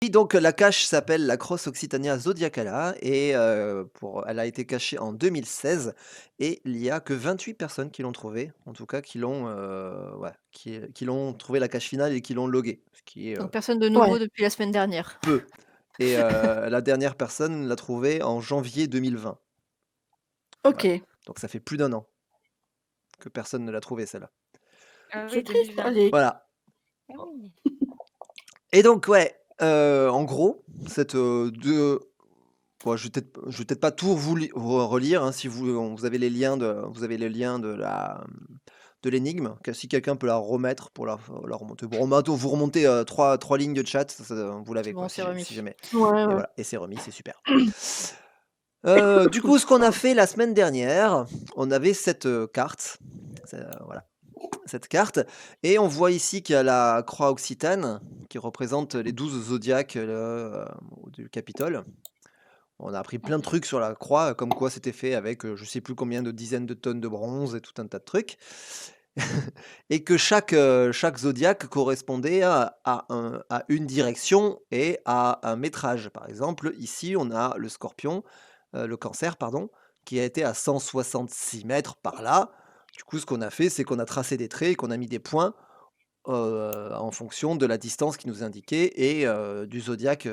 Oui, donc la cache s'appelle la Cross Occitania zodiacala et elle a été cachée en 2016 et il y a que 28 personnes qui l'ont trouvée, en tout cas qui l'ont, ouais, qui l'ont trouvé la cache finale et qui l'ont loguée, ce qui est, Donc personne de Ouais, nouveau depuis la semaine dernière. peu et la dernière personne l'a trouvée en janvier 2020. Voilà, OK. donc ça fait plus d'1 an que personne ne l'a trouvée celle-là. Ah oui, C'est triste, 2020. allez. Voilà Ah oui. et donc ouais, en gros, cette, de bon, je vais peut-être pas tout vous relire, hein, si vous avez les liens de l'énigme, que si quelqu'un peut la remettre pour la remonter. Vous remontez, 3 lignes de chat, vous l'avez C'est bon, quoi, c'est si remis. jamais Ouais, et ouais. voilà et c'est remis, c'est super. Du coup, ce qu'on a fait la semaine dernière, on avait cette, carte, voilà, cette carte et on voit ici qu'il y a la croix occitane qui représente les 12 zodiaques, du Capitole. On a appris plein de Mmh. trucs sur la croix, comme quoi c'était fait avec, je sais plus combien de dizaines de tonnes de bronze et tout un tas de trucs. Et que chaque zodiaque correspondait à une direction et à un métrage. Par exemple, ici, on a le Scorpion, le Cancer, pardon, qui a été à 166 mètres par là. Du coup, ce qu'on a fait, c'est qu'on a tracé des traits et qu'on a mis des points, en fonction de la distance qui nous indiquait et du zodiaque,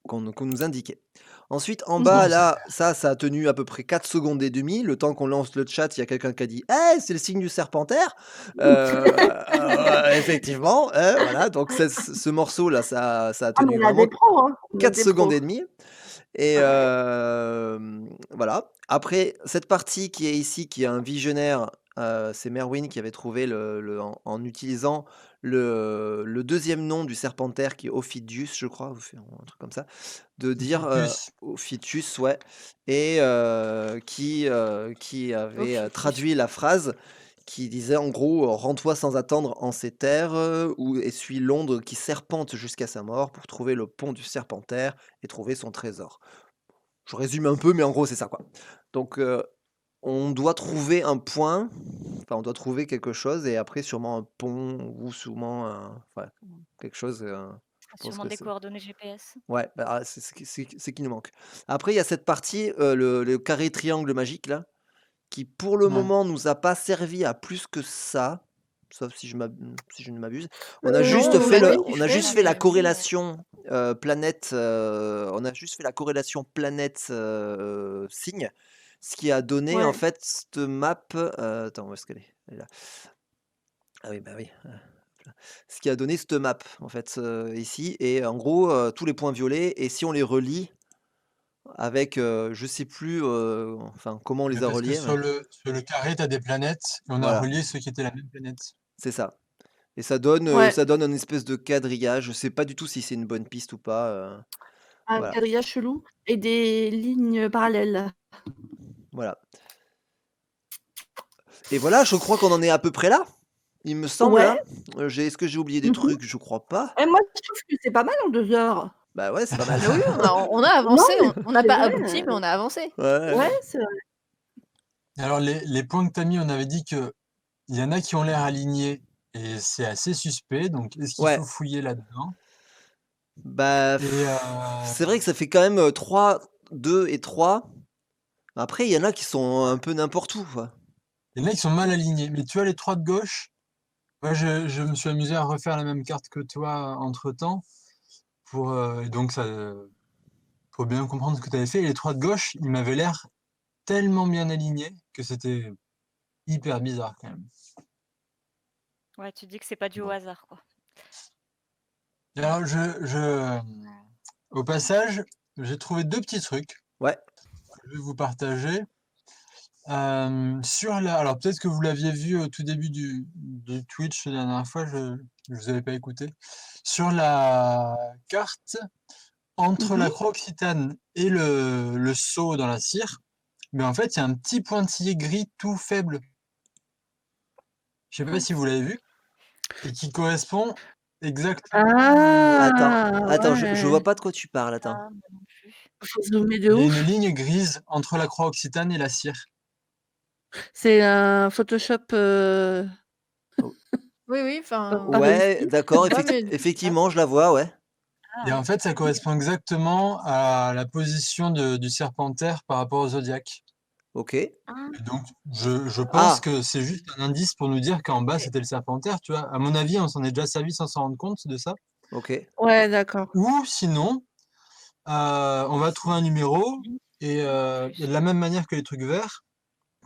qu'on nous indiquait. Ensuite, en Mmh. bas, Oh, c'est là, ça a tenu à peu près 4 secondes et demie. Le temps qu'on lance le chat, il y a quelqu'un qui a dit: «Eh, c'est le signe du serpentaire!» Effectivement, voilà, donc ce morceau-là, ça a Ah mais tenu on a des vraiment pros, hein, on a 4 des secondes pros. et demie. Et voilà. Après, cette partie qui est ici, qui est un visionnaire, c'est Merwin qui avait trouvé en utilisant le 2e nom du serpentaire qui est Ophidius, je crois, ou un truc comme ça, de dire, Ophidius. Ophidius, ouais et qui avait, Ophiuchus. traduit la phrase qui disait en gros: «Rends-toi sans attendre en ces terres, ou essuie l'onde qui serpente jusqu'à sa mort pour trouver le pont du serpentaire et trouver son trésor». Je résume un peu, mais en gros, c'est ça, quoi. Donc, on doit trouver un point, enfin, on doit trouver quelque chose et après sûrement un pont ou sûrement enfin, quelque chose, je pense Sûrement que des c'est coordonnées GPS. ouais, bah, c'est ce qui nous manque. Après, il y a cette partie, le carré triangle magique là, qui pour le Ouais. moment nous a pas servi à plus que ça, sauf si je ne m'abuse. On a Non, juste on fait l'a le vite on a fait, juste fait la mais corrélation, planète, on a juste fait la corrélation planète, signe, ce qui a donné en Ouais. fait cette map, attends où est-ce qu'elle est? Elle est là. Ah oui, bah oui, ce qui a donné cette map en fait, ici et en gros, tous les points violets et si on les relie avec, je sais plus, enfin comment on Mais les a parce que reliés, mais sur le carré, tu as des planètes et on a voilà, relié ceux qui étaient la même planète. c'est ça. Et Ouais. ça donne un espèce de quadrillage. Je sais pas du tout si c'est une bonne piste ou pas, Un voilà, quadrillage chelou et des lignes parallèles. voilà. Et voilà, je crois qu'on en est à peu près là, il me semble, Ouais. hein. Est-ce que j'ai oublié des Mmh mh. trucs? Je crois pas. Et moi je trouve que c'est pas mal en 2 heures. Bah, ouais, c'est pas mal. mais oui, on a Non avancé, mais on n'a c'est pas vrai, abouti, mais on a avancé. Ouais, ouais, ouais, ouais. c'est vrai. Alors, les points que tu as mis, on avait dit qu'il y en a qui ont l'air alignés et c'est assez suspect. Donc, est-ce qu'il Ouais, faut fouiller là-dedans? bah, Et c'est vrai que ça fait quand même, 3, 2 et 3. Après, il y en a qui sont un peu n'importe où, quoi. il y en a qui sont mal alignés. Mais tu vois, les trois de gauche, moi, je me suis amusé à refaire la même carte que toi entre-temps. Et donc, ça, pour bien comprendre ce que tu avais fait. Et les trois de gauche, ils m'avaient l'air tellement bien alignés que c'était hyper bizarre quand même. Ouais, tu dis que c'est pas dû au Bon. hasard, quoi. Et alors, au passage, j'ai trouvé deux petits trucs Ouais. que je vais vous partager. Alors peut-être que vous l'aviez vu au tout début du Twitch la dernière fois, je ne vous avais pas écouté. Sur la carte, entre Mmh la mh. croix occitane et le sceau dans la cire, mais en fait, il y a un petit pointillé gris tout faible. Je sais pas si vous l'avez vu, et qui correspond exactement. Ah! Attends, je Ouais. vois pas de quoi tu parles, attends. Ah, moi non plus. Faut zoomer de Il y a une ouf. ligne grise entre la croix occitane et la cire. C'est un Photoshop, O Oui, oui, pas enfin, pas ouais, réussi. d'accord, ouais, mais effectivement, je la vois, ouais. Et Ah, en fait, ça correspond exactement à la position du Serpentaire par rapport au zodiaque. Ok. ah, Et donc, je pense Ah, que c'est juste un indice pour nous dire qu'en bas, ok. c'était le Serpentaire, tu vois. À mon avis, on s'en est déjà servi sans s'en rendre compte de ça. ok. Ouais, d'accord. Ou sinon, on va trouver un numéro et de Plus. la même manière que les trucs verts,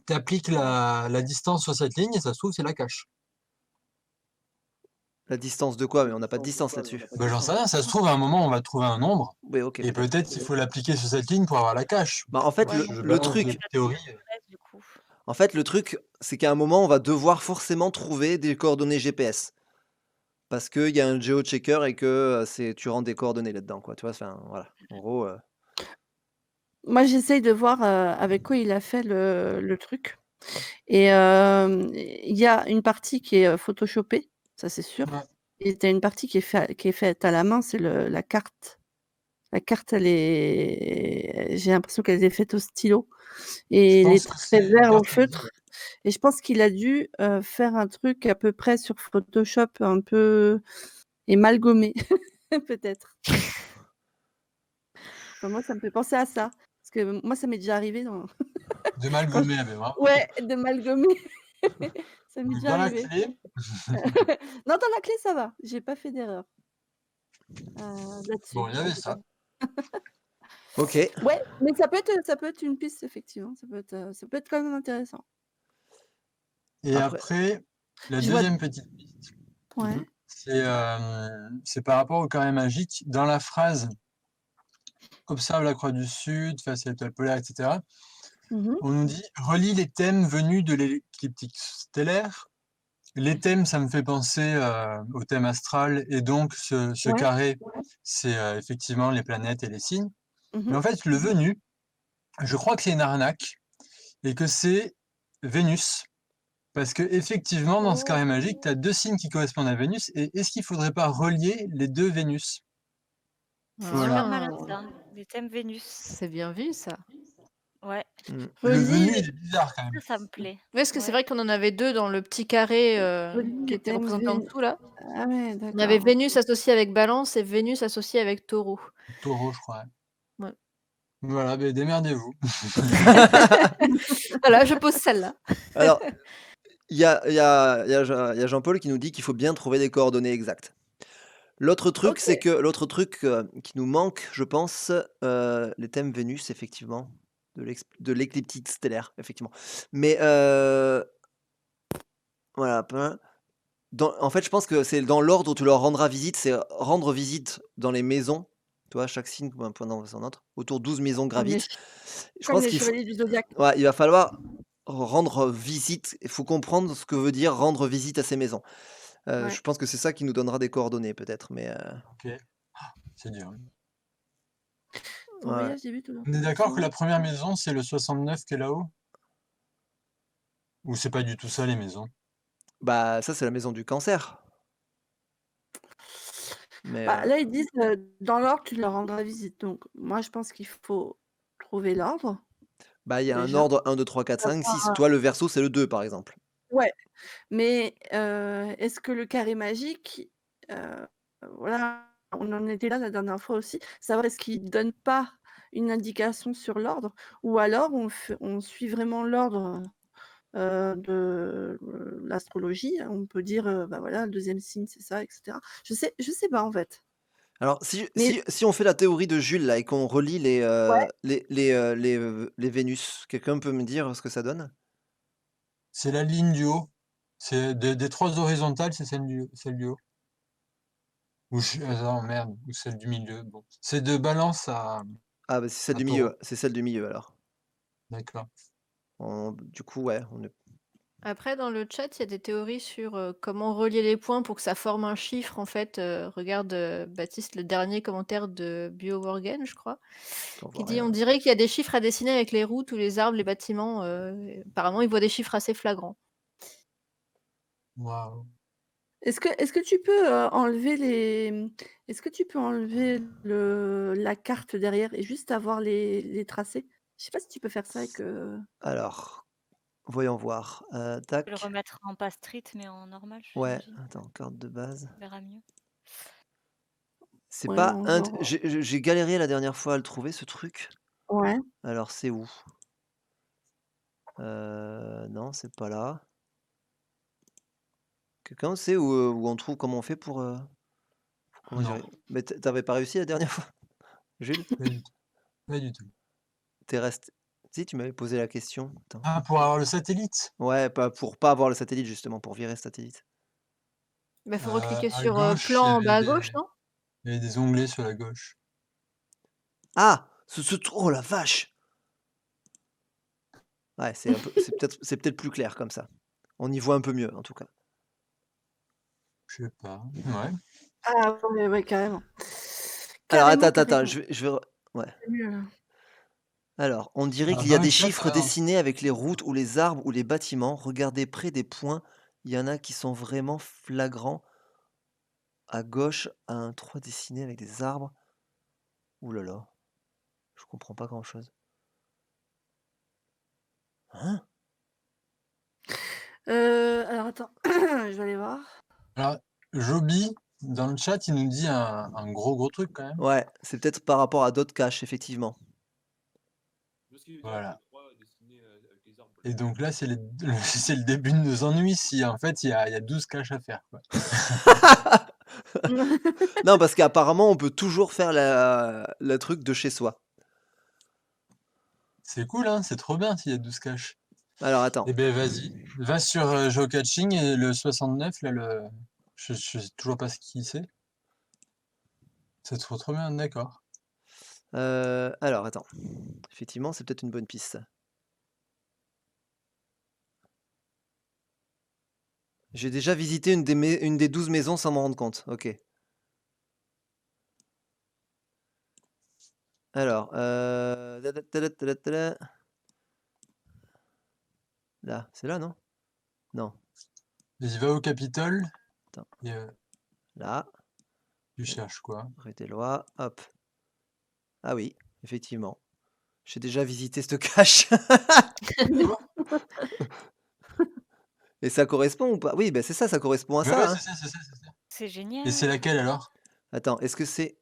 tu appliques la distance sur cette ligne et ça se trouve, c'est la cache. La distance de quoi? Mais on n'a pas de distance là-dessus. Ben, j'en sais rien, ça se trouve, à un moment, on va trouver un nombre Oui, ok, et peut-être. peut-être qu'il faut l'appliquer sur cette ligne pour avoir la cache. Bah, en fait, Ouais, Je le balance des truc, théories. du coup. en fait, le truc, c'est qu'à un moment, on va devoir forcément trouver des coordonnées GPS. Parce qu'il y a un geo-checker et que tu rentres des coordonnées là-dedans, quoi. Tu vois, enfin, voilà. En gros, Moi, j'essaye de voir, avec quoi il a fait le truc et il y a une partie qui est, photoshopée, ça c'est sûr Ouais. et tu as une partie qui est faite à la main, c'est la carte. La carte, elle est j'ai l'impression qu'elle est faite au stylo Je et les pense que c'est traits une verts au carte bleue. feutre et je pense qu'il a dû, faire un truc à peu près sur Photoshop un peu émalgaumé peut-être. Enfin, moi, ça me fait penser à ça parce que moi, ça m'est déjà arrivé dans De quand Malgomé, mais vraiment. ouais, de malgommer. Ça m'est Donc, déjà dans la arrivé. clé, Non, dans la clé, ça va, j'ai pas fait d'erreur, là-dessus. bon, il y avait ça. ok. Ouais, mais ça peut être une piste effectivement, ça peut être quand même intéressant. Et Après, après, la Je vois deuxième petite piste, ouais. mhm. c'est par rapport au carré magique. Dans la phrase observe la croix du Sud, face à l'étoile polaire, etc., Mmh. on nous dit relie les thèmes venus de l'écliptique stellaire. Les thèmes, ça me fait penser au thème astral, et donc ce Ouais. carré, c'est effectivement les planètes et les signes. Mais Mmh. en fait, le venu, je crois que c'est une arnaque et que c'est Vénus. Parce que effectivement, dans ce carré magique, tu as deux signes qui correspondent à Vénus, et est-ce qu'il ne faudrait pas relier les deux Vénus? C'est Voilà. super malin Ah! ça, les thèmes Vénus. C'est bien vu ça. Ouais, Mm. Le Relie venu, les il est bizarre quand même. ça me plaît. Oui, parce que c'est Ouais. vrai qu'on en avait 2 dans le petit carré, relie qui les était thèmes représenté en dessous là. ah ouais, On avait d'accord. Vénus associée avec Balance et Vénus associée avec Taureau. Taureau, je crois. Ouais. Voilà, ben démerdez-vous. Voilà, je pose celle-là. Alors, il y a Jean-Paul qui nous dit qu'il faut bien trouver les coordonnées exactes. L'autre truc, c'est OK. que l'autre truc qui nous manque, je pense, les thèmes Vénus, effectivement, de l'écliptique stellaire, effectivement. Mais voilà, en fait, je pense que c'est dans l'ordre où tu leur rendras visite, c'est rendre visite dans les maisons. Tu vois, chaque signe, un point dans un autre. Autour 12 maisons Comme les gravitent. ch Je comme pense les qu'il faut, chevaliers du zodiaque. ouais, il va falloir rendre visite. Il faut comprendre ce que veut dire rendre visite à ces maisons. Je Ouais. pense que c'est ça qui nous donnera des coordonnées, peut-être. Mais Ok, c'est dur. Ton ouais. voyage débute On est d'accord que aujourd'hui. la première maison, c'est le 69 qui est là-haut? Ou c'est pas du tout ça, les maisons? Bah, ça, c'est la maison du cancer. Mais Bah, là, ils disent, dans l'ordre, tu leur rendras visite. Donc moi, je pense qu'il faut trouver l'ordre, bah, il y a un déjà. ordre 1, 2, 3, 4, 5, 6. Savoir, Toi, le verso, c'est le 2, par exemple. ouais, mais est-ce que le carré magique, voilà, on en était là la dernière fois aussi, savoir est-ce qu'il donne pas une indication sur l'ordre ou alors on suit vraiment l'ordre, de, l'astrologie, hein. On peut dire, bah, voilà, le deuxième signe, c'est ça et cetera. Je sais pas, en fait. Alors, si, Mais si, si on fait la théorie de Jules, là, et qu'on relie ouais, les Vénus, quelqu'un peut me dire ce que ça donne? C'est la ligne du haut. C'est des trois horizontales, c'est celle du haut. Ah, merde, ou celle du milieu. Bon. C'est de Balance Ah, bah, c'est celle à du Taureau. milieu. C'est celle du milieu, alors. D'accord. Du coup, ouais. Après, dans le chat, il y a des théories sur comment relier les points pour que ça forme un chiffre. En fait, regarde, Baptiste, le dernier commentaire de BioWorgen, je crois, J'en qui vois dit on rien. dirait qu'il y a des chiffres à dessiner avec les routes ou les arbres, les bâtiments. Apparemment, il voit des chiffres assez flagrants. Waouh. est-ce que tu peux, enlever est-ce que tu peux enlever la carte derrière et juste avoir les tracés? Je sais pas si tu peux faire ça avec, Alors, voyons voir. Tu peux le Tac. remettre en pas street, mais en normal, Ouais, j'imagine. attends, carte de base. On verra mieux. C'est Ouais, pas non, un. genre, J'ai galéré la dernière fois à le trouver, ce truc. ouais. Alors, c'est où? Non, c'est pas là. Quelqu'un sait où on trouve comment on fait pour. Comment Non, dire? Mais t'avais pas réussi la dernière fois, Jules? pas du tout. Pas du tout. T'es resté. Si, tu m'avais posé la question. Attends. Ah, pour avoir le satellite? Ouais, pour pas avoir le satellite, justement, pour virer le satellite. Bah, faut recliquer À sur gauche, plan en bas à gauche, non? il y avait des onglets sur la gauche. Ah! Oh la vache! Ouais, c'est peut-être plus clair comme ça. On y voit un peu mieux, en tout cas. Je sais pas. Ouais. Ah ouais, ouais, carrément. Alors, Carrément, attends, carrément. je vais. Ouais. C'est mieux, là. Alors, on dirait Alors, qu'il y a dans des le chat, chiffres alors, dessinés avec les routes ou les arbres ou les bâtiments. Regardez près des points. Il y en a qui sont vraiment flagrants. À gauche, un 3 dessiné avec des arbres. Ouh là là. Je comprends pas grand-chose. Hein? Alors attends, je vais aller voir. alors, Joby, dans le chat, il nous dit un gros truc quand même. Ouais, c'est peut-être par rapport à d'autres caches, effectivement. Voilà. Et donc là, c'est c'est le début de nos ennuis si en fait il y a 12 caches à faire, quoi. Non, parce qu'apparemment, on peut toujours faire la truc de chez soi. C'est cool, hein, c'est trop bien s'il y a 12 caches. Alors, attends. Eh ben vas-y, va sur Geocaching et le 69, là, je sais toujours pas ce qui c'est. C'est trop bien, d'accord. Alors, attends. Effectivement, c'est peut-être une bonne piste, ça. J'ai déjà visité une des 12 maisons sans m'en rendre compte. Ok. Alors, là, c'est là, non? Non. Vas-y, va au Capitole. Attends. Et, Là. tu cherches quoi? Arrêtez loi. Hop. Ah oui, effectivement. J'ai déjà visité cette cache. Et ça correspond ou pas? Oui, ben c'est ça, ça correspond à Ouais, ça. Hein. c'est ça. C'est Et génial. c'est laquelle alors? Attends, est-ce que c'est.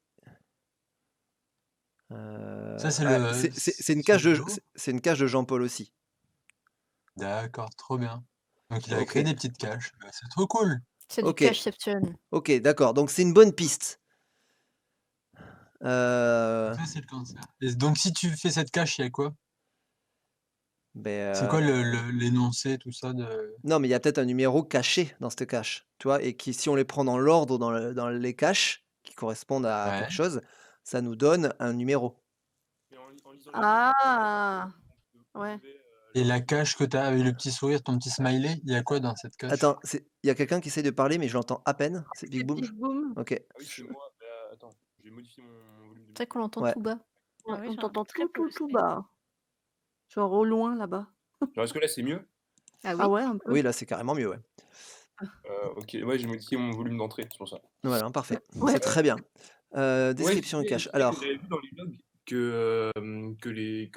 Ça, c'est Ouais, le. c'est une c'est cage le de, Joe c'est une cage de Jean-Paul aussi. D'accord, trop bien. Donc il a Ok. créé des petites caches. Bah, c'est trop cool. C'est du Ok. Cacheception. Ok, d'accord. Donc c'est une bonne piste. Donc ça, c'est le cancer. Et donc si tu fais cette cache, il y a quoi? Ben, C'est quoi l'énoncé, tout ça de... non, mais il y a peut-être un numéro caché dans cette cache, tu vois, et qui, si on les prend dans l'ordre dans les caches qui correspondent à Ouais. quelque chose, ça nous donne un numéro. Ah ouais. Et la cache que tu as avec le petit sourire, ton petit smiley, il y a quoi dans cette cache? Attends, il y a quelqu'un qui essaie de parler, mais je l'entends à peine. C'est Big C'est Boom? Big Boom. Ok. Ah oui, c'est moi. Attends, j'ai modifié mon volume de C'est vrai qu'on l'entend Ouais. tout bas. Ouais, oui, on j'ai un t'entend très beau tout smiley. bas. Genre au loin là-bas. Genre, est-ce que là c'est mieux? Ah oui? Ah ouais, un peu. Oui, là, c'est carrément mieux, ouais. Ok, ouais, j'ai modifié mon volume d'entrée, c'est pour ça. Voilà, parfait. Ouais. C'est très bien. Description Ouais, de cache. je disais que Alors. j'avais vu dans les blogs que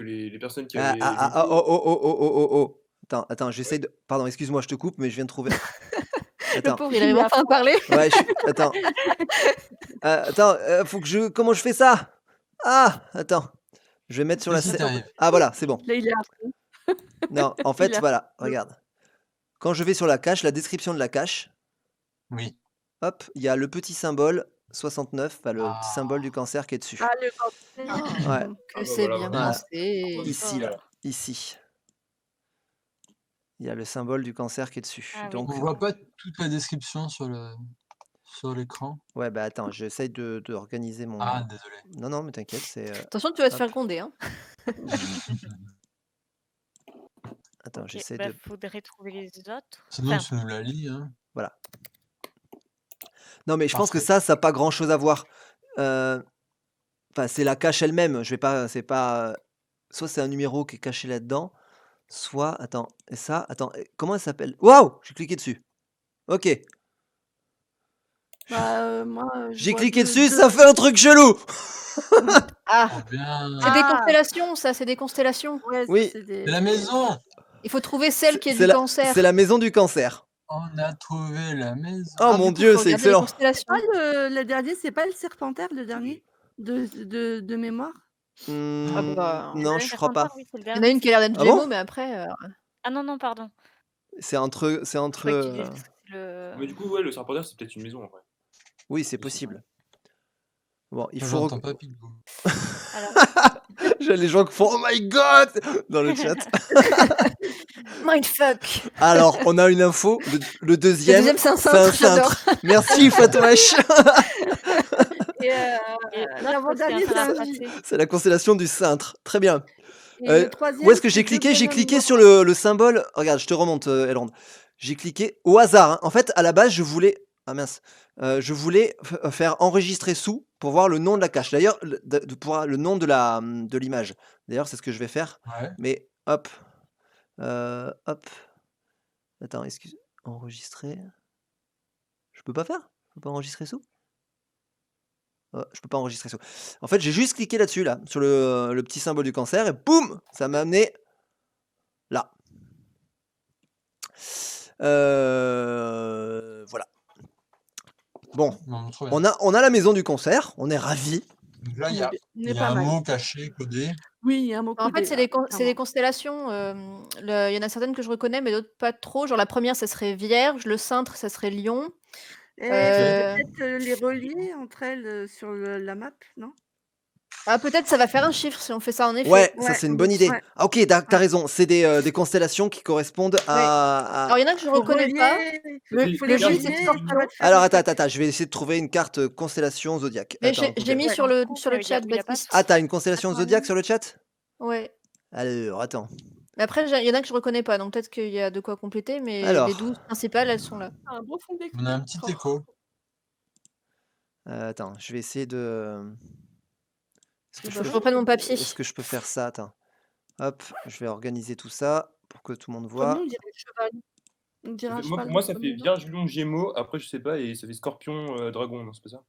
les personnes qui Ah, avaient ah, ah, visité- oh. Attends, j'essaie de. Pardon, excuse-moi, je te coupe, mais je viens de trouver. Le Attends. pauvre, Il arrive il a enfin à parler. Ouais, attends. Attends, faut que je. Comment je fais ça? Ah, attends. Je vais mettre sur la Si, scène. t'arrives. Ah, voilà, c'est bon. Là, il est à fond. Non, en Il fait, a- voilà, regarde. Quand je vais sur la cache, la description de la cache, Oui. hop, il y a le petit symbole 69, enfin, le petit Ah. symbole du cancer qui est dessus. Ah, le cancer. Ouais. Que Ah bah c'est voilà, bien voilà. pensé. Ici, Voilà. là. Ici. Il y a le symbole du cancer qui est dessus. Ah oui. Donc, On voit pas toute la description sur l'écran. ouais, bah attends, j'essaye de organiser mon. Ah, désolé. Non, mais t'inquiète, c'est. Attention, tu vas te hop. faire gronder. Hein. Attends, Ok, j'essaie bah, de. faudrait trouver les autres. Sinon, Enfin, tu nous la lis, hein. Voilà. Non, mais je pense que Parfait. ça n'a pas grand-chose à voir. Enfin, c'est la cache elle-même. Je vais pas. C'est pas. Soit c'est un numéro qui est caché là-dedans, soit. Attends, et ça. Attends, comment elle s'appelle? Waouh! J'ai cliqué dessus. Ok. Bah, moi, je J'ai vois cliqué deux- dessus, deux- ça fait un truc chelou! Ah, Trop bien. c'est des Ah. constellations, ça, c'est des constellations. Ouais, ça, Oui. c'est des... C'est la maison. Il faut trouver celle qui est C'est du cancer. c'est la maison du cancer. On a trouvé la maison. Oh Alors mon du coup, Dieu, faut c'est regarder les excellent. C'est constellations. pas le dernier, c'est pas le Serpentaire, le dernier de mémoire? Ah bah, Non, ouais. je crois pas. Serpentard, oui, c'est le Il y en a dernier. une qui a l'air d'être Ah bon? Gémeaux, mais après, Ah non, non, pardon. C'est entre Je croyais que tu disais parce que c'est Mais le. du coup, ouais, le Serpentaire, c'est peut-être une maison en vrai. Oui, c'est Je sais pas. possible. Bon, il Moi, faut j'entends pas Pigou. Alors, J'ai les gens qui font Oh my god dans le chat. Mindfuck. Alors, on a une info. Le Le deuxième, deuxième, c'est un c'est un cintre, j'adore. cintre. Merci Fatouache. Et et l'autre, c'est l'avant-dernier, un c'est fer à un J. repasser. C'est la constellation du cintre. Très bien. Et Euh, le Où troisième, est-ce que c'est j'ai 2 cliqué? J'ai bonhommes cliqué morts. sur le symbole. Regarde, je te remonte, Elrond. J'ai cliqué au hasard, hein. En fait, à la base, je voulais. Ah mince. Je voulais faire enregistrer sous pour voir le nom de la cache. D'ailleurs, pour le nom de l'image. D'ailleurs, c'est ce que je vais faire. Ouais. Mais hop. Hop. Attends, excuse. Enregistrer. Je peux pas faire? Je peux pas enregistrer sous? Je peux pas enregistrer sous. En fait, j'ai juste cliqué là-dessus, là, sur le petit symbole du cancer, et boum! Ça m'a amené là. Voilà. Bon, Bon, trop bien. on a la maison du concert, on est ravis. Donc là, il y On a, est il y a pas un mal. mot caché, codé. Oui, il y a un mot En fait, codé c'est là, des clairement. constellations, il y en a certaines que je reconnais, mais d'autres pas trop. Genre la première, ça serait Vierge, le cintre, ça serait Lion. Et faudrait Euh, peut-être les relier entre elles sur la map, non? Ah peut-être ça va faire un chiffre si on fait ça en effet. Ouais, ça Ouais, c'est une bonne idée. ouais, Ah ok, t'as ouais. raison, c'est des constellations qui correspondent Ouais. à... Alors il y en a que je Faut reconnais pas. relier, Le, faut le les J, relier, c'est ça Scorpion. va te faire Alors une attends, cache. je vais essayer de trouver une carte constellation zodiaque. Mais Attends, j'ai mis Google. sur le Ça veut chat, dire où il y a pas de Baptiste. Ah, t'as une constellation Attends, zodiaque oui. sur le chat? Ouais. Alors, attends. Mais après, il y en a que je reconnais pas, donc peut-être qu'il y a de quoi compléter, mais les Alors, 12 principales, elles sont là. Un beau fond d'écran. On a un petit Oh. écho. attends, je vais essayer de... Est-ce que, Faut que je reprenne mon papier. est-ce que je peux faire ça? Attends. Hop, je vais organiser tout ça pour que tout le monde Comme nous, voit. on dirait le cheval. On dirait un Moi, cheval. pour moi, ça comme fait nous. Vierge, Lion, Gémeaux. Après, je sais pas, et ça fait Scorpion, Dragon. Non, c'est pas ça?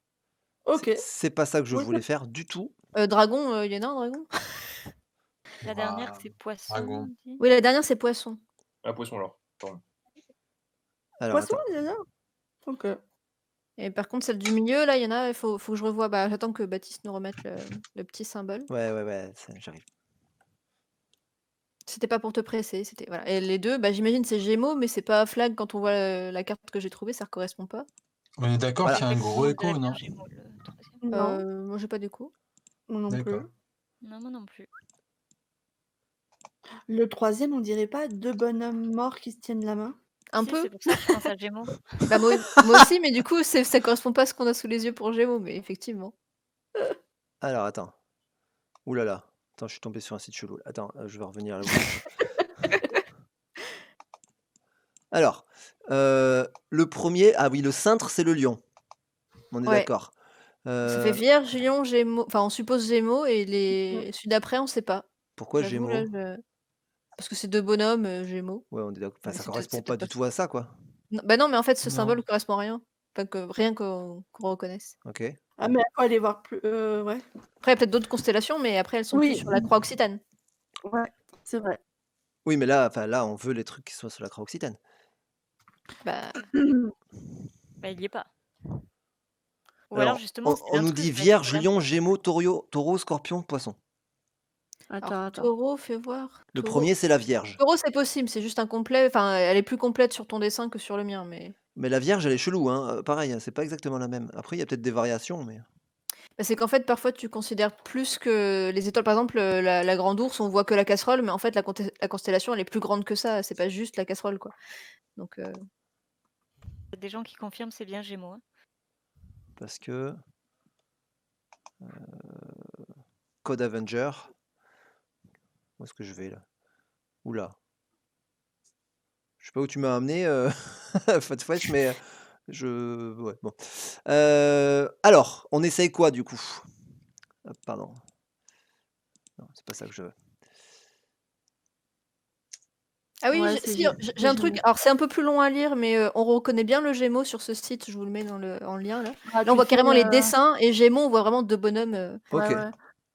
Ok. C'est pas ça que je Oui, voulais faire du tout. Dragon, il y en a un dragon? La dernière, Ouah, c'est poisson. dragon. on dit. Oui, la dernière, c'est Poisson. Ah, Poisson alors. Pardon. Alors, Poisson, attends. il y en a. Ok. Et par contre, celle du milieu, là, il y en a, il faut que je revoie. Bah, j'attends que Baptiste nous remette le petit symbole. Ouais, j'arrive. C'était pas pour te presser, c'était voilà. Et les deux, bah, j'imagine c'est Gémeaux, mais c'est pas flag quand on voit la carte que j'ai trouvée, ça correspond pas. On est d'accord Voilà. qu'il y a un gros écho, Effectivement, non? on dirait bien Gémeaux, le troisième. Non, Moi j'ai pas d'écho. moi non plus. D'accord. Non, moi non plus. Le troisième, on dirait pas 2 bonhommes morts qui se tiennent la main? Un Si, peu. c'est pour ça que je pense à Gémeaux. Bah, moi aussi, mais du coup, ça correspond pas à ce qu'on a sous les yeux pour Gémeaux, mais effectivement. Alors, attends. Ouh là là. Attends, je suis tombé sur un site chelou. Attends, je vais revenir là où. Alors, le premier... Ah oui, le cintre, c'est le lion. On est Ouais. d'accord. Ça fait Vierge, Lion, Gémeaux. Enfin, on suppose Gémeaux et celui d'après, on sait pas. Pourquoi J'avoue, Gémeaux? là, parce que c'est deux bonhommes, Gémeaux. Ouais, on est d'accord. Enfin, Mais ça c'est correspond peut-être pas du tout à ça, quoi. Non, bah non, mais en fait, ce Non. symbole correspond à rien. Enfin, rien qu'on reconnaisse. Ok. Ah, mais faut aller voir plus. Ouais. Après, il y a peut-être d'autres constellations, mais après, elles sont plus Oui. sur la croix occitane. Ouais, c'est vrai. Oui, mais là, on veut les trucs qui soient sur la croix occitane. Bah, Bah, il y est pas. Ou Alors, alors, justement, c'est on nous l'intrus, dit là, qui Vierge, est là. Lion, Gémeaux, Taureau, Scorpion, Poisson. alors, Taureau, fais voir. Le Taureau. premier, c'est la Vierge. Taureau, c'est possible, c'est juste incomplet. Enfin, elle est plus complète sur ton dessin que sur le mien, mais. Mais la Vierge, elle est chelou, hein. Pareil, hein, c'est pas exactement la même. Après, il y a peut-être des variations, mais... Bah, c'est qu'en fait, parfois, tu considères plus que les étoiles. Par exemple, la grande ours, on voit que la casserole, mais en fait, la constellation, elle est plus grande que ça. C'est pas juste la casserole, quoi. Donc, Il y a des gens qui confirment c'est bien Gémeaux. Hein. Parce que... Code Avenger. Où est-ce que je vais, là? Oula. Je sais pas où tu m'as amené, Fatfouesh, mais ouais, bon. Alors, on essaye quoi, du coup? Hop, pardon. Non, c'est pas ça que je veux. Ah oui, Ouais, j'ai un truc. Alors, c'est un peu plus long à lire, mais on reconnaît bien le Gémeaux sur ce site. Je vous le mets en lien, là. Là, on voit carrément les dessins, et Gémeaux, on voit vraiment deux bonhommes. Ok. Ouais.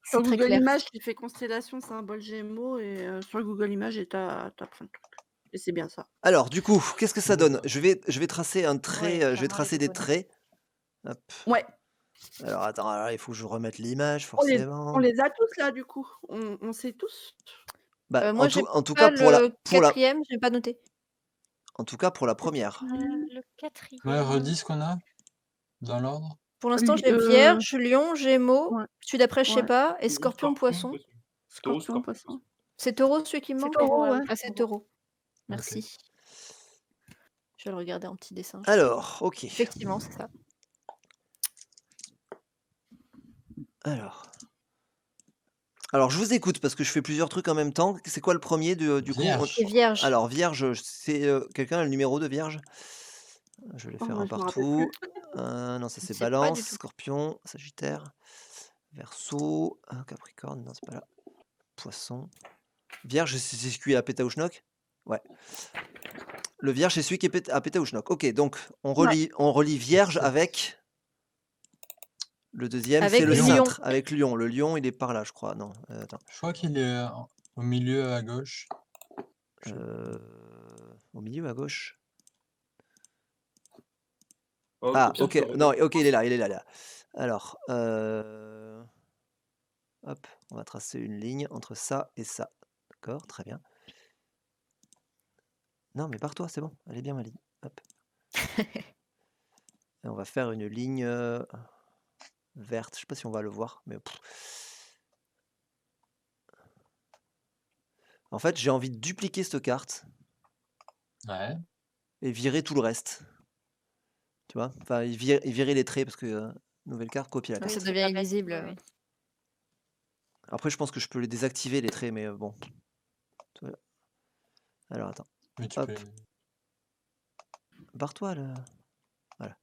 C'est Sur très Google clair. Images, tu fais constellation, symbole Gémeaux, et sur Google Images, et t'as plein de trucs. Et c'est bien ça. Alors, du coup, qu'est-ce que ça donne? D'accord. Je vais tracer un trait, Ouais, je vais clairement, les tracer des bonhommes. traits. Hop. Ouais. Alors attends, alors il faut que je remette l'image On les on forcément. les a tous là, du coup? On sait tous? Bah, Moi, j'ai en tout cas pas le 4e, j'ai pas noté. en tout cas pour la Le première. 4e. Le Ouais, 4e. redis ce qu'on a dans l'ordre. Pour l'instant, Lui, j'ai Vierge, Lion, Gémeaux. ouais, Celui d'après, je sais ouais. pas. Et Taureau, Scorpion, Poisson. Taureau, Scorpion, Poisson. Poisson. C'est Taureau celui qui me C'est manque? Taureau, Ah ouais. oui, Ah, c'est Taureau. Taureau. Merci. Je vais le regarder en petit dessin. Alors, OK. Effectivement, c'est ça. Alors je vous écoute parce que je fais plusieurs trucs en même temps. C'est quoi le premier du coup? Vierge. C'est Vierge. Alors Vierge, c'est, quelqu'un a le numéro de Vierge? Je vais les Oh, faire moi, un je me rappelle plus. partout. Non, ça Je c'est sais pas Balance, du tout. Scorpion, Sagittaire, Verseau, Capricorne, non c'est pas là. Poisson. Vierge, c'est celui qui est à Pétaouchnok? Ouais. Le Vierge, c'est celui qui est à Pétaouchnok. OK, donc on Ouais. relie Vierge Sept. avec le deuxième, Avec c'est le Lion. cintre, avec Lion. Le Lion, il est par là, je crois. Non, attends. Je crois qu'il est au milieu à gauche. Au milieu à gauche. Oh, Ah, observe OK. sur- Non, OK, il est là, il est là, là. Alors, hop, on va tracer une ligne entre ça et ça. D'accord, très bien. Non, mais barre-toi, c'est bon. Elle est bien ma ligne. Hop. Et on va faire une ligne verte. Je sais pas si on va le voir, mais en fait, j'ai envie de dupliquer cette carte Ouais. et virer tout le reste. Tu vois? Enfin, et virer les traits parce que nouvelle carte, copier la Ah, carte. ça c'est devient pas facile, illisible. ouais, ouais. Après, je pense que je peux les désactiver, les traits, mais bon. Tu vois. Alors, attends. Mais tu Hop. peux. Barre-toi, là. Voilà.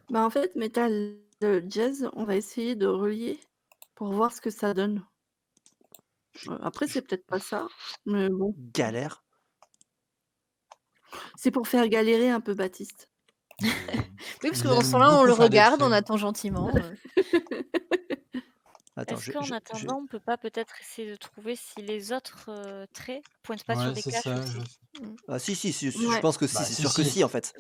Bah, en fait, Metal Jazz, on va essayer de relier pour voir ce que ça donne. Après, c'est peut-être pas ça, mais bon. Galère. C'est pour faire galérer un peu Baptiste. Mmh. Oui, parce Il que dans ce aime temps-là, on beaucoup le faire des regarde, on traits. attend gentiment. Attends, Est-ce qu'en attendant, on peut pas peut-être essayer de trouver si les autres traits pointent pas sur Ouais, des c'est caches ça. aussi? Ah si, je Ouais. pense que si, Bah, c'est si, sûr que si. si, en fait.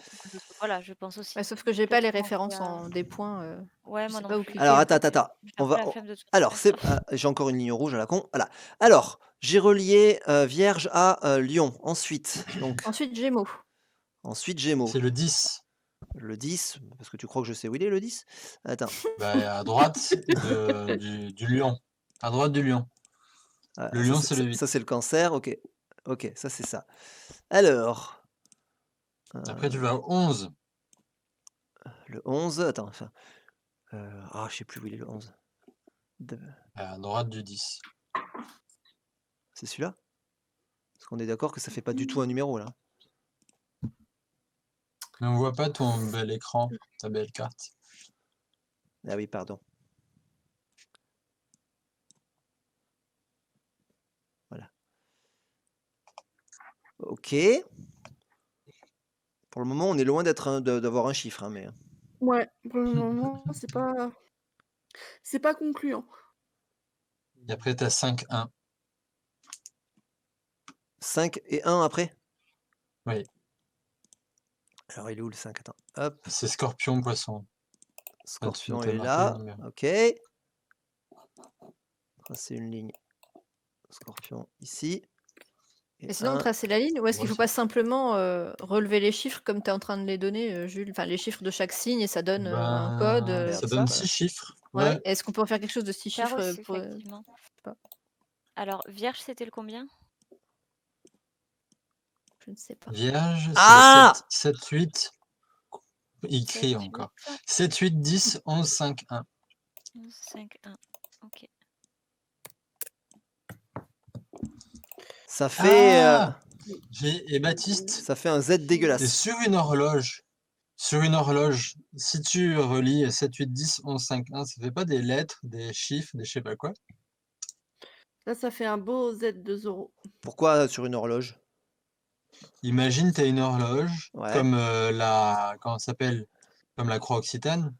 Voilà, je pense aussi. Ouais, sauf que j'ai pas les Peut-être commencer références à... en des points. Ouais, Je moi sais non pas où plus. cliquer. Alors, en attends, fait. J'ai on un peu va... la flemme de tout Alors, faire. j'ai encore une ligne rouge à la con. Voilà. Alors, j'ai relié Vierge à Lion. Ensuite, donc, Ensuite, Gémeaux. ensuite Gémeaux. C'est le 10. Le 10, parce que tu crois que je sais où il est, le 10? Attends. Bah, à droite du lion. À droite du lion. Le lion, c'est le 8. Ça, c'est le cancer. OK. OK, ça, c'est ça. Alors... Après, tu vas au 11. Le 11, attends. Enfin, je sais plus où il est, le 11. À droite du 10. C'est celui-là? Parce qu'on est d'accord que ça fait pas du tout un numéro, là. Mais on voit pas ton bel écran, ta belle carte. Ah oui, pardon. Voilà. OK. Pour le moment, on est loin d'avoir un chiffre, hein, mais... Ouais, pour le moment, c'est pas concluant. Et après, tu as 5-1. 5 et 1 après? Oui. Alors, il est où le 5? Attends, hop. C'est Scorpion, Poisson. Scorpion t'as est marqué là. le numéro. OK. Tracer une ligne. Scorpion ici. Et sinon, tracer la ligne, ou est-ce qu'il faut pas simplement relever les chiffres comme tu es en train de les donner, Jules? Enfin, les chiffres de chaque signe et ça donne un code. Ça donne 6 chiffres. Ouais. Ouais. Est-ce qu'on peut en faire quelque chose de 6 chiffres pour... effectivement. Alors, Vierge, c'était le combien? Je ne sais pas. Vierge, Ah c'est 7, 8. Il crie encore. 7, 8, 10, 11, 5, 1. 11, 5, 1. Ok. Ça fait... Et Baptiste, ça fait un Z dégueulasse. et sur une horloge, si tu relis 7, 8, 10, 11, 5, 1, ça fait pas des lettres, des chiffres, des je sais pas quoi? Là, ça fait un beau Z de Zorro. Pourquoi sur une horloge? Imagine, tu as une horloge, Ouais. comme comment ça s'appelle? Comme la croix occitane.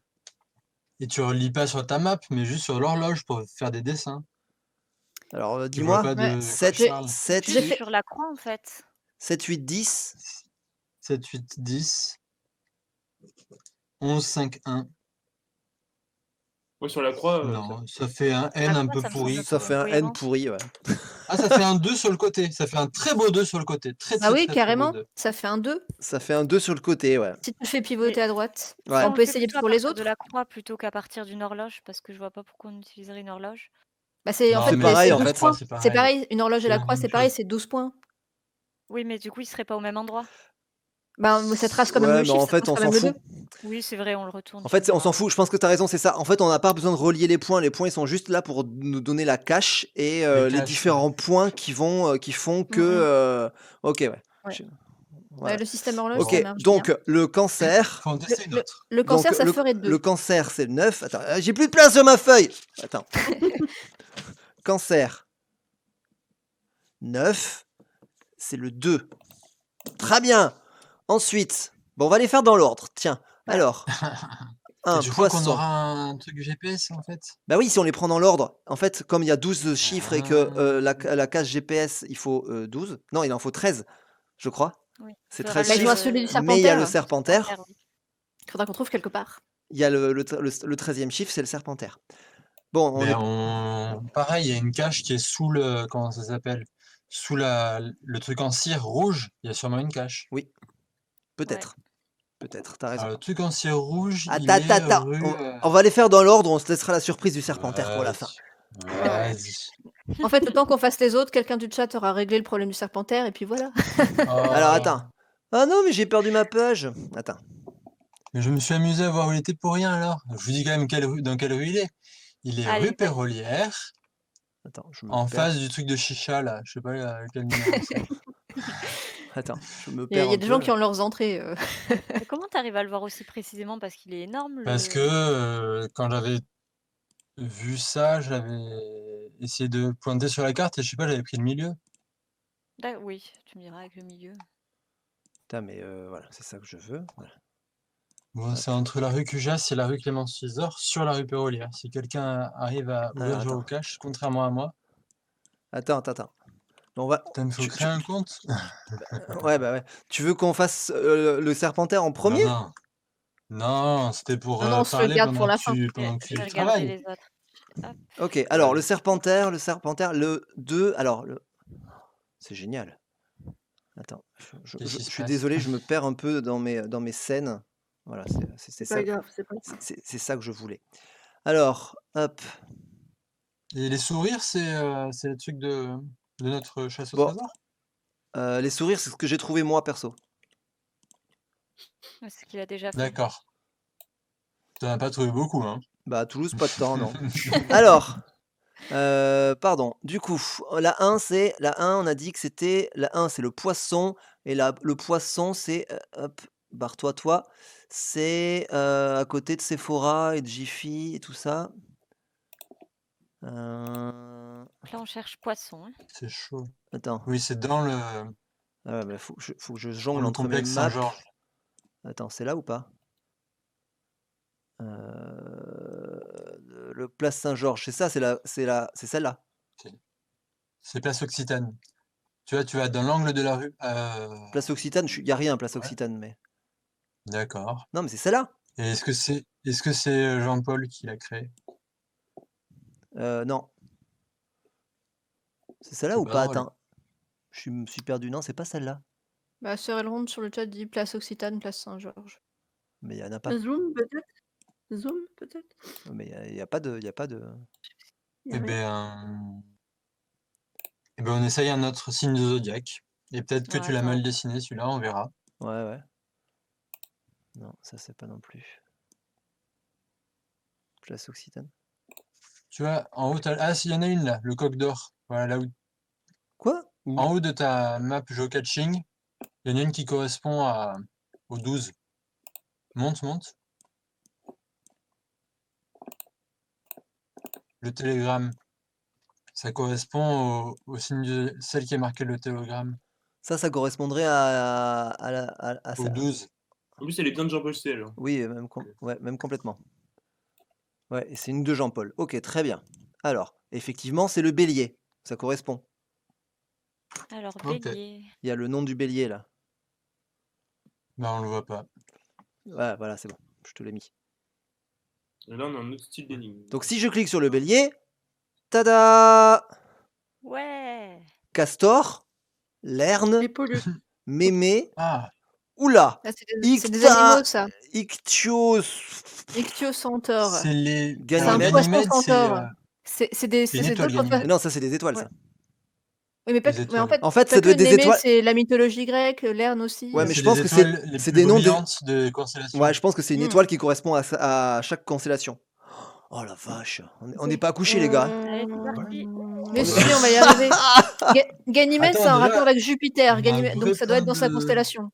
Et tu relis pas sur ta map, mais juste sur l'horloge pour faire des dessins. Alors, Je vois dis-moi. pas Ouais. de quoi 7, tu J'ai parles. 7, j'ai Juste fait sur la croix, en fait. 7, 8, 10. 7, 8, 10, 11, 5, 1. Ouais, sur la croix, ça Non, ça fait un Sur la N un croix, peu ça me semble pourri. Ça trop fait un N incohérent. pourri, ouais. Ah, ça fait un 2 sur le côté. Ça fait un très beau 2 sur le côté. Très, Bah très, oui, très, très beau carrément, 2. ça fait un 2. Ça fait un 2 sur le côté, ouais. Si tu le fais Mais pivoter à droite. si Ouais. On on peut le fait essayer plutôt à pour les partir de autres? la croix plutôt qu'à partir d'une horloge, parce que je vois pas pourquoi on utiliserait une horloge. Bah, c'est en Non, fait, C'est mais pareil, c'est en 12 fait. points. c'est C'est pareil. pareil, une horloge et C'est la la croix, même c'est pareil, chose. c'est 12 points. Oui, mais du coup, il serait pas au même endroit. Bah, ça trace quand même Ouais, le mais chiffre, en ça fait, trace on quand s'en même le fout. 2. Oui, c'est vrai, on le retourne, En tu me fait, on diras, s'en ouais. fout. Je pense que tu as raison, c'est ça. En fait, on n'a pas besoin de relier les points. Les points, ils sont juste là pour nous donner la cache et Les les caches, ouais. différents points qui font que. Ok, ouais. Ouais. Je- Bah, Voilà. le système horloge, ça Ok, marche donc bien. le cancer. Faut en tester une autre. Le Donc cancer, ça le ferait 2. cancer, c'est le 9. Attends, j'ai plus de place sur ma feuille. Attends. Cancer, 9. C'est le 2. Très bien. Ensuite, bon, on va les faire dans l'ordre. Tiens, Voilà. alors, Et un tu crois qu'on poisson. aura un truc GPS en fait? Bah oui, si on les prend dans l'ordre. En fait, comme il y a 12 chiffres et que Ah. la case GPS, il faut 12. Non, il en faut 13, je crois. Oui. C'est Faudra 13 Bah, il faudra chiffres. celui du Mais il y a le serpentaire. serpentaire. oui. Il faudra qu'on trouve quelque part. Il y a le 13e chiffre, c'est le serpentaire. Bon, on est. Pareil, il y a une cache qui est sous le. Comment ça s'appelle? Sous le truc en cire rouge, il y a sûrement une cache. Oui, peut-être. Peut-être, t'as raison. Alors, le truc en cire rouge, il Attends, est attends. rue. On va les faire dans l'ordre, on se laissera la surprise du serpentaire pour la fin. Vas-y. En fait, le temps qu'on fasse les autres, quelqu'un du chat aura réglé le problème du serpentaire et puis voilà. Alors, Oh. attends. Ah non, mais j'ai perdu ma page. Attends. Mais je me suis amusé à voir où il était pour rien alors. Je vous dis quand même dans quelle rue il est. Il est Allez, rue Pérolière, Attends, je me en perds. face du truc de chicha là. Je sais pas quel numéro c'est. Attends, je me Il y perds a un des gens peu. qui ont leurs entrées. Mais comment tu arrives à le voir aussi précisément? Parce qu'il est énorme, Parce que quand j'avais vu ça, j'avais essayé de pointer sur la carte et je sais pas, j'avais pris le milieu. Oui, tu me diras avec le milieu. Putain, mais voilà, c'est ça que je veux. Voilà. Bon, c'est entre la rue Cujas et la rue Clémence Cisor sur la rue Pérolière. Si quelqu'un arrive à ouvrir attends. Géocache, contrairement à moi. Attends. On va. Putain, il faut créer un compte. Ouais, bah ouais. Tu veux qu'on fasse le serpentaire en premier? Non. Non, c'était pour Non, on se le parler garde pour la fin. pendant que Je tu vais regarder travailles. les autres. Hop. Ok, alors Ouais. le serpentaire, le 2. Alors, c'est génial. Attends, je Qu'est-ce qui se suis passe? désolé, je me perds un peu dans mes scènes. Voilà, c'est C'est ça. pas grave, c'est pas grave. C'est ça que je voulais. Alors, hop. Et les sourires, c'est le truc de notre chasse au Bon. trésor? Les sourires, c'est ce que j'ai trouvé moi perso. C'est ce qu'il a déjà fait. D'accord. Tu n'en as pas trouvé beaucoup, hein? Bah, à Toulouse, pas de temps, non. Alors, pardon. Du coup, la 1, on a dit que c'était, la 1, c'est le poisson, et le poisson, c'est, hop, barre-toi, toi, c'est à côté de Sephora et de Jiffy et tout ça. Là, on cherche poisson. Hein. C'est chaud. Attends. Oui, c'est dans le. Ah ouais, bah, faut que je Dans jongle le entre mes complexe maps. Saint-Georges. Attends, c'est là ou pas? Le place Saint-Georges, c'est ça, c'est celle-là. C'est place Occitane. Tu vois, tu vas dans l'angle de la rue. Place Occitane, il n'y a rien, place Ouais. Occitane, mais. D'accord. Non, mais c'est celle-là. Et est-ce que c'est Jean-Paul qui l'a créé? Non. C'est celle-là C'est ou pas pas? drôle. Attends. Je me suis perdu. Non, c'est pas celle-là. Bah, Sœur Elronde sur le chat dit place Occitane, place Saint-Georges. Mais il n'y en a pas. Zoom, peut-être? Zoom, peut-être? Mais il y a pas de. Y a Eh rien. ben, on essaye un autre signe de zodiaque. Et peut-être que Ouais, tu l'as attends. mal dessiné, celui-là, on verra. Ouais. Non, ça c'est pas non plus. Place Occitane. Tu vois, en haut, ah, si, il y en a une là, le coq d'or. Voilà, là où. Quoi? Où? En haut de ta map geocaching, il y en a une qui correspond au 12. Monte. Le télégramme. Ça correspond au signe de celle qui est marquée le télégramme. Ça correspondrait à Au ça. 12. En plus, elle est bien de Jean-Paul Stel. Oui, même complètement. Ouais, et c'est une de Jean-Paul. Ok, très bien. Alors, effectivement, c'est le bélier. Ça correspond. Alors, Ok. bélier. Il y a le nom du bélier là. Bah, on le voit pas. Ouais, voilà, c'est bon. Je te l'ai mis. Et là, on a un autre style d'énigme. Donc si je clique sur le bélier, tada! Ouais. Castor, Lerne, Les pollux. Mémé, Ah, oula! Ah, c'est des Icta, animaux, ça. Ichthyosaure, Ichthyosaure. c'est les. C'est un Alors, Ganymède. poisson Ganymède, c'est centaure. C'est c'est une étoile, d'autres Mais Ganymède. non, ça c'est des étoiles, Ouais. ça. Oui, mais, Les mais en étoiles. fait, En fait, pas ça doit que être des Némée, étoiles. c'est la mythologie grecque, Lerne aussi. Ouais, mais C'est je pense les que c'est étoiles les c'est plus des noms de. brillantes de Ouais, constellation. je pense que c'est une Hmm. étoile qui correspond à chaque constellation. Oh la vache, on n'est pas accouchés, les gars. Allez, c'est parti. Mais On si, est- on va y arriver. Ganymède, c'est Attends, un déjà, rapport avec Jupiter. on a Ganymède, donc vrai ça doit être plein dans sa de. constellation.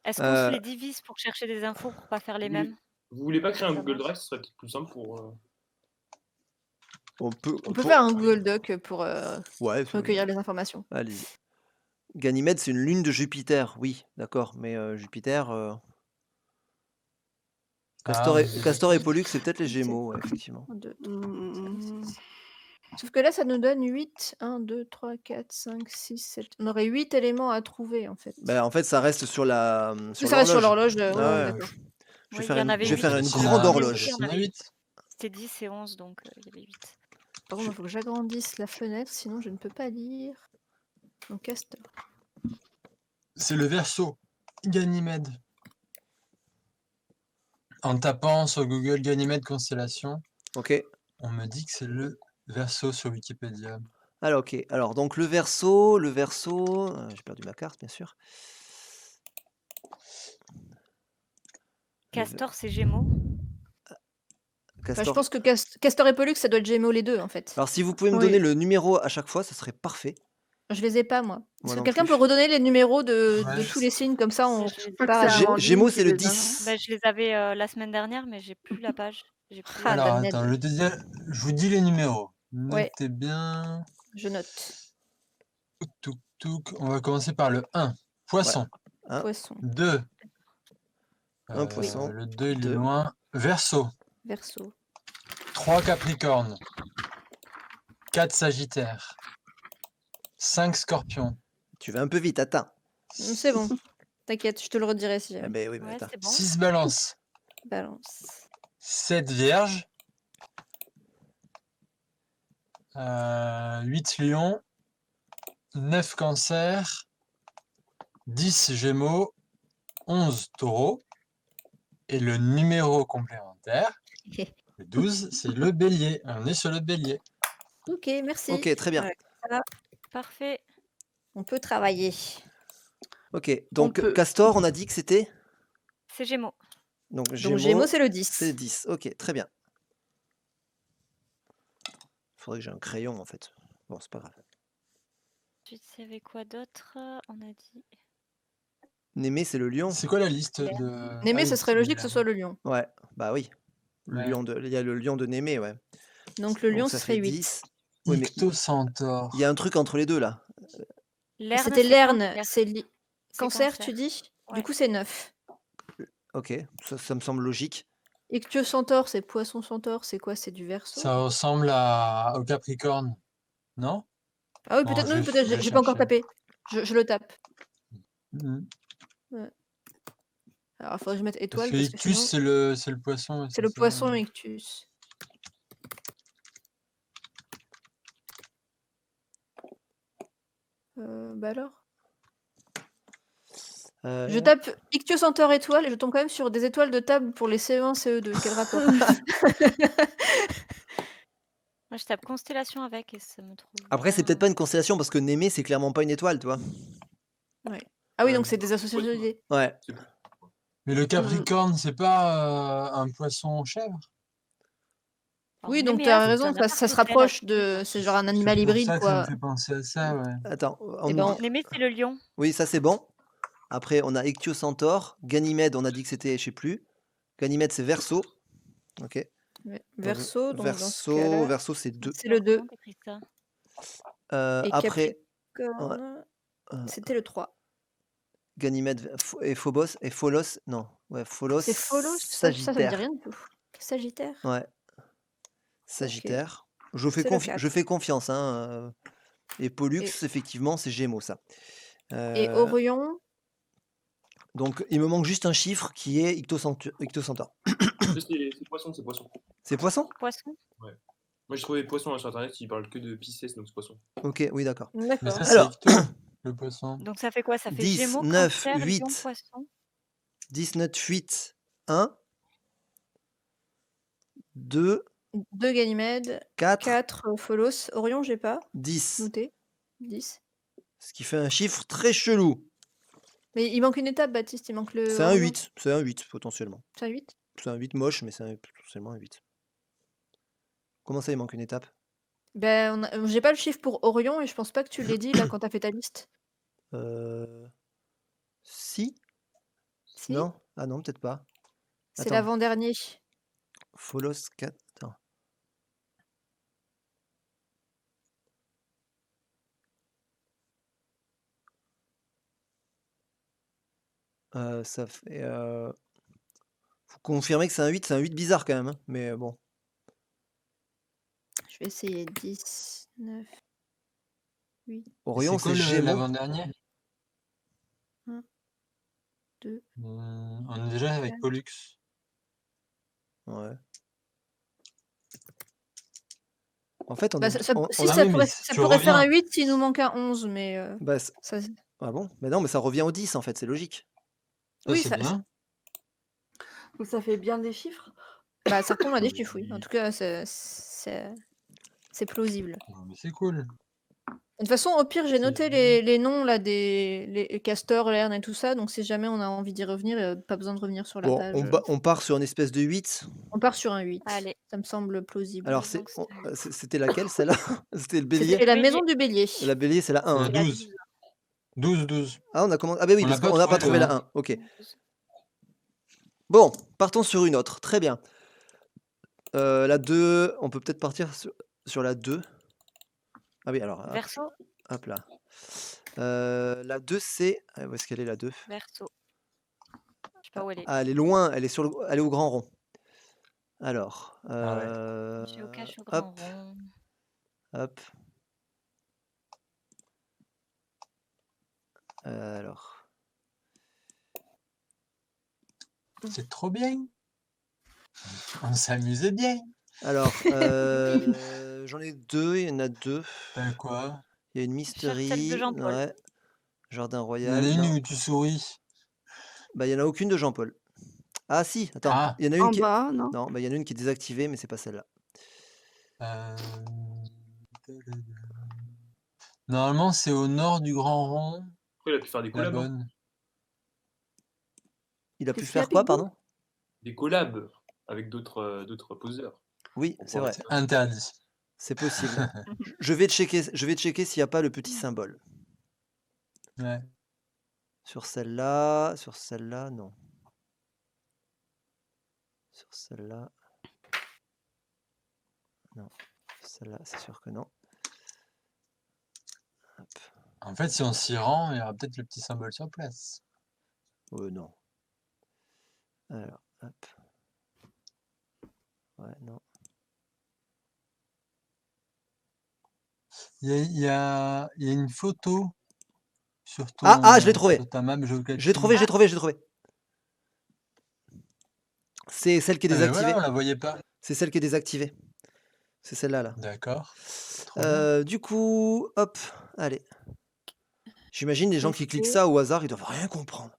Est-ce qu'on se Euh, les divise pour chercher des infos pour pas faire les Vous mêmes? voulez pas créer un Ça Google marche. Drive, ce serait peut-être plus simple pour. on peut faire un Google Doc pour Ouais, recueillir les informations. allez-y. Ganymède, c'est une lune de Jupiter, oui, d'accord, mais Jupiter. Castor, Ah, Castor et Pollux, c'est peut-être les Gémeaux, ouais, effectivement. 1, 2, 3, Mm. 4. Sauf que là, ça nous donne 8. 1, 2, 3, 4, 5, 6, 7. On aurait 8 éléments à trouver, en fait. Bah, en fait, ça reste sur la sur Ça reste sur l'horloge. l'horloge. Ah ouais, D'accord. je vais Oui, il faire y en une, avait je vais 8. faire une c'est grande la- horloge. c'est Il y en la avait 8. C'était 10 et 11, donc il y avait 8. Par contre, il faut que j'agrandisse la fenêtre, sinon je ne peux pas lire. Donc, Castor. C'est le Verseau. Ganymède. En tapant sur Google Ganymède constellation, Ok. on me dit que c'est le Verseau sur Wikipédia. Alors, ok. Alors, donc le Verseau, j'ai perdu ma carte, bien sûr. Castor, c'est Gémeaux. Enfin, je Castor. pense que Castor et Pollux, ça doit être Gémeaux les deux, en fait. Alors, si vous pouvez me Oui. donner le numéro à chaque fois, ça serait parfait. Je les ai pas, moi. Est-ce Moi que non quelqu'un plus. peut redonner les numéros de Ouais. tous les signes, comme ça on Je les ai Je crois que part c'est à Gé- Amandine Gémeaux, qui c'est le les a, non 10. Bah, je les avais la semaine dernière, mais j'ai plus la page. J'ai plus Ah, la- Alors, Damned. attends, je vous dis les numéros. Ouais. Notez bien. Je note. Touk, touk. On va commencer par le 1. Poisson. Hein, Poisson. 2. un poisson. Le 2, il est deux. loin. Verseau. Verseau. 3 Capricorne. 4 Sagittaire. 5 Scorpion. Tu vas un peu vite, attends. C'est bon. T'inquiète, je te le redirai si Ah jamais. ben oui, mais Ouais, attends. c'est bon. 6 Balance. Balance. 7 Vierge. 8 Lion. 9 Cancer. 10 Gémeaux. 11 Taureau. Et le numéro complémentaire, le 12, c'est le Bélier. On est sur le Bélier. Ok, merci. Ok, très bien. Ouais. Parfait. On peut travailler. Ok, donc peut. Castor, on a dit que c'était. C'est Gémeaux. Donc Donc Gémeaux, c'est le 10. C'est 10. Ok, très bien. Faudrait que j'ai un crayon en fait. Bon, c'est pas grave. Ensuite, il y avait quoi d'autre? On a dit. Némé, c'est le lion. C'est quoi la liste de. Némée, Ah ce oui, serait c'est logique que ce la- soit le lion. Ouais, bah oui. Ouais. Il y a le lion de Némé, ouais. Donc le lion, ça ce serait fait 8. 10. Oui, mais Ictocentaure. il y a un truc entre les deux là. Lerne, C'était c'est Lerne. Cancer. C'est C'est Cancer, tu dis Ouais. Du coup, c'est 9. Ok, ça me semble logique. Ictio-centaure, c'est poisson-centaure. C'est quoi? C'est du Verseau? Ça ressemble au Capricorne. Non? Ah oui, Bon, peut-être. je Non, vais- peut-être. je vais J'ai pas encore chercher. tapé. Je le tape. Mhm. Alors, il faudrait que je mette Parce étoile. que Parce que Ictus, sinon... c'est le poisson. C'est le ça, poisson Ictus. Bah alors Je tape Ictio-centaure étoile et je tombe quand même sur des étoiles de table pour les CE1, CE2. Quel rapport? Moi, je tape constellation avec et ça me trouve. Après, c'est bien. peut-être pas une constellation parce que Némé, c'est clairement pas une étoile, tu vois. Ah oui, donc c'est des associations d'idées. Ouais. Mais le Capricorne, c'est pas un poisson chèvre? Alors, Oui, donc Néméa, t'as c'est raison, un ça se appart-hôtel rapproche à de. C'est genre un C'est animal pour hybride, ça que ça quoi. me fait penser à ça, ouais. Attends, on Eh nous ben, dit- Némée, c'est le lion. Oui, ça c'est bon. Après, on a Ictio-centaure. Ganymède, on a dit que c'était, je sais plus. Ganymède, c'est Verseau. Ok. Verseau, donc dans ce cas-là, Verseau, c'est 2. c'est le 2. Comment t'écris ça? Et Après, Capricorne, euh, c'était le 3. Ganymède et Phobos et Pholos. Non, ouais, Pholos. C'est Pholos, ça me dit Sagittaire. rien du tout. Sagittaire. Ouais. Sagittaire. C'est le 4. Je fais confiance, hein. Et Pollux, Et, effectivement, c'est Gémeaux, ça. et Euh, Orion, donc, il me manque juste un chiffre qui est Ictocentaure. C'est poisson, c'est poisson. C'est Poisson? Poisson. Ouais. Moi, j'ai trouvé poisson sur internet, ils parlent que de Pisces, donc c'est poisson. Ok, oui, d'accord. Mais d'accord. ça, c'est Alors, Icto, le poisson. Donc ça fait quoi? Ça fait 10, Gémeaux, 9, Cancer, Lion, 8, Poisson. 10, 9, 8, 1, 2, 2 Ganymède, 4, 4 Pholos. Orion, j'ai pas 10. noté. 10. Ce qui fait un chiffre très chelou. Mais il manque une étape, Baptiste, il manque le C'est un Orion. 8. C'est un 8, potentiellement. C'est un 8? C'est un 8 moche, mais c'est potentiellement un 8. Comment ça, il manque une étape? Ben, j'ai pas le chiffre pour Orion et je pense pas que tu l'aies dit là quand t'as fait ta liste. Si? Si? Non? Ah non, peut-être pas. C'est Attends. l'avant-dernier. Pholos 4. Attends. Ça fait. Faut confirmer que c'est un 8. C'est un 8 bizarre quand même, hein, mais bon. Je vais essayer 10, 9, 8, Orion, C'est quoi c'est Gémeaux. l'avant-dernier? 1, 2. On est déjà avec Ouais. Pollux. Ouais. En fait, on Bah, est. ça, on- si, on a- ça oui, mais pourrait, si ça tu pourrait faire un reviens. 8 s'il nous manque un 11, mais bah, ça... ah bon? Mais non, mais ça revient au 10 en fait, c'est logique. Ça, Oui, c'est bien. Donc ça fait bien des chiffres. bah, ça retombe à des chiffres, oui. En Oui. tout cas, c'est plausible. Non, mais c'est cool. De toute façon, au pire, j'ai C'est noté les noms là les castors, lerne et tout ça, donc si jamais on a envie d'y revenir, pas besoin de revenir sur la Bon, page. on part sur une espèce de 8. On part sur un 8. Allez. Ça me semble plausible. Alors, Disons que c'était laquelle celle-là? C'était le bélier? C'était la Bélier. maison du bélier. La bélier, c'est la 1. C'est la hein. C'est la 12. 12. 12. Ah, on a commencé. Ah, bah oui, On parce l'a pas qu'on n'a pas trouvé, trouvé le la 1. 1. Ok. Bon, partons sur une autre. Très bien. La 2, on peut peut-être partir sur la 2. Ah oui, alors, Verseau. hop là. La 2, c'est. Où est-ce qu'elle est la 2? Verseau. Je sais pas où elle est. Ah, elle est loin, elle est au grand rond. Alors. Géocache au grand Hop, rond. hop. Alors. C'est trop bien. On s'amusait bien. Alors, j'en ai 2, il y en a 2. T'as quoi? Il y a une Cherche celle de mystery. Jean-Paul. Ouais. Jardin Il y en royal. a une Non. où tu souris. Bah, il n'y en a aucune de Jean-Paul. Ah, si, attends. Ah. Il y en a une En qui est. bas, non? Non, bah, il y en a une qui est désactivée, mais c'est pas celle-là. Normalement, c'est au nord du Grand Rond. Après, il a pu faire des La collabs. hein. bonne. Il a pu Qu'est-ce qu'il y a, faire quoi, Pitbull? pardon? Des collabs avec d'autres poseurs. Oui, On c'est pourrait vrai. dire. Interdit. C'est possible. Je vais checker s'il n'y a pas le petit symbole. Ouais. Sur celle-là, non. Sur celle-là. Non. Celle-là, c'est sûr que non. Hop. En fait, si on s'y rend, il y aura peut-être le petit symbole sur place. Non. Alors, hop. Ouais, non. Il y a une photo sur je l'ai trouvé. sur ta map J'ai géocaching. trouvé. C'est celle qui est Ah ben désactivée. voilà, on la voyait pas. C'est celle qui est désactivée. C'est celle-là, là. D'accord. Trop bien. Du coup, hop, allez. J'imagine les gens qui cliquent ça au hasard, ils doivent rien comprendre.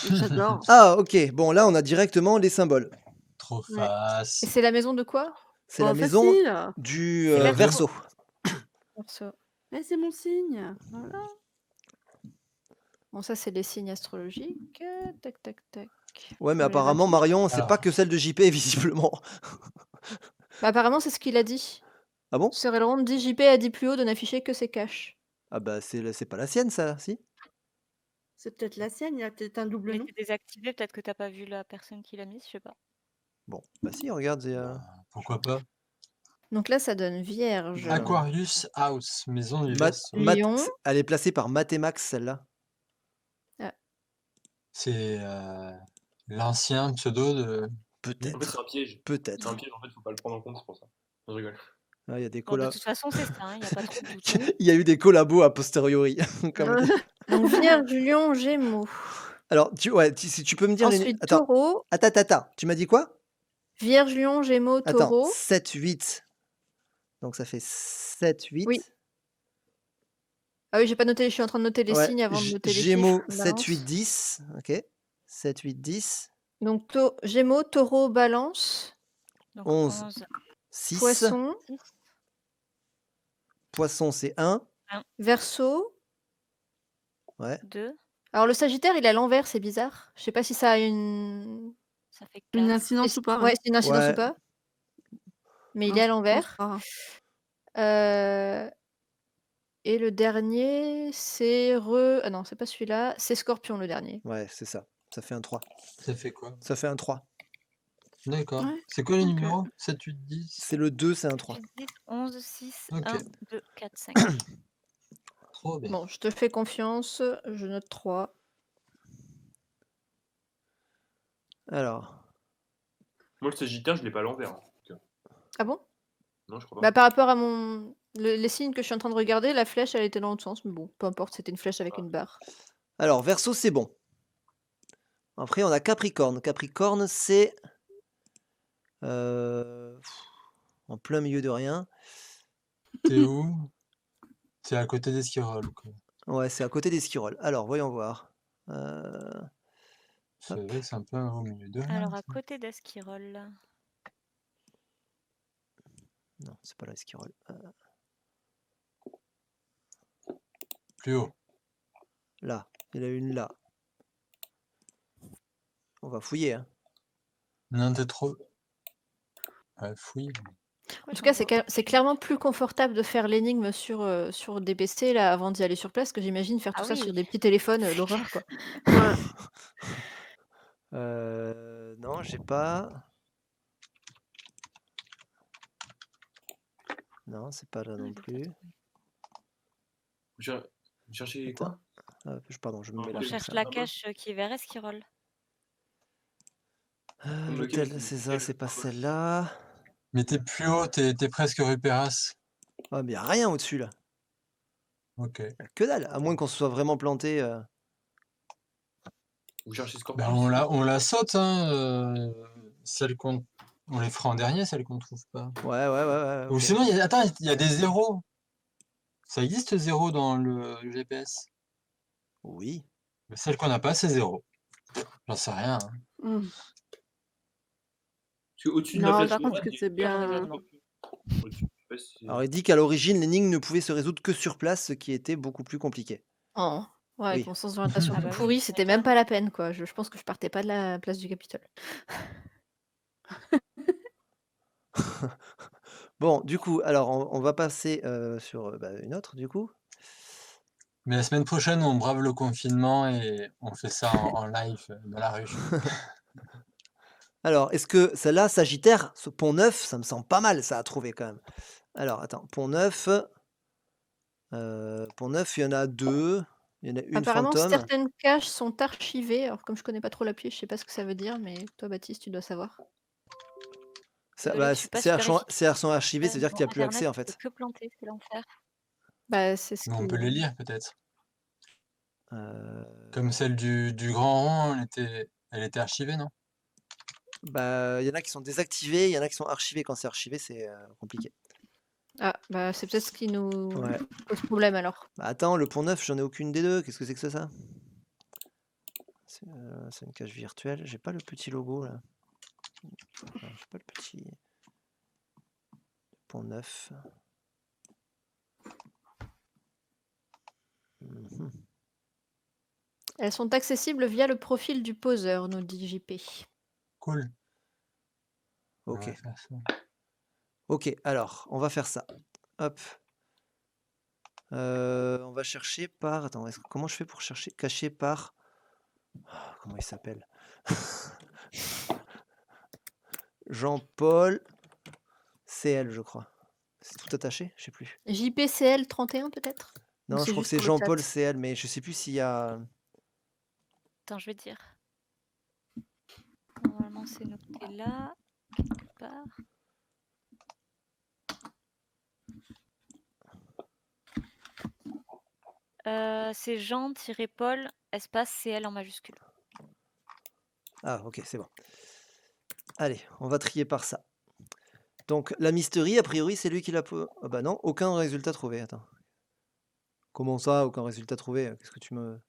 J'adore. Ah, ok. Bon, là, on a directement les symboles. Trop Ouais. face. Et c'est la maison de quoi? C'est la Oh, maison facile. du C'est Verseau. Verseau. Eh, c'est mon signe. Voilà. Bon, ça, c'est les signes astrologiques. Tac, tac, tac. Ouais, mais On les apparemment, remplit. Marion, c'est Alors. pas que celle de JP, visiblement. Bah, apparemment, c'est ce qu'il a dit. Ah bon? Sorelron dit JP a dit plus haut de n'afficher que ses caches. Ah bah, c'est pas la sienne, ça, si? C'est peut-être la sienne, il y a peut-être un double Mais nom. c'est désactivé, peut-être que t'as pas vu la personne qui l'a mise, je sais pas. Bon, bah si, regarde. Pourquoi pas? Donc là, ça donne Vierge, Aquarius House, maison du Mat- Verseau. Mat- Lion. Elle est placée par Mathémax, celle-là. C'est l'ancien pseudo de. En fait, Peut-être. c'est un piège. C'est Peut-être. un piège, en fait, faut pas le prendre en compte, c'est pour ça. Non, je rigole. Ah, il y a des Bon, de collabs. toute façon, c'est ça, il n'y a pas trop de doute. Hein. Il y a eu des collabos a posteriori. Comme... Donc Vierge, Lion, Gémeaux. Alors, si tu peux me dire les... Ensuite, Attends, Taureau. tu m'as dit quoi? Vierge, Lion, Gémeaux, Attends, Taureau. 7, 8. Donc ça fait 7, 8. Oui. Ah oui, j'ai pas noté, je suis en train de noter les Ouais, signes avant de noter les Gémeaux, chiffres. 7, 8, Balance. 10. Ok. 7, 8, 10. Donc Gémeaux, Taureau, Balance. Donc 11, 11, 6. Poisson. 6, Poisson, c'est 1. Verseau. Ouais. 2, Alors le Sagittaire, il est à l'envers, c'est bizarre. Je sais pas si ça a une... ça fait Une 4. incidence ou pas? Ouais, c'est une incidence Ouais. ou pas. Mais il Non, est à je pense l'envers. pas. Et le dernier, c'est Ah non, c'est pas celui-là. C'est Scorpion, le dernier. Ouais, c'est ça. Ça fait un 3. Ça fait quoi? Ça fait un 3. D'accord. Ouais. C'est quoi les Ok. numéros? 7, 8, 10? C'est le 2, c'est un 3. 10, 11, 6, Ok. 1, 2, 4, 5. Trop bien. Bon, je te fais confiance. Je note 3. Alors, Moi, le Sagittaire, je l'ai pas à l'envers. Hein. Ah bon? Non, je crois Bah, pas. par rapport à les signes que je suis en train de regarder, la flèche, elle était dans l'autre sens. Mais bon, peu importe, c'était une flèche avec une barre. alors Verseau, c'est bon. Après, on a Capricorne. Capricorne, c'est en plein milieu de rien. T'es où? C'est à côté d'Esquirol, quoi. Ouais, c'est à côté d'Esquirol. Alors, voyons voir. C'est vrai que c'est un peu au milieu de rien. Alors, à côté d'Esquirol. Non, c'est pas là, Esquirol. Plus haut. Là, il y en a une là. On va fouiller. Hein. Non, t'es trop... Ouais, fouille. En tout cas, c'est clairement plus confortable de faire l'énigme sur des PC là, avant d'y aller sur place, que j'imagine faire Ah tout ça sur oui. des petits téléphones, l'horreur quoi. Ouais. Non, j'ai pas. Non, c'est pas là non plus. Vous cherchez quoi? Pardon, je me mets là. On comme cherche ça. la cache qui est vers Esquirol. L'hôtel, c'est ça, c'est pas celle-là. Mais t'es plus haut, t'es presque rue Perras. Ah, mais y a rien au-dessus là. Ok. Y a que dalle, à moins qu'on se soit vraiment planté. Vous cherchez Scorpion? Ben on la saute, hein. Celle qu'on... On les fera en dernier, celles qu'on trouve pas. Ouais. Ou Ok. sinon, attends, il y a des zéros. Ça existe zéro dans le GPS. Oui. Mais celle qu'on n'a pas, c'est zéro. J'en sais rien. Hein. Hmm. Parce qu'au-dessus de la Non, flèche je pense droite, que il y a c'est une bien. Scorpion. Au-dessus, je sais pas si- Alors il dit qu'à l'origine, l'énigme ne pouvait se résoudre que sur place, ce qui était beaucoup plus compliqué. Oh. Ouais, avec Oui. mon sens d'orientation Ah tout bah oui, pourri, c'était même clairement. pas la peine quoi. Je pense que je partais pas de la place du Capitole. Bon, du coup, alors on va passer sur une autre du coup. Mais la semaine prochaine, on brave le confinement et on fait ça en live dans la rue. Alors, est-ce que celle-là, Sagittaire, ce pont neuf, ça me semble pas mal, ça à trouver quand même. Alors, attends, pont neuf, il y en a 2. Il y en a une Apparemment, fantôme. certaines caches sont archivées. Alors comme je connais pas trop l'appli, je sais pas ce que ça veut dire, mais toi Baptiste, tu dois savoir. Ça, Là, tu passes sur si elles sont archivées, ça veut dire qu'il n'y a plus accès en Internet, fait. tu peux que planter, c'est l'enfer. Bah, c'est ce Mais on qui... peut les lire peut-être. Euh, Comme celle du Grand Rond, elle était archivée, non? Bah, il y en a qui sont désactivés, il y en a qui sont archivés. Quand c'est archivé, c'est compliqué. Ah, bah c'est peut-être ce qui nous Ouais. pose problème alors. Bah, attends, le pont neuf, j'en ai aucune des deux. Qu'est-ce que c'est ça? C'est une cage virtuelle. J'ai pas le petit logo là. Non, j'ai pas le petit pont neuf. Mhm. Elles sont accessibles via le profil du poseur, nous dit JP. Cool. On Ok. va faire ça. Ok, alors, on va faire ça. Hop. On va chercher par... Attends, comment je fais pour chercher? Caché par... comment il s'appelle? Jean-Paul CL, je crois. C'est tout attaché? Je sais plus. JPCL 31 peut-être? Ou Non, je crois que juste c'est pour le chat? Jean-Paul CL, mais je sais plus s'il y a... Attends, je vais te dire. Normalement, c'est noté là, quelque part. C'est Jean-Paul, espace CL en majuscule. Ah, ok, c'est bon. Allez, on va trier par ça. Donc, la mystery, a priori, c'est lui qui l'a... Ah bah non, aucun résultat trouvé. Attends. Comment ça, aucun résultat trouvé? Qu'est-ce que tu me...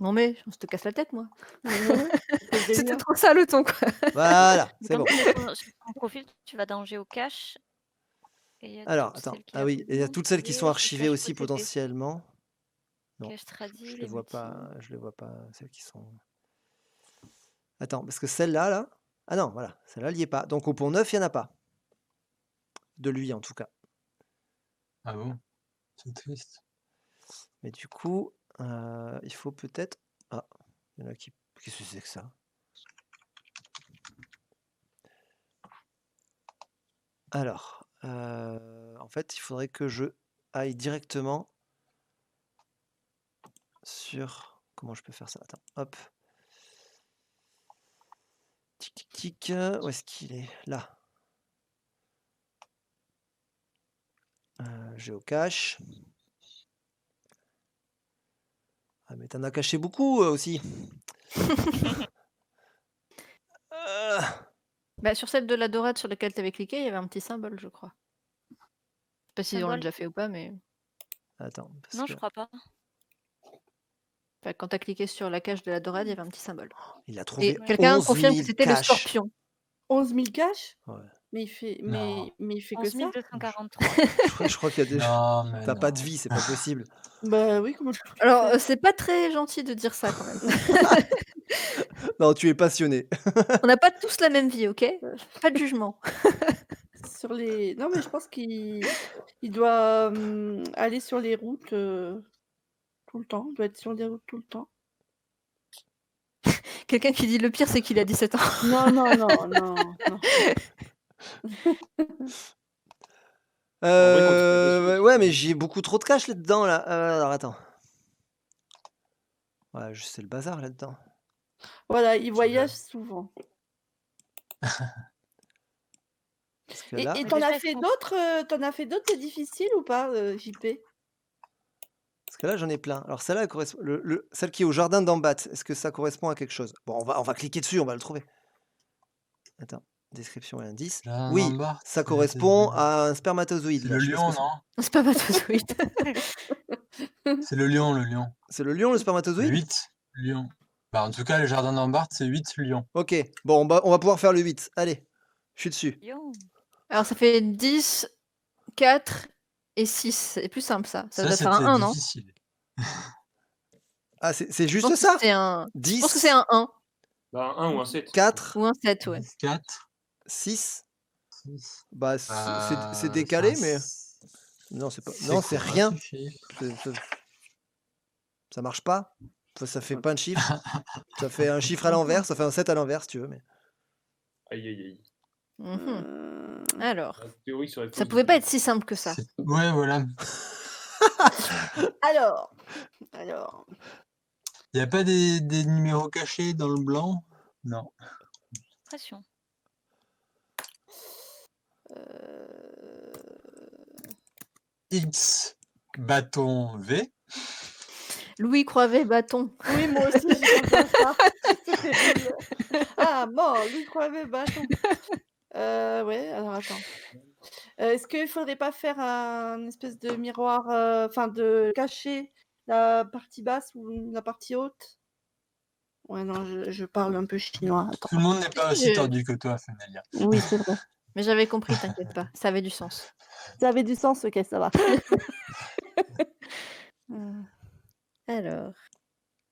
Non mais, on se te casse la tête, moi. Ouais, c'est le C'était délire. trop ça le ton, quoi. Voilà, Mais c'est quand bon. tu mets sur ton profil, tu vas dans Géocache et il y a Alors, toutes attends. celles qu'il Ah a oui, et il y a toutes celles qui sont publiées, archivées Géocache aussi possédé, potentiellement. Non, Cache tradi, je les les vois multi. pas, je les vois pas, celles qui sont... Attends, parce que celle-là, là... Ah non, voilà, celle-là, il n'y est pas. Donc, au pont neuf, il n'y en a pas. De lui, en tout cas. Ah bon? C'est triste. Mais du coup, il faut peut-être... Ah, il y en a qui... Qu'est-ce que c'est que ça? Alors, en fait, il faudrait que je aille directement sur... Comment je peux faire ça? Attends, hop. Tic, tic, tic. Où est-ce qu'il est? Là. Géocache. Ah, mais t'en as caché beaucoup aussi. Euh, Bah, sur celle de la dorade sur laquelle tu avais cliqué, il y avait un petit symbole, je crois. Je sais pas si on l'a Symbole? déjà fait ou pas, mais Attends, parce Non, que je crois pas. enfin, quand tu as cliqué sur la cage de la dorade, il y avait un petit symbole. il a Et trouvé quelqu'un 11 confirme que 000 c'était le caches. scorpion. 11 000 caches? Ouais. Mais il fait, Non. mais il fait que 11 ça? 243. Je crois qu'il y a des... Non, mais T'as pas de non. vie, c'est pas possible. Bah oui, comment tu peux Alors, faire? c'est pas très gentil de dire ça quand même. Non, tu es passionné. On n'a pas tous la même vie, ok? Pas de jugement. Sur les... Non, mais je pense il doit aller sur les routes tout le temps. Il doit être sur les routes tout le temps. Quelqu'un qui dit le pire, c'est qu'il a 17 ans. Non, non, non, non, non. vrai, quand tu fais dessus, Ouais, mais j'ai beaucoup trop de caches là-dedans, là. Alors, attends. Ouais, c'est le bazar là-dedans. Voilà, il voyage souvent. Parce que Et là... et Mais t'en déjà, as ils fait font d'autres t'en as fait d'autres de difficiles ou pas, JP? Parce que là, j'en ai plein. Alors, celle-là, elle correspond... celle qui est au jardin d'Ambat, est-ce que ça correspond à quelque chose? Bon, on va cliquer dessus, on va le trouver. Attends, description et indice. Jeanne Oui, Lambert, ça correspond à un spermatozoïde. c'est Là, le je sais pas ce lion, que c'est. non? C'est pas spermatozoïde. C'est le lion, le lion. C'est le lion, le C'est spermatozoïde? 8 lions. Bah, en tout cas, le jardin d'Ambart, c'est 8 lions. Ok, bon, on va pouvoir faire le 8. Allez, je suis dessus. Yo. Alors, ça fait 10, 4 et 6. C'est plus simple, ça. Ça Ça, doit faire un c'était 1, non? difficile. Ah, c'est Je juste pense que ça? c'est un... Je pense que 10, c'est un 1 Bah, un ou un 7. 4, ou un 7, ouais. 4, 6. 6. Bah, c'est décalé, mais... Non, c'est pas... Non, c'est rien. Ça marche pas. Enfin, ça fait pas un chiffre. Ça fait un chiffre à l'envers, ça fait un 7 à l'envers, si tu veux. Mais... Aïe, aïe, aïe. Mhm. Alors, La théorie serait ça fausse. pouvait pas être si simple que ça. Ouais, voilà. Alors, Il n'y a pas des numéros cachés dans le blanc? Non. Pression. X, bâton V. Louis Croivet bâton. oui, moi aussi, j'ai pensé à ça. C'est terrible. Ah, bon, Louis Croivet bâton. Ouais, alors attends. Est-ce qu'il faudrait pas faire un espèce de miroir, enfin de cacher la partie basse ou la partie haute? Ouais, non, je parle un peu chinois. Tout Attends. le monde n'est pas aussi Je- tordu que toi, Fenelia. Oui, c'est vrai. Mais j'avais compris, t'inquiète pas. Ça avait du sens. Ça avait du sens, ok, ça va. Alors.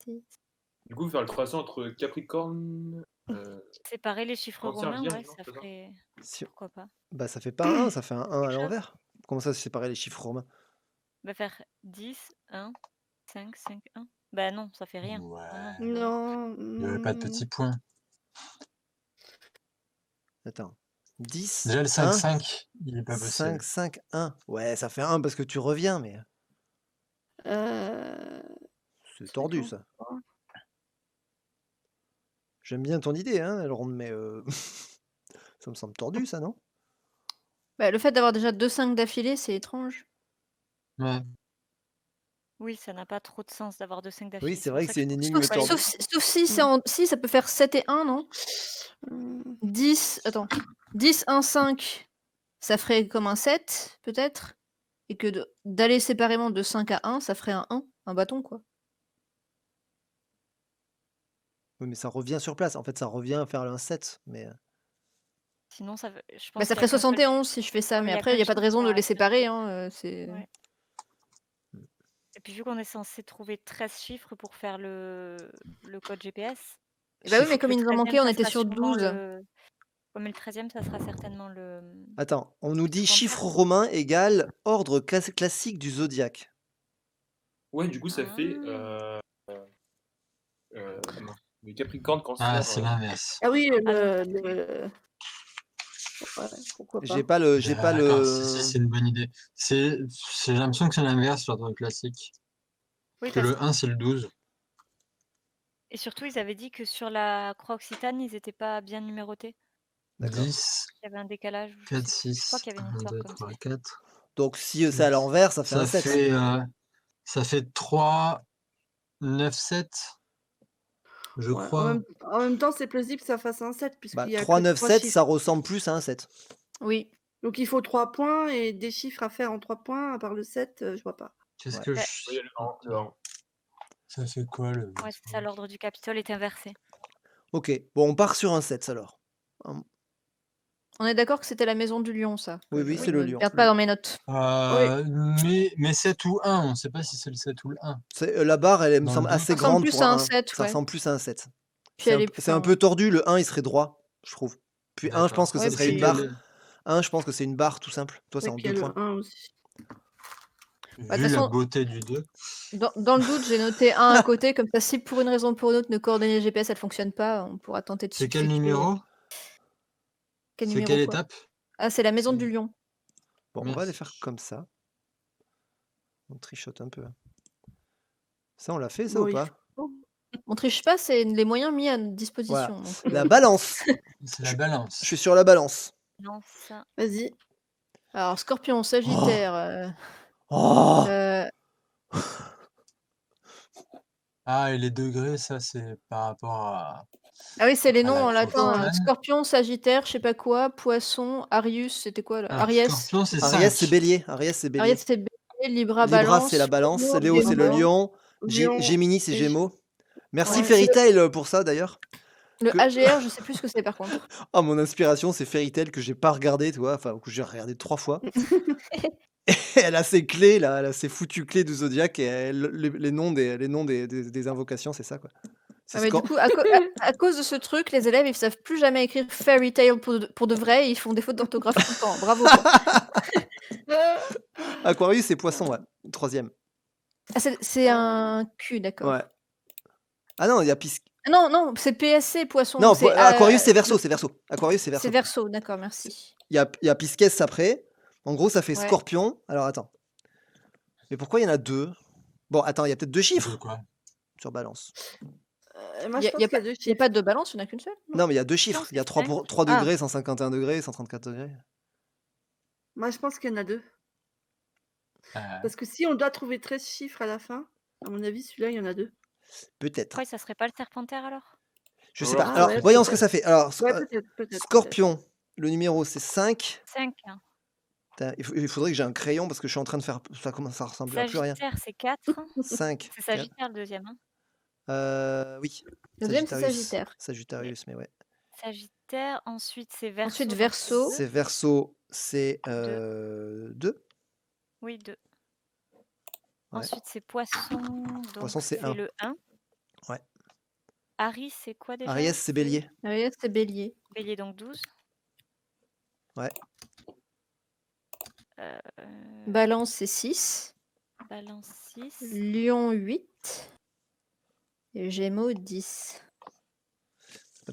Du coup, faire le tracé entre Capricorne. Séparer les chiffres Cancer, romains, Vierge, ouais, non, ça c'est ça ferait... Si- Pourquoi pas? Bah, ça fait pas un 1, ça fait un 1 à Quelque chose. l'envers. Comment ça, c'est séparer les chiffres romains? On va faire 10, 1, 5, 5, 1. Bah non, ça fait rien. Ouais. Oh non. Non. Il n'y avait pas de petits points. Attends. 10, Déjà, le 1, 5-5, il n'est pas 5, possible. 5, 1. Ouais, ça fait 1 parce que tu reviens, mais c'est tordu, ça. J'aime bien ton idée, hein, Elrond, mais ça me semble tordu, ça, non? Bah, le fait d'avoir déjà 2 5 d'affilée, c'est étrange. Ouais. Oui, ça n'a pas trop de sens d'avoir 2 5 Oui, d'affilée. c'est C'est pour vrai que ça que c'est je une pense qu'il énigme faut aller. tordue. Sauf si c'est si ça peut faire 7 et 1, non? Mmh. 10, attends, 10, 1, 5, ça ferait comme un 7, peut-être? Et que d'aller séparément de 5 à 1, ça ferait un 1, un bâton, quoi. Oui, mais ça revient sur place. En fait, ça revient à faire un 7. Mais Sinon, ça veut je Bah, pense ça qu'il y a ferait qu'un seul 71 si je fais ça, ouais, mais mais il y a après, il qu'un y a pas de chiffre raison de à les faire. séparer, hein, c'est Ouais. Mmh. Et puis vu qu'on est censé trouver 13 chiffres pour faire le code GPS, Et bah, oui, mais Chiffre. donc comme le il nous en 13e, manquait, on ça était sera sur sûrement 12. le ouais, mais le 13e, ça sera certainement Attends, on nous le dit serpentaire. chiffre romain égale ordre classique du zodiaque. Ouais, du coup, ça fait Ah! mince, le Capricorne, Ah, Cancer. c'est l'inverse. Ah oui, Alors ouais, pourquoi J'ai pas. pas le, j'ai pas D'accord, si, le. c'est une bonne idée. J'ai l'impression que c'est l'inverse, l'ordre classique. oui, Que le 1, c'est le 12. et surtout, ils avaient dit que sur la croix occitane, ils étaient pas bien numérotés. D'accord. 10, Il y avait un décalage, je 4, sais je crois 6, qu'il y avait une 1, histoire 2, comme ça. 3, 4. Donc si c'est à l'envers, ça fait un 7. Ça fait 3, 9, 7, je Ouais, crois. en même temps, c'est plausible que ça fasse un 7 Bah, puisqu'il y a 3, que 9, 3 7, chiffres. ça ressemble plus à un 7. Oui. Donc il faut 3 points et des chiffres à faire en 3 points, à part le 7, je vois pas. Qu'est-ce Ouais. que Ouais. Oui, il y a le 1. Ça fait quoi le. Ouais, c'est ça, l'ordre du Capitole est inversé. Ok, bon, on part sur un 7 alors. On est d'accord que c'était la maison du lion, ça. Oui, Que oui, je c'est le ne lion. perde pas dans mes notes. Mais 7 ou 1, on ne sait pas si c'est le 7 ou le 1. La barre, elle me Dans semble le doute. assez Ça ressemble grande plus pour à un un 1. 7, Ça ouais. ressemble plus à un 7. Puis C'est elle un, est c'est un enfin, peu tordu, le 1 il serait droit, je trouve. Puis 1, je pense que D'accord. ça ouais, serait une puis barre. 1, je pense que c'est une barre tout simple. Toi, c'est Oui, en puis il y 2 a points. le 1 aussi. bah, de Vu toute la façon, beauté du 2. dans le doute, j'ai noté 1 à côté, comme ça, si pour une raison ou pour une autre, nos coordonnées GPS, elles fonctionnent pas, on pourra tenter de C'est quel substituer. numéro? Quel C'est numéro, quelle quoi? étape? Ah, c'est la maison C'est- du lion. Bon, on va les Merci. faire comme ça. On trichote un peu. Ça, on l'a fait, ça, Bon, ou il pas? faut. On triche pas, c'est les moyens mis à notre disposition. Voilà. Donc, La balance. C'est la balance. Je suis sur la balance. Non, ça. Vas-y. Alors, Scorpion, Sagittaire. Oh Ah, et les degrés, ça, c'est par rapport à Ah oui, c'est les la noms en croix latin. occitane. Scorpion, Sagittaire, je sais pas quoi, Poisson, Arius, c'était quoi là? Alors, Aries. Scorpion, c'est Ariès, c'est 5. bélier. Ariès, c'est bélier. Arius, c'est Bélier, Libra, Libra, c'est la Balance, balance. Gémeaux, Léo, c'est le Gémeaux. lion. Lion Géminis, c'est et gémeaux. Merci Ouais. Fairy Tail pour ça, d'ailleurs. Le Que- AGR, je sais plus ce que c'est par contre. Ah, mon inspiration, c'est Fairy Tail que j'ai pas regardé, tu vois. Enfin, que j'ai regardé 3 fois. Elle a ses clés, là. Elle a ses foutues clés du zodiaque et les noms des invocations, c'est ça, quoi. C'est Ah, mais du Scor- coup, à cause de ce truc, les élèves, ils savent plus jamais écrire Fairy Tail pour de vrai, et ils font des fautes d'orthographe tout le temps. Bravo, quoi. Aquarius, c'est poisson, ouais. 3e. Ah, c'est un Q, d'accord. Ouais. Ah non, il y a Pisces. Ah non, non, c'est PSC, Poisson. Non, donc c'est Aquarius, c'est Verseau, c'est Verseau. Aquarius, c'est c'est Verseau. Verseau, d'accord, merci. Il y a Pisces après. En gros, ça fait Ouais. Scorpion. Alors, attends. Mais pourquoi il y en a 2? Bon, attends, il y a peut-être 2 De chiffres quoi? sur balance. moi, Il je y pense a qu'il y a pas 2 y a chiffres. pas de balance, il y en a qu'une seule? Non, mais il y a 2 chiffres. Il y a c'est 3 5. degrés, 151 degrés, 134 degrés. Moi, je pense qu'il y en a 2. Parce que si on doit trouver 13 chiffres à la fin, à mon avis, celui-là, il y en a 2. Peut-être. Pourquoi ça serait pas le serpentaire alors? Je sais pas. Ah Alors, ouais, voyons ce que peut-être. ça fait. Alors, Ouais, peut-être. Scorpion, le numéro, c'est 5. 5. Putain, il faudrait que j'ai un crayon parce que je suis en train de faire. Ça commence à ressembler à plus rien. Sagittaire, c'est 4. 5. C'est Sagittaire le deuxième. Hein. Oui. Le deuxième, c'est Sagittaire. Sagittarius, mais ouais. Sagittaire, ensuite c'est Verseau. Ensuite, Verseau. C'est Verseau, c'est 2. Oui, 2. Ouais. Ensuite c'est Poisson, donc Poisson, c'est c'est 1. le 1. Ouais. Aries, c'est quoi déjà? Ariès, c'est Bélier. Ariès, c'est Bélier. Bélier, donc 12. Ouais. Balance, c'est 6. Balance 6. Lion, 8. Et Gémeaux, 10.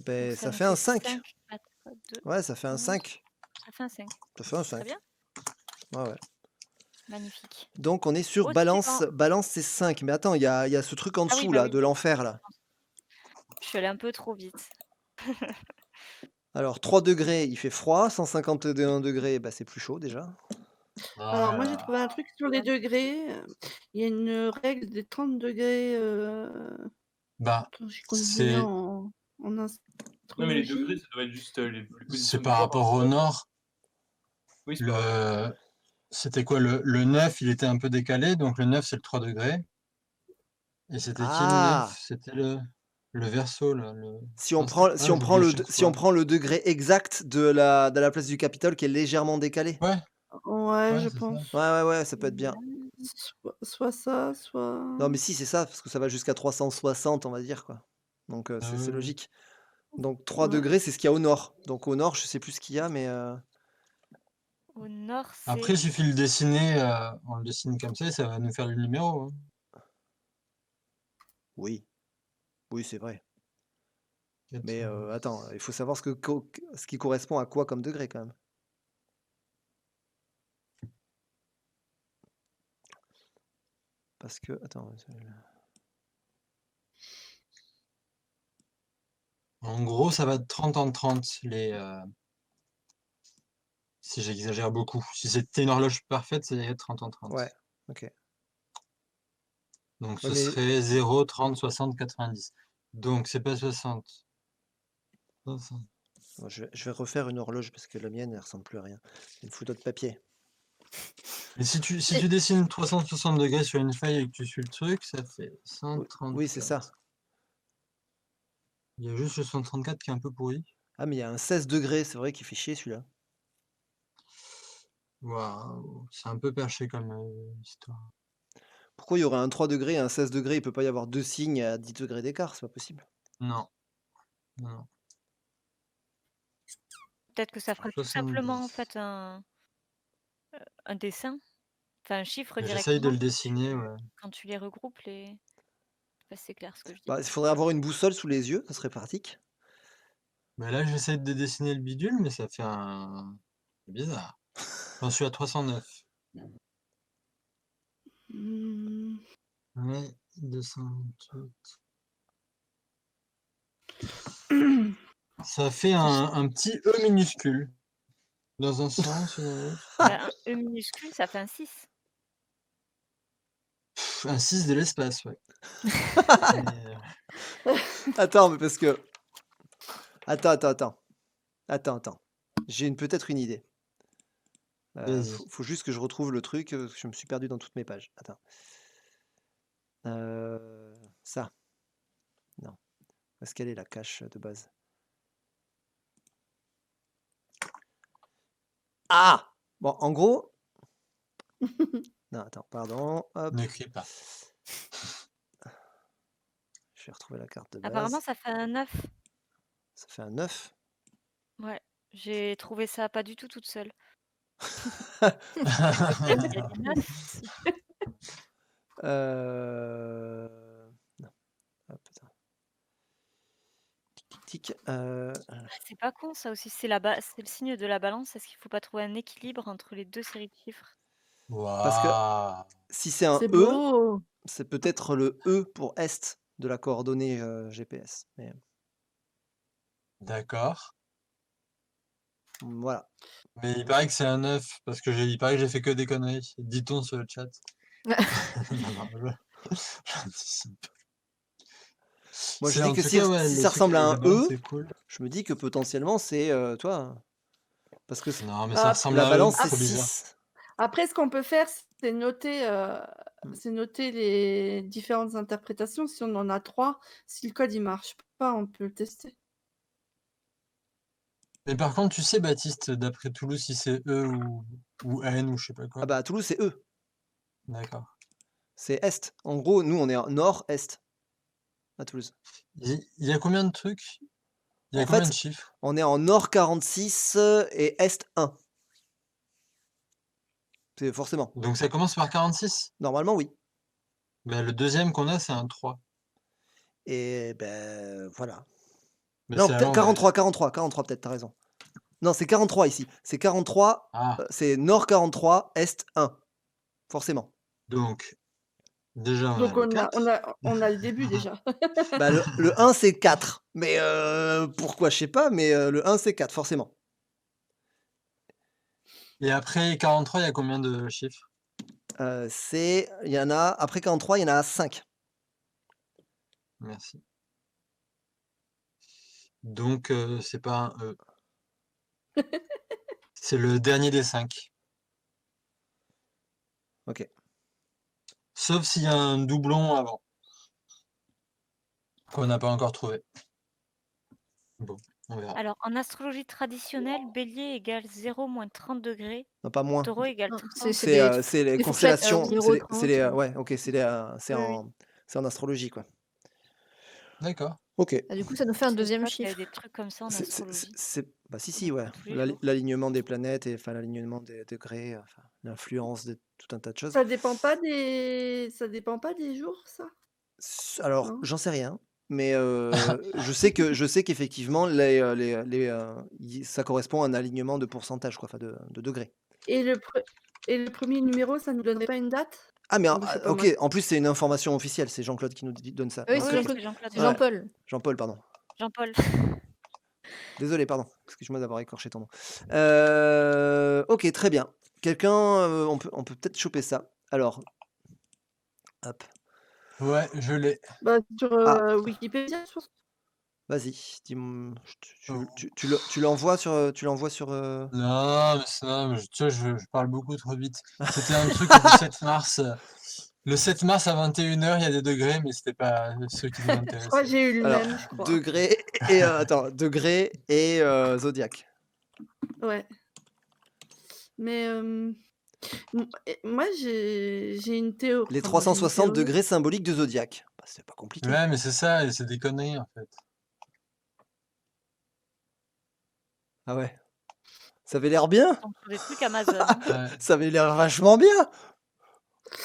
Ben, Donc ça nous fait un 5. 5, 4, 2, Ouais, ça fait un 11. 5. Ça fait un 5. Ça fait un Très 5. bien. Ouais, ouais. Magnifique. Donc, on est sur Au balance. suivant. Balance, c'est 5. Mais attends, il y a ce truc en Ah oui, dessous, bah là, oui. de l'enfer, là. Je suis allée un peu trop vite. Alors, 3 degrés, il fait froid. 151 degrés, bah, c'est plus chaud, déjà. Alors moi, j'ai Ah, trouvé un truc sur les degrés. Il y a une règle des 30 degrés. bah, Attends, j'y connais rien c'est en Non, mais les degrés, astrologie. ça doit être juste les c'est positions du par nord. rapport au nord. Oui, c'est par rapport. Le, C'était quoi le 9, il était un peu décalé, donc le 9 c'est le 3 degrés. Et c'était qui le 9? Ah! C'était le Verseau, là. Si on Non, c'était prend, pas, si on prend j'oublie à le, chaque si on fois. prend le degré exact de la place du Capitole qui est légèrement décalé. Ouais, Ouais, je c'est ça. pense. Ouais, ça peut être bien. Soit ça, soit. Non, mais si, c'est ça, parce que ça va jusqu'à 360, on va dire, quoi. Donc, Ah c'est ouais. logique. Donc, 3 Ouais. degrés, c'est ce qu'il y a au nord. Donc, au nord, je sais plus ce qu'il y a, mais Au nord, Après, il c'est. suffit de le dessiner, on le dessine comme ça, et ça va nous faire le numéro. Hein. oui. Oui, c'est vrai. Mais 90. attends, il faut savoir ce qui correspond à quoi comme degré, quand même. Parce que, attends, En gros, ça va de 30 en 30, si j'exagère beaucoup. Si c'était une horloge parfaite, ça irait de 30 en 30. ouais, ok. Donc Ouais, ce mais serait 0, 30, 60, 90. Donc c'est pas 60. 60. moi, je vais refaire une horloge parce que la mienne, elle ressemble plus à rien. C'est une photo de papier. Et si tu dessines 360 degrés sur une feuille et que tu suis le truc, ça fait Oui, c'est ça. 134. Il y a juste le 134 qui est un peu pourri. Ah, mais il y a un 16 degrés, c'est vrai qu'il fait chier celui-là. Waouh, c'est un peu perché comme histoire. Pourquoi il y aurait un 3 degrés et un 16 degrés? Il peut pas y avoir deux signes à 10 degrés d'écart, c'est pas possible. Non, non. Peut-être que ça ferait tout simplement en 70. fait un dessin, enfin un chiffre Mais j'essaye de directement le dessiner, ouais. quand tu les regroupes. Je sais pas si c'est clair ce que je dis. Bah, il faudrait avoir une boussole sous les yeux, ça serait pratique. Bah là, j'essaie de dessiner le bidule, mais ça fait un... C'est bizarre. J'en suis à 309. Hmm. Ouais, 228. Ça fait un petit E minuscule. Dans un sens ou dans l'autre. Bah, un E minuscule, ça fait un 6. Un 6 de l'espace, ouais. Mais, Attends, mais parce que. Attends. J'ai peut-être une idée. vas-y. Faut juste que je retrouve le truc, je me suis perdu dans toutes mes pages. Attends. Ça. Non. Où est-ce qu'elle est la cache de base? Ah! Bon, en gros. Non, attends, pardon. Hop. Ne crie pas. Je vais retrouver la carte de Apparemment, base. ça fait un 9. Ça fait un 9. Ouais, j'ai trouvé ça pas du tout toute seule. Il y a des 9. Non. Hop, attends. Tic. C'est pas con ça aussi, c'est le signe de la balance. Est-ce qu'il faut pas trouver un équilibre entre les deux séries de chiffres? Parce que Waouh. si c'est un C'est E, beau. c'est peut-être le E pour Est de la coordonnée GPS. Mais D'accord. voilà. Mais il paraît que c'est un 9, parce que il paraît que j'ai fait que des conneries. Dit-on sur le chat. Non, j'anticipe. Moi, je En dis que tout si, cas, ouais, si le ça truc ressemble à avec un la balance, E, c'est cool. je me dis que potentiellement c'est toi. Parce que Non, mais Bah, ça ressemble la à balance, E, c'est trop bizarre. 6. Après, ce qu'on peut faire, c'est noter, Mm. les différentes interprétations. Si on en a 3, si le code il marche pas, on peut le tester. Mais par contre, tu sais, Baptiste, d'après Toulouse, si c'est E ou N ou je sais pas quoi. Ah bah à Toulouse, c'est E. D'accord. C'est Est. En gros, nous, on est en nord-est à Toulouse. Il y a combien de trucs? Il y a En combien de fait, chiffres? on est en nord 46 et est 1. C'est forcément. Donc ça commence par 46? Normalement, oui. Ben, le deuxième qu'on a, c'est un 3. Et ben voilà. Mais Non, c'est à peut-être l'envers. 43 peut-être, t'as raison. Non, c'est 43 ici. C'est 43, Ah, c'est nord 43, est 1. Forcément. donc, déjà, on Donc a le 4. on a le début déjà. Bah, le 1, c'est 4. Mais pourquoi, je sais pas, mais le 1, c'est 4, forcément. Et après 43, il y a combien de chiffres? Il y en a, après 43, il y en a 5. Merci. Donc, c'est pas un E. C'est le dernier des 5. Ok. Sauf s'il y a un doublon avant, qu'on n'a pas encore trouvé. Bon, on verra. Alors, en astrologie traditionnelle, bélier égale 0 moins 30 degrés, Non, pas moins. taureau égale Non, 30. C'est les des fourchettes, constellations. 0, 30. Ouais, ok, c'est Oui, en astrologie, quoi. D'accord. Ok. Du coup, ça nous fait un Je savais deuxième pas qu'il y avait chiffre. des trucs comme ça en C'est- astrologie. Bah si, On ouais. apprend tous les jours. L'alignement des planètes et enfin l'alignement des degrés, enfin, l'influence de tout un tas de choses. Ça dépend pas des jours, ça? Alors, Non? j'en sais rien, mais je sais qu'effectivement, ça correspond à un alignement de pourcentage, quoi, enfin de degrés. Et le premier numéro, ça nous donnerait pas une date? Ah, mais Ou c'est pas moi? ok, en plus, c'est une information officielle, c'est Jean-Claude qui nous donne ça. Oui, Donc, c'est Oui, Jean-Claude. c'est Jean-Claude. C'est ouais, Jean-Paul. Jean-Paul, pardon. Jean-Paul. Désolé, pardon. Excuse-moi d'avoir écorché ton nom. Ok, très bien. Quelqu'un, on peut peut-être choper ça. Alors, hop. Ouais, je l'ai. Bah, sur Ah. Wikipédia, je pense. Vas-y, dis-moi, Oh. tu l'envoies sur. Non, mais tu vois, je parle beaucoup trop vite. C'était un truc du 7 mars. Le 7 mars à 21h, il y a des degrés, mais c'était pas ceux qui nous Je crois que intéressaient. j'ai eu le Alors, même, je crois. degrés et attends, degrés et zodiaque. Ouais. Mais moi, j'ai une théorie. Les Enfin, moi, j'ai une 360 théorie. degrés symboliques du zodiaque. Bah, c'est pas compliqué. Ouais, mais c'est ça, et c'est des conneries en fait. Ah ouais. Ça avait l'air bien. Donc, sur des trucs Amazon. Hein. Ouais, Ça avait l'air vachement bien.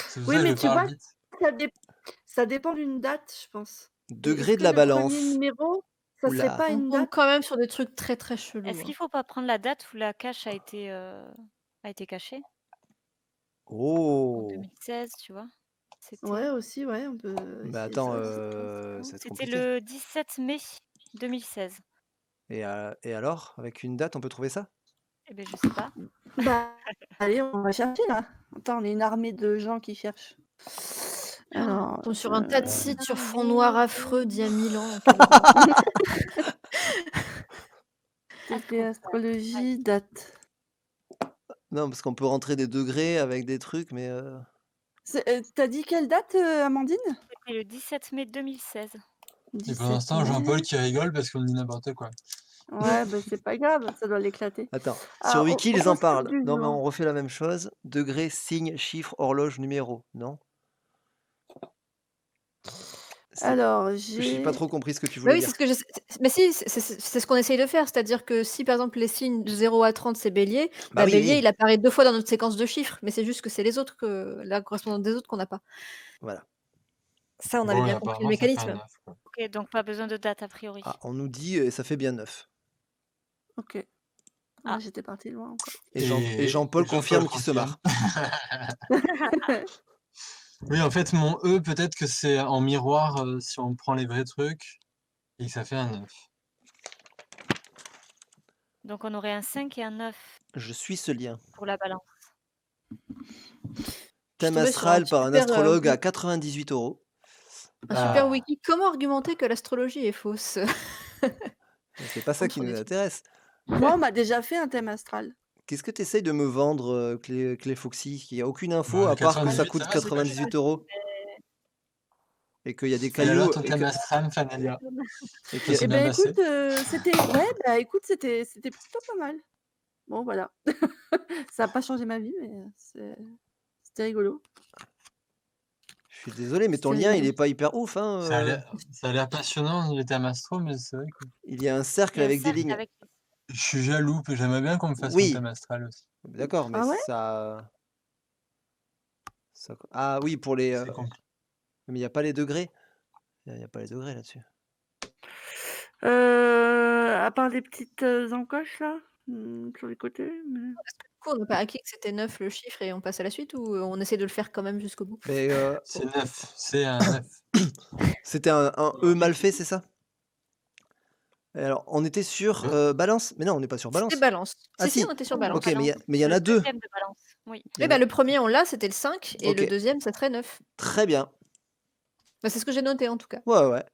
c'est pour Oui, ça que mais je tu parle vois, vite. ça dépend d'une date, je pense. Et Degré est-ce de que la le premier balance. numéro, ça serait Oula. pas On une tombe date? quand même sur des trucs très très chelous. Est-ce hein. qu'il faut pas prendre la date où la cache a été cachée? En Oh. 2016, tu vois? C'était Ouais, aussi, ouais, on peut Bah essayer attends, ça aussi. ça va être c'était compliqué. le 17 mai 2016. Et alors, avec une date, on peut trouver ça? Eh ben, je sais pas. Bah, allez, on va chercher là. Attends, on est une armée de gens qui cherchent. Alors, On tombe sur un tas de sites sur fond mais- noir affreux d'il y a 1000 ans. quelle horreur. TP astrologie, date. Non, parce qu'on peut rentrer des degrés avec des trucs, mais T'as dit quelle date, Amandine? C'était le 17 mai 2016. Et 17 pour l'instant, mai. Jean-Paul qui rigole parce qu'on dit n'importe quoi. Ouais, bah c'est pas grave, ça doit l'éclater. attends. Sur Alors, Wiki, ils en horoscope parlent. du Non, mais jour. on refait la même chose. Degré, signe, chiffre, horloge, numéro. Non? Alors, J'ai pas j'ai... trop compris ce que tu Bah voulais oui, dire. c'est ce que mais si, c'est ce qu'on essaye de faire. C'est-à-dire que si par exemple les signes de 0 à 30 c'est bélier, Bah bah oui, bélier oui. il apparaît 2 fois dans notre séquence de chiffres, mais c'est juste que c'est les autres la correspondance des autres qu'on n'a pas. Voilà. Ça, on avait Bon, et bien compris le apparemment, ça fait un mécanisme. 9, quoi. Ok, donc pas besoin de date a priori. Ah, on nous dit, ça fait bien 9. Ok. Ah. Moi, j'étais partie loin encore. Et Jean-Paul confirme qu'il se marre. Oui, en fait, mon E, peut-être que c'est en miroir si on prend les vrais trucs et que ça fait un 9. Donc on aurait un 5 et un 9 Je suis ce lien. pour la balance. Thème tombée sur un astral par un super, astrologue à 98 €. Un super Ah. wiki. Comment argumenter que l'astrologie est fausse? C'est pas ça qui Contre nous des trucs. intéresse. Moi, on m'a déjà fait un thème astral. Qu'est-ce que tu essayes de me vendre, Clé Foxy? Il y a aucune info Bah, à part que ça 98, coûte ça va, c'est pas cher. 98 € et qu'il y a des Et cailloux alors, ton et thème que astral, Fanalia, et ça qu'il y a s'est Eh bien ben passé? écoute, c'était plutôt pas mal. Bon, voilà. Ça a pas changé ma vie, mais c'était rigolo. je suis désolé, mais ton C'était lien, il rigolo. est pas hyper ouf, Ça a hein, l'air passionnant, les thèmes astro, mais c'est vrai que il y a un cercle Il y a un avec des cercle lignes. avec- je suis jaloux, que j'aimerais bien qu'on me fasse mon Oui. thème astral aussi. D'accord, mais Ah ouais? ça ah oui, pour les, C'est compliqué. mais il y a pas les degrés. Il y a pas les degrés là-dessus. À part les petites encoches là, sur les côtés. Mais... Du coup, on n'a pas acquis que c'était 9 le chiffre et on passe à la suite ou on essaie de le faire quand même jusqu'au bout? Mais C'est 9, c'est un 9. c'était un E mal fait, c'est ça? Alors, on était sur Balance? Mais non, on n'est pas sur C'était Balance. Balance. Ah Si, si, on était sur Non, Balance. ok, mais Balance. il y en Le a deux. deuxième de Balance. Oui. Il y Eh en ben, a- le premier, on l'a, c'était le 5, et le Ok. deuxième, ça serait 9. Très bien. Bah, c'est ce que j'ai noté, en tout cas. Ouais, ouais.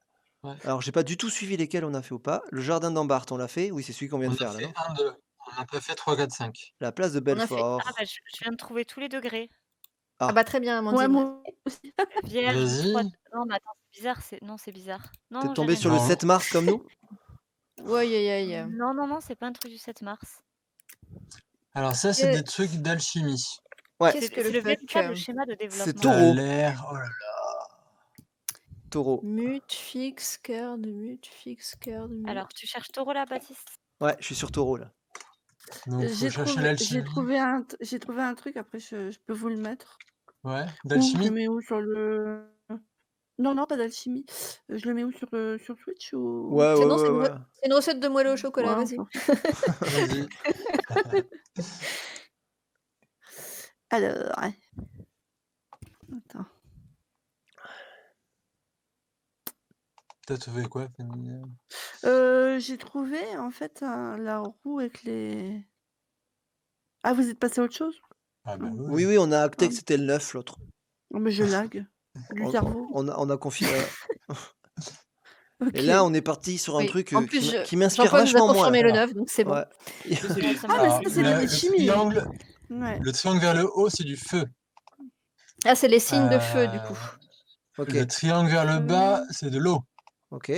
Ouais. Alors, j'ai pas du tout suivi lesquels on a fait ou pas. Le jardin d'Ambart, on l'a fait? Oui, c'est celui qu'on vient On de a faire là, fait non? 1, 2. On n'a pas fait 3, 4, 5. La place de On a fait- Ah Belfort. bah, je viens de trouver tous les degrés. Ah Ah, bah, très bien, Ouais, Amandine. moi aussi. Vierge, Vas-y. 3... Non, mais attends, c'est bizarre. Non, c'est bizarre. t'es Non, j'ai tombé rien sur le Non. 7 mars comme nous? Aïe, aïe, aïe. Non, non, non, c'est pas un truc du 7 mars. Alors ça, c'est Euh, des trucs d'alchimie. Ouais, Qu'est-ce que C'est le le fuck véritable schéma de c'est développement. taureau. L'air, oh là là. Taureau. Mute, fixe, cœur de mute, fixe, cœur de mute. Alors, tu cherches taureau là, Baptiste? Ouais, je suis sur taureau là. Donc, faut chercher l'alchimie. J'ai trouvé un truc, après je peux vous le mettre. Ouais, Où je d'alchimie. le mets où sur le... Non, non, pas d'alchimie. Je le mets où sur Twitch ou... Ouais, C'est ouais, non, c'est ouais, une, ouais. c'est une recette de moelleux au chocolat, Ouais, vas-y. on s'en fout. Vas-y. Alors... Attends. T'as trouvé quoi, Fanny? J'ai trouvé, en fait, la roue avec les... Ah, vous êtes passé à autre chose? Ah bah Oui. Oui, oui. oui, on a acté Ah. que c'était le 9 l'autre. Oh, mais je lag. Du cerveau. On a confié. Ok. Et là, on est parti sur un Oui. truc En plus, qui m'inspire Jean-Paul nous a vachement moins. confirmé le Alors. 9, donc c'est bon. Ouais. Ça, c'est Non, les- ça Ah, me mais va. ça, c'est de le l'alchimie. triangle, Ouais. le triangle vers le haut, c'est du feu. Ah, c'est les signes de feu, du coup. Ok, Le triangle vers le bas, c'est de l'eau. ok,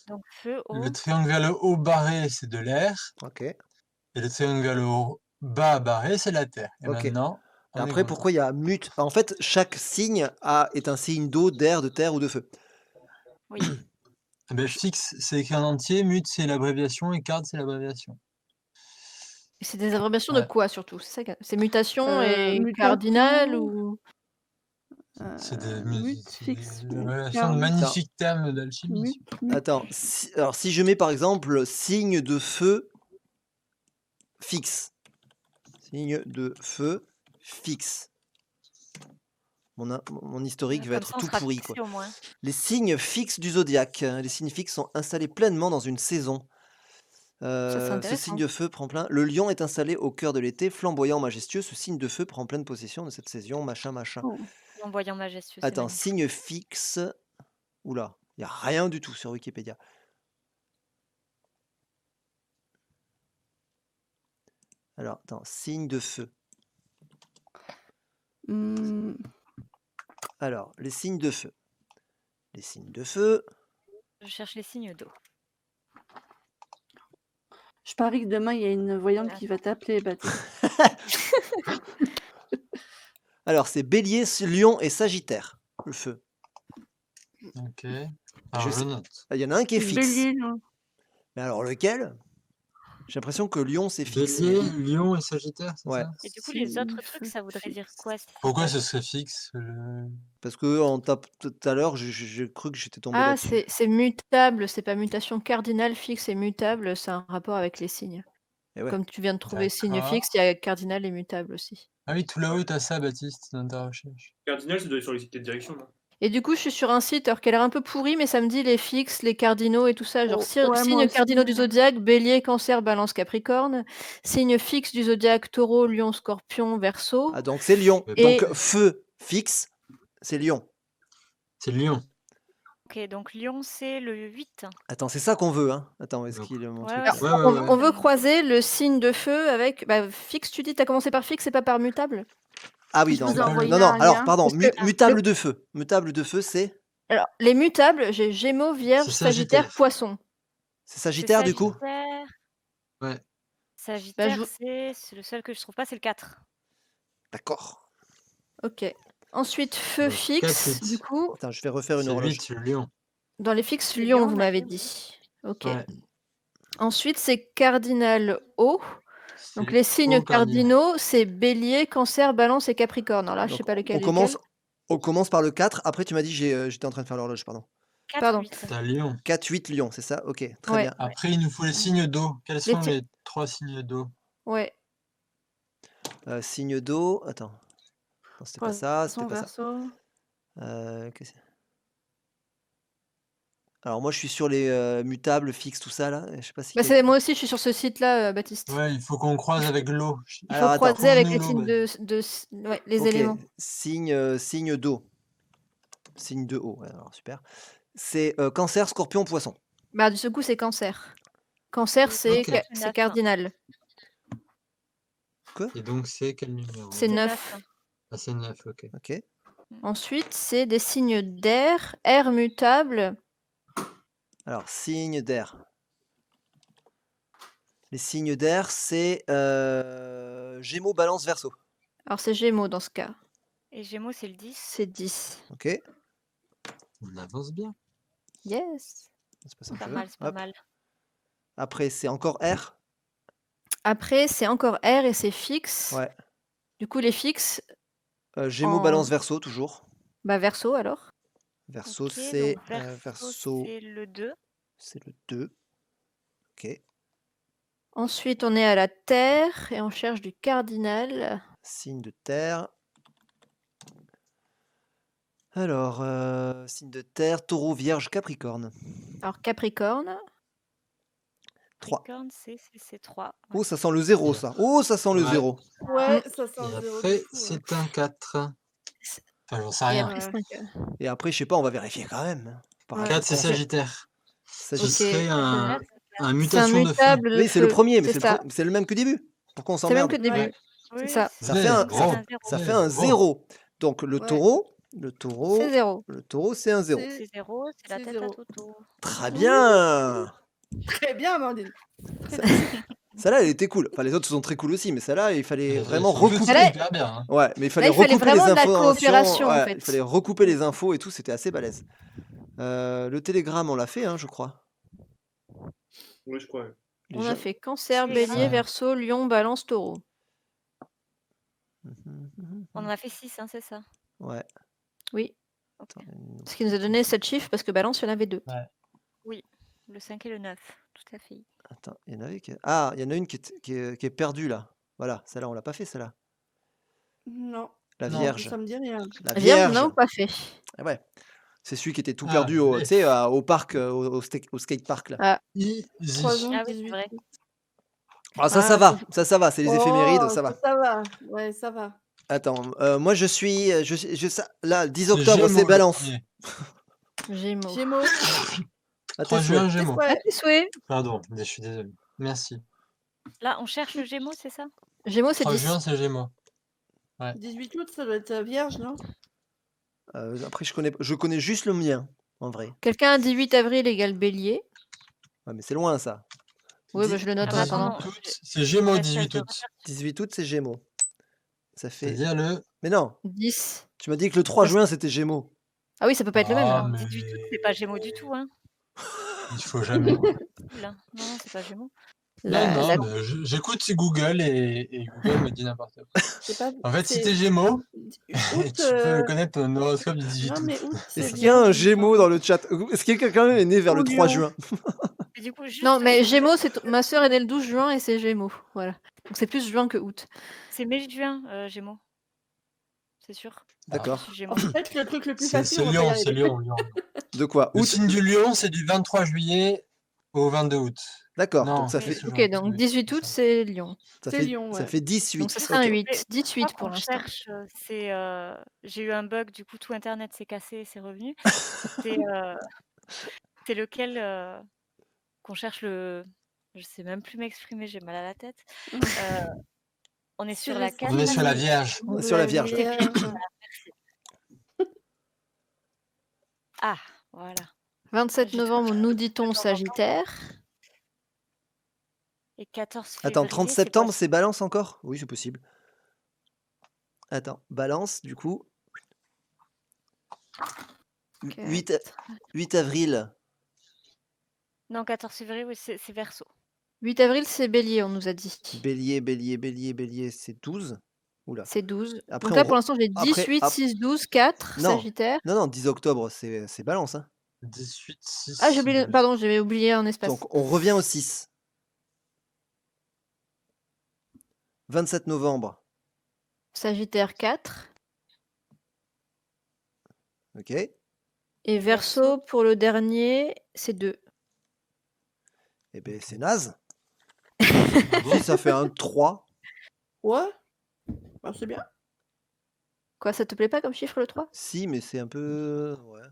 Donc, feu, eau. Le triangle vers le haut barré, c'est de l'air. ok. Et le triangle vers le haut bas barré, c'est la terre. Et Ok. maintenant, Et on est après, content. pourquoi il y a mute? En fait, chaque signe est un signe d'eau, d'air, de terre ou de feu. Oui. Eh ben, fixe, c'est écrit en entier. Mute, c'est l'abréviation. Et card, c'est l'abréviation. Et c'est des abréviations de Ouais. quoi, surtout? C'est mutation et Mutation, cardinal ou... C'est des mute, fixe, abréviations de magnifiques termes d'alchimie. mute. Attends, alors si je mets par exemple signe de feu fixe. Signe de feu fixe. Mon historique va Comme être ça, on tout sera pourri, fixé quoi. au moins. Les signes fixes du zodiaque. Les signes fixes sont installés pleinement dans une saison. Ça, c'est Ce intéressant. signe de feu prend plein. Le lion est installé au cœur de l'été, flamboyant, majestueux. Ce signe de feu prend pleine possession de cette saison, machin, machin. Oh. Flamboyant majestueux, c'est Attends, magnifique. signe fixe. Oula, il n'y a rien du tout sur Wikipédia. Alors, attends, signe de feu. Hmm. Alors, les signes de feu. Les signes de feu. Je cherche les signes d'eau. Je parie que demain, il y a une voyante qui va t'appeler, Baptiste. Alors, c'est Bélier, Lion et Sagittaire, le feu. Ok. Alors, je note. Il y en a un qui est fixe. Bélier, non. Mais alors, lequel? J'ai l'impression que Lion, c'est fixe. Bélier, Lion et Sagittaire, c'est Ouais. ça? Et du coup, les autres Signe trucs, feu ça voudrait dire fixe. quoi? Pourquoi ce serait fixe? Parce que en tape tout à l'heure, j'ai cru que j'étais tombé Ah, là-dessus. c'est mutable, c'est pas mutation cardinale, fixe et mutable, c'est un rapport avec les signes. Eh ouais. Comme tu viens de trouver signe D'accord. fixe, il y a cardinal et mutable aussi. Ah oui, tout là-haut, t'as ça, Baptiste, dans ta recherche. Cardinal, ça doit être sur les cités de direction, non? Et du coup, je suis sur un site alors qui a l'air un peu pourri, mais ça me dit les fixes, les cardinaux et tout ça. Genre Oh, ouais, moi signes aussi, cardinaux du ouais. zodiaque, bélier, cancer, balance, capricorne. Signes fixes du zodiaque, taureau, lion, scorpion, verseau. Ah, donc c'est Lion. Et Donc feu fixe, c'est Lion. C'est Lion. Ok, donc Lion, c'est le 8. Attends, c'est ça qu'on veut, hein? Attends, est-ce Donc, qu'il est mon Ouais, truc? ouais, là alors, on veut croiser le signe de feu avec fixe, tu dis, t'as commencé par fixe et pas par mutable? Ah oui, Je non, vous ai envoyé non, non, un alors lien. pardon, Parce que mutable de feu. Mutable de feu, c'est Alors, les mutables, j'ai Gémeaux, Vierge, C'est Sagittaire, Sagittaire. Poisson. c'est Sagittaire du coup? Sagittaire. Ouais. Sagittaire, je- c'est le seul que je trouve pas, c'est le 4. D'accord. Ok. Ensuite, feu Donc, fixe, 4, 8. du coup. Attends, je vais refaire une C'est horloge. 8, le Lion. Dans les fixes, C'est Lion, Lion, vous on a m'avez dit. dit. Ok. Ouais. Ensuite, c'est cardinal haut. Donc, C'est les signes haut cardinal. cardinaux, c'est bélier, cancer, balance et capricorne. Alors là, je sais Donc, pas lequel on est commence, lequel. on commence par le 4. Après, tu m'as dit, j'étais en train de faire l'horloge, pardon. 4, Pardon. 8. T'as Lion. 4, 8, Lion, c'est ça? Ok, très Ouais. bien. Après, il nous faut les signes d'eau. Quels sont ti- les 3 signes d'eau? Ouais. Signe d'eau. Attends. Non, c'était pas ça, c'était Poisson, pas ça. verseau. Qu'est-ce- Alors moi, je suis sur les mutables, fixes, tout ça là. Je sais pas si Bah, quelqu'un. moi aussi, je suis sur ce site-là, Baptiste. Ouais, il faut qu'on croise avec l'eau. Il Alors faut attends. croiser avec Trouve-nous les l'eau, signes bah. ouais, les Ok. éléments. Signe d'eau. Signe de eau. Ouais, alors super. C'est Cancer, Scorpion, Poisson. Bah, du coup, c'est Cancer. Cancer, Et c'est Ok. c'est 9. cardinal. Quoi? Et donc, c'est quel numéro? C'est C'est 9. 9. Ah, c'est 9, ok. Ok. Ensuite, c'est des signes d'air, air mutable. Alors, signe d'air. Les signes d'air, c'est Gémeaux, Balance, Verseau. Alors, c'est Gémeaux dans ce cas. Et Gémeaux, c'est le 10. C'est 10. Ok. On avance bien. Yes. C'est pas ça que Pas je veux. mal, c'est pas Hop. mal. Après, c'est encore R. Après, c'est encore air et c'est fixe. Ouais. Du coup, les fixes, Gémeaux, en Balance, Verseau, toujours. bah, Verseau alors. Verseau, Ok, c'est donc Verseau, c'est le 2. c'est le 2. Ok. Ensuite, on est à la terre et on cherche du cardinal. Signe de terre. Alors, signe de terre, Taureau, Vierge, Capricorne. Alors, Capricorne. 3. Capricorne, c'est 3. Oh, ça sent le 0, ça. Oh, ça sent le Ouais. 0. Ouais, ça sent Et un zéro de après, fou, hein. c'est un 4. Enfin, j'en sais Et rien. après, Ouais. 5. Et après, je sais pas, on va vérifier quand même. Par Ouais. 4, c'est con- Sagittaire. Ce Sagittaire. serait un C'est un mutation de feu. mutable de Oui, c'est le feu. premier, mais C'est ça. c'est le même que début. Pourquoi on C'est le même s'emmerde? que le début. Ouais. C'est Oui, ça. Ça fait un, Zéro. ça fait un Zéro. 0. Donc le Ouais. taureau, C'est 0. le taureau, c'est un 0. C'est 0, c'est la c'est tête zéro. à Toto. Très Oui. bien. Très bien, Amandine. Ça- Celle-là, elle était cool. Enfin, les autres sont très cool aussi, mais celle-là, il fallait Ils vraiment sont tous recouper. Là, hyper bien. Hein. Ouais, mais il fallait il fallait recouper les vraiment de la informations. coopération, en Ouais, fait. il fallait recouper les infos et tout, c'était assez balèze. Le télégramme, on l'a fait, hein, je crois. Oui, je crois. Ouais. On Déjà. a fait Cancer, C'est Bélier, grave. Verseau, Lion, Balance, Taureau. On en a fait 6, hein, c'est ça? Ouais. Oui. Ok. Attends, Ce qui nous a donné 7 chiffres parce que Balance, il y en avait 2. Oui, le 5 et le 9, tout à fait. Attends, il y en avait qui... Ah, il y en a une qui est perdue là. Voilà, celle-là, on l'a pas fait, celle-là. Non. La Non. Vierge. Ça me dit rien. La Vierge, Vierge. non, pas fait. Ah ouais. C'est celui qui était tout Ah, perdu au, mais- tu sais, au parc, au skatepark là. Ah, Easy. 3 ans, Ah oui, c'est 18. vrai. Ah, ça, Ah, ça va, ça va, c'est les éphémérides, Oh, ça va. ça va. Ouais, ça va. Attends, moi je suis, là, 10 C'est octobre, c'est Gémeaux, le Balance. premier. Gémeaux. Gémeaux. À 3 tes juin, souhaits. Gémeaux. À tes souhaits. Pardon, je suis désolé. Merci. Là, on cherche le Gémeaux, c'est ça? Gémeaux, c'est 3 10. juin, c'est Gémeaux. 18 août, ça doit être Vierge, non? Après, je connais juste le mien, en vrai. Quelqu'un a 18 avril égale Bélier. Ouais, mais c'est loin ça. Oui, Dix- bah, je le note en Ah, attendant. pardon. 18 août, c'est Gémeaux, Reste 18 de août. 18 août, c'est Gémeaux. Ça fait. C'est-à-dire le. Mais non, 10. tu m'as dit que le 3 Parce- juin c'était Gémeaux. Ah oui, ça peut pas être le même. Ah, là. mais 18 août, c'est pas Gémeaux du tout, hein. il faut jamais. Là. Non, non, c'est pas Gémeaux. Non, La- mais j'écoute Google et Google me dit n'importe quoi. C'est pas. En fait, si c'est t'es Gémeaux, août. tu peux connaître ton horoscope du 18 Non, août. mais août, c'est Est-ce qu'il y a Vierge, un il me Gémeaux semble. dans le chat? Est-ce que quelqu'un est né vers le Ou 3 Lion. juin? Et du coup, juste Non, mais je Gémeaux, ma sœur est née le 12 juin et c'est Gémeaux. Voilà. Donc c'est plus juin que août. C'est mai-juin, Gémeaux. C'est sûr. D'accord. Je suis Gémeaux. En fait, le truc le plus C'est facile, on va pas y Lion, arriver. c'est Lion, Lion. De quoi? Le Août? signe du Lion, c'est du 23 juillet au 22 août. D'accord, Non, donc ça Oui. fait, Ok, donc 18 août, c'est Lion. ça C'est fait, Lion, ça ouais. fait 18. Donc ça Juste serait un Ok. 8. 18 Pourquoi pour qu'on l'instant. cherche, c'est j'ai eu un bug, du coup tout internet s'est cassé et c'est revenu. C'est lequel qu'on cherche le. Je sais même plus m'exprimer, j'ai mal à la tête. On est sur la C'est case. On est sur la Vierge. On est sur la Vierge. Ah, voilà. 27 Je novembre, nous dit-on de temps en temps. Sagittaire. Et 14 Attends, février. 30 c'est septembre, quoi, c'est Balance encore? Oui, c'est possible. Attends, Balance, du coup. Ok. 8 avril. Non, 14 février, oui, c'est Verseau. 8 avril, c'est Bélier, on nous a dit. Bélier, c'est 12. Oula. C'est 12. Après, Donc là, on pour l'instant, j'ai 18, 6, 12, 4, Non. Sagittaire. Non, 10 octobre, c'est Balance. Hein. 18, 6. Ah, j'ai oublié, pardon, j'avais oublié un espace. Donc, on revient au 6. 27 novembre. Sagittaire 4. Ok. Et Verseau, pour le dernier, c'est 2. Eh ben, c'est naze. Ah bon Si ça fait un 3. Ouais, bah, c'est bien. Quoi, ça te plaît pas comme chiffre, le 3? Si, mais c'est un peu. Ouais.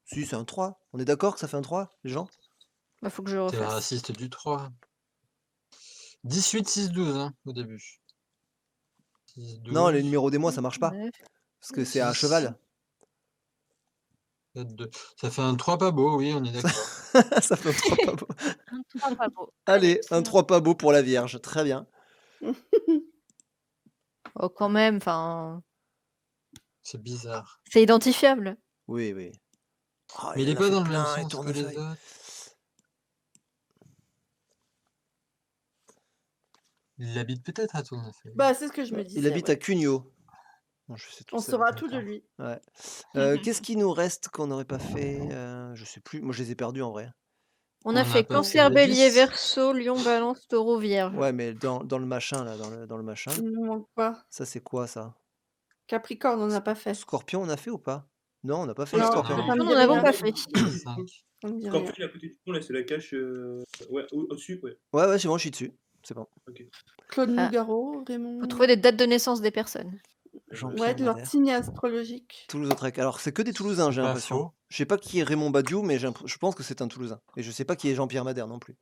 Si, c'est un 3. On est d'accord que ça fait un 3, les gens? Bah, faut que je T'es le refasse. raciste du 3. 18, 6, 12 hein, au début. 6, Non, les 12, numéros des mois, ça marche pas. 9. Parce que c'est à 6, cheval. 7, 2. Ça fait un 3 pas beau, oui, on est d'accord. Ça fait un 3 pas beau. Un 3 pas beau. Allez, un c'est 3 pas beau pour la Vierge. Très bien. Oh, quand même, enfin, C'est bizarre. c'est identifiable. Oui, oui. Oh, Mais il en est a pas fait dans le même plein, et sens que les tournefeuille. autres. Il habite peut-être à Tournefeuille. Bah, c'est ce que je me Il disais, habite à ouais. Cugnot. Bon, je sais tout On ça. saura tout de D'accord. lui. Ouais. Qu'est-ce qui nous reste qu'on n'aurait pas fait? Je sais plus. Moi, je les ai perdus en vrai. On On a n'a fait pas fait Cancer, le Bélier, 10. Verseau, Lion, Balance, Taureau, Vierge. Ouais, mais dans le machin, là, dans le machin. Il nous manque quoi? Ça, c'est quoi, ça? Capricorne, on n'a pas fait. Scorpion, on a fait ou pas? Non, on n'a pas fait On le l'a Non, pas Scorpion. fait. ça me Nous dit n'en avons rien. pas fait. 5. Ça me dit Scorpion, rien. il est à côté du pont, là, c'est la cache. Ouais, au-dessus, ouais. Ouais, ouais, c'est bon, je suis dessus. C'est bon. Claude Ah. Nougaro, Faut Raymond. trouver des dates de naissance des personnes. Jean-Pierre Ouais, de leur Madère. signe astrologique. Toulouse-Lautrec. Alors, c'est que des Toulousains, j'ai Pas l'impression. faux. Je sais pas qui est Raymond Badiou, mais je pense que c'est un Toulousain. Et je sais pas qui est Jean-Pierre Madère non plus.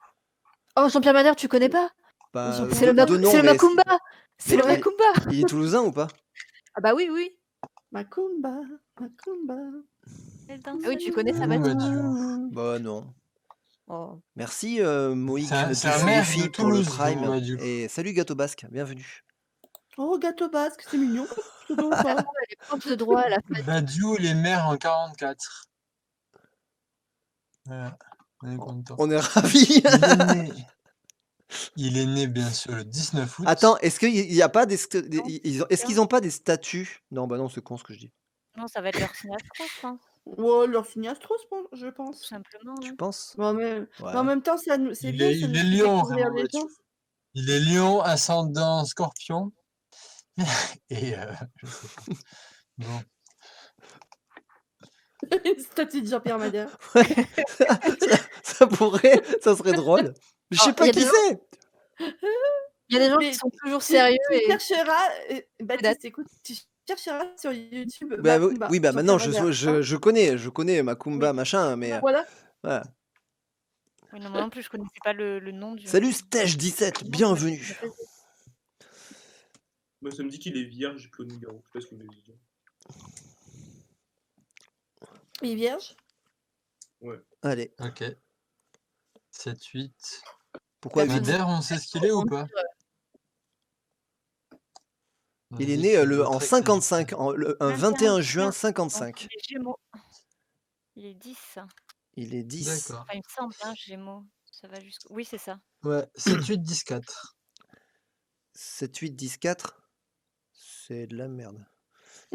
Oh, Jean-Pierre Madère, tu connais pas? Bah, Jean-Pierre C'est le, Madère. de nom, c'est le mais est-ce qu'il- Macumba. C'est le il- Macumba. il est Toulousain ou pas? Ah bah oui, oui. Macumba, Macumba. Ah oui, tu connais sa baptiste. Bah non. Oh. Merci Moïc C'est un maire de pour le Toulouse, Prime. Raymond Badiou. Et salut Gâteau Basque, bienvenue. Oh, gâteau basque, c'est mignon. C'est donc Ah, pas. elle est prof de droit à la fin. Badiou, il est maire en 44. Voilà, on est content. On est ravis. Il est né, bien sûr, le 19 août. Attends, est-ce qu'il y a pas est-ce qu'ils Tiens. ont pas des statuts? Non, bah non, c'est con ce que je dis. Non, ça va être leur signe astro, je pense, Ouais, leur signe astro, je tout pense. simplement. Tu hein. penses? Bon, mais Ouais. en même temps, ça nous, c'est Il bien, est, ça il nous est fait lion, découvrir Raymond les Badiou. gens. Il est lion, ascendant scorpion. Et je sais pas. Bon. Statue de Jean-Pierre Madère. Ouais. ça pourrait, ça serait drôle. Je sais Alors, pas il y a qui des gens- c'est. Il y a des gens Mais qui sont toujours sérieux Tu et chercheras, date. Baptiste, écoute, tu chercheras sur YouTube Bah, Macumba. oui, bah Jean-Pierre maintenant Madère, hein. je connais Macumba Oui. machin, mais Voilà. ouais. Oui, non, moi non plus, je connaissais pas le nom du. Salut Stège17, bienvenue. Moi, ça me dit qu'il est vierge, Claude Nougaro. Je sais pas ce que vous voulez dire. Il est vierge. Allez, Ok. 7, 8. pourquoi Merci. 8? Madère, on sait ce qu'il est ou pas? Il est Vas-y, né Claude en Lautrec, 55, un 21 juin Donc, 55. il est Gémeaux. Il est 10. Il est 10. D'accord. Enfin, il me semble, hein, Gémeaux. Ça va jusqu'au. Oui, c'est ça. Ouais, 7, 8, 10, 4. 7, 8, 10, 4. C'est de la merde.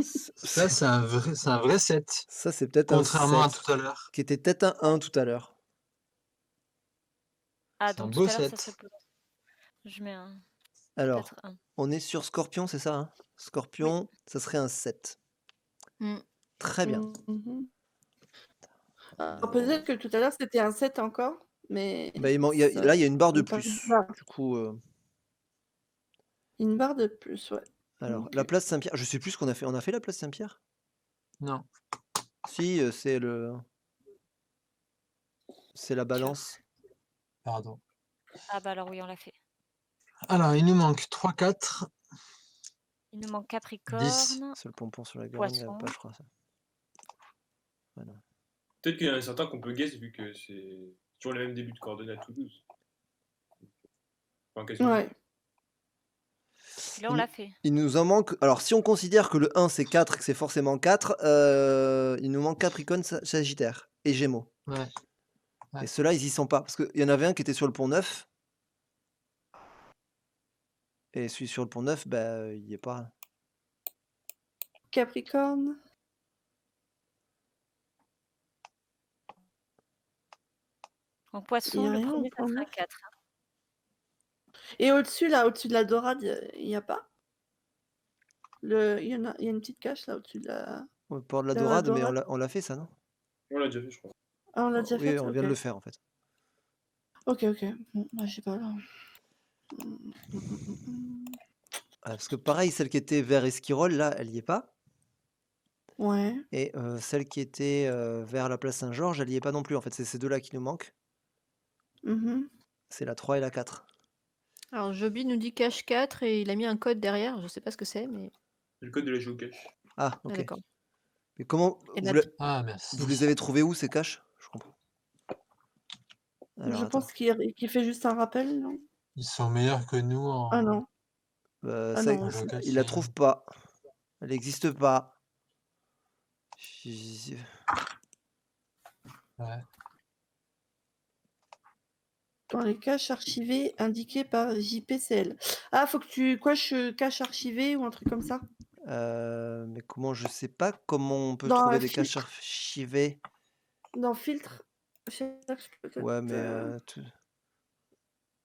Ça, c'est un vrai 7. Ça, c'est peut-être Contrairement un à 7, tout à l'heure. qui était peut-être un 1 tout à l'heure. Ah, C'est un donc beau tout à l'heure, ça 7. serait peut-être. Je mets un. Alors, Peut-être un. on est sur Scorpion, c'est ça, hein? Scorpion, ça serait un 7. Mm. Très bien. Mhm. Alors, peut-être que tout à l'heure c'était un 7 encore, mais Bah, là, il y a une barre de plus. Du coup, une barre de plus, ouais. alors, Ok. la place Saint-Pierre, je sais plus ce qu'on a fait. On a fait la place Saint-Pierre? Non. Si, c'est la balance. Pardon. Ah, bah alors oui, on l'a fait. Alors, il nous manque 3, 4. Il nous manque 10. Capricorne. C'est le pompon sur la Garonne, il y a Poisson. pas, je crois. Ça. Voilà. Peut-être qu'il y en a certains qu'on peut guess vu que c'est toujours les mêmes débuts de coordonnées à Toulouse. Enfin, quasiment. Ouais. Et là, on l'a fait. Il nous en manque. Alors, si on considère que le 1 c'est 4 et que c'est forcément 4, il nous manque Capricorne, Sagittaire et Gémeaux. Ouais. Ouais. Et ceux-là, ils y sont pas. Parce qu'il y en avait un qui était sur le pont Neuf. Et celui sur le pont Neuf, bah, il n'y est pas. Capricorne. En Il y Poisson, a le rien premier, ça au serait un point 4. Et au-dessus, là, au-dessus de la dorade, il n'y a pas il y a une petite cache là au-dessus de la. Au port de la De la Dorade, mais Dorade. on l'a fait ça, non? On l'a déjà fait, je crois. Ah, on l'a déjà Oui, fait? on vient de le faire en fait. Ok. Bon, bah, je sais pas là. Parce que pareil, celle qui était vers Esquirol, là, elle y est pas. Ouais. Et celle qui était vers la place Saint-Georges, elle y est pas non plus. En fait, c'est ces deux-là qui nous manquent. Mhm. C'est la 3 et la 4. Alors, Joby nous dit cache 4 et il a mis un code derrière. Je sais pas ce que c'est, mais. C'est le code de la géocache. Ah, Ah, ok. d'accord. Mais comment Et vous, la- Ah, merci. vous les avez trouvés où ces caches? Je comprends. Alors, Je attends. pense qu'il fait juste un rappel, non? Ils sont meilleurs que nous en Ah non. Ça, non, en c'est- géocache. il la trouve pas. Elle n'existe pas. J- Ouais. Dans les caches archivées indiquées par JPCL. Ah, faut que tu coches cache archivée ou un truc comme ça. Mais comment je sais pas comment on peut Dans trouver un des caches filtre. archivées. Dans filtre. Cherche peut-être. Ouais, mais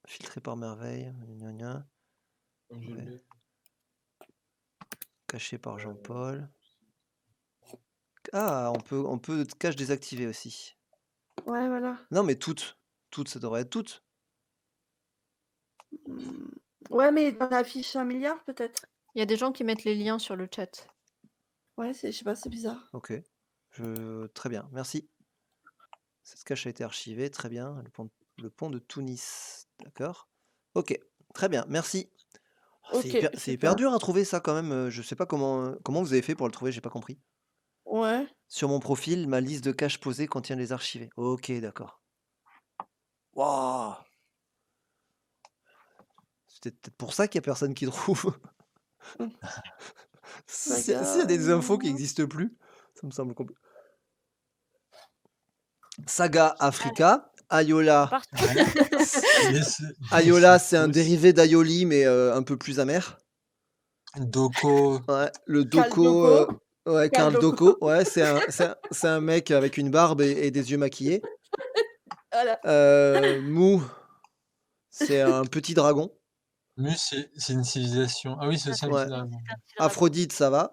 filtré par merveille. Gna gna. Donc, je Ouais. l'ai. Caché par Jean-Paul. Ah, on peut cache désactiver aussi. Ouais, voilà. Non, mais toutes. Toutes, ça devrait être toutes. Ouais, mais dans la fiche 1 milliard peut-être. Il y a des gens qui mettent les liens sur le chat. Ouais, je sais pas, c'est bizarre. Ok. Très bien, merci. Cette cache a été archivée, très bien. Le pont de Tunis. D'accord. Ok, très bien, merci. Oh, Ok, c'est hyper super. dur à trouver ça quand même. Je sais pas comment vous avez fait pour le trouver, j'ai pas compris. Ouais. Sur mon profil, ma liste de caches posées contient les archivés. Ok, d'accord. Waouh! C'est peut-être pour ça qu'il y a personne qui trouve. S'il y a des infos qui n'existent plus, ça me semble compliqué. Saga Africa, Ayola. Partout. Ayola, c'est un dérivé d'Aioli, mais un peu plus amer. Doko. Ouais, le Karl Doko. Doko. Ouais, Karl Karl Doko. Ouais, c'est un mec avec une barbe et des yeux maquillés. Voilà. Mou, c'est un petit dragon. Mu, c'est une civilisation. Ah oui, c'est aussi un Ouais. petit dragon. Aphrodite, ça va.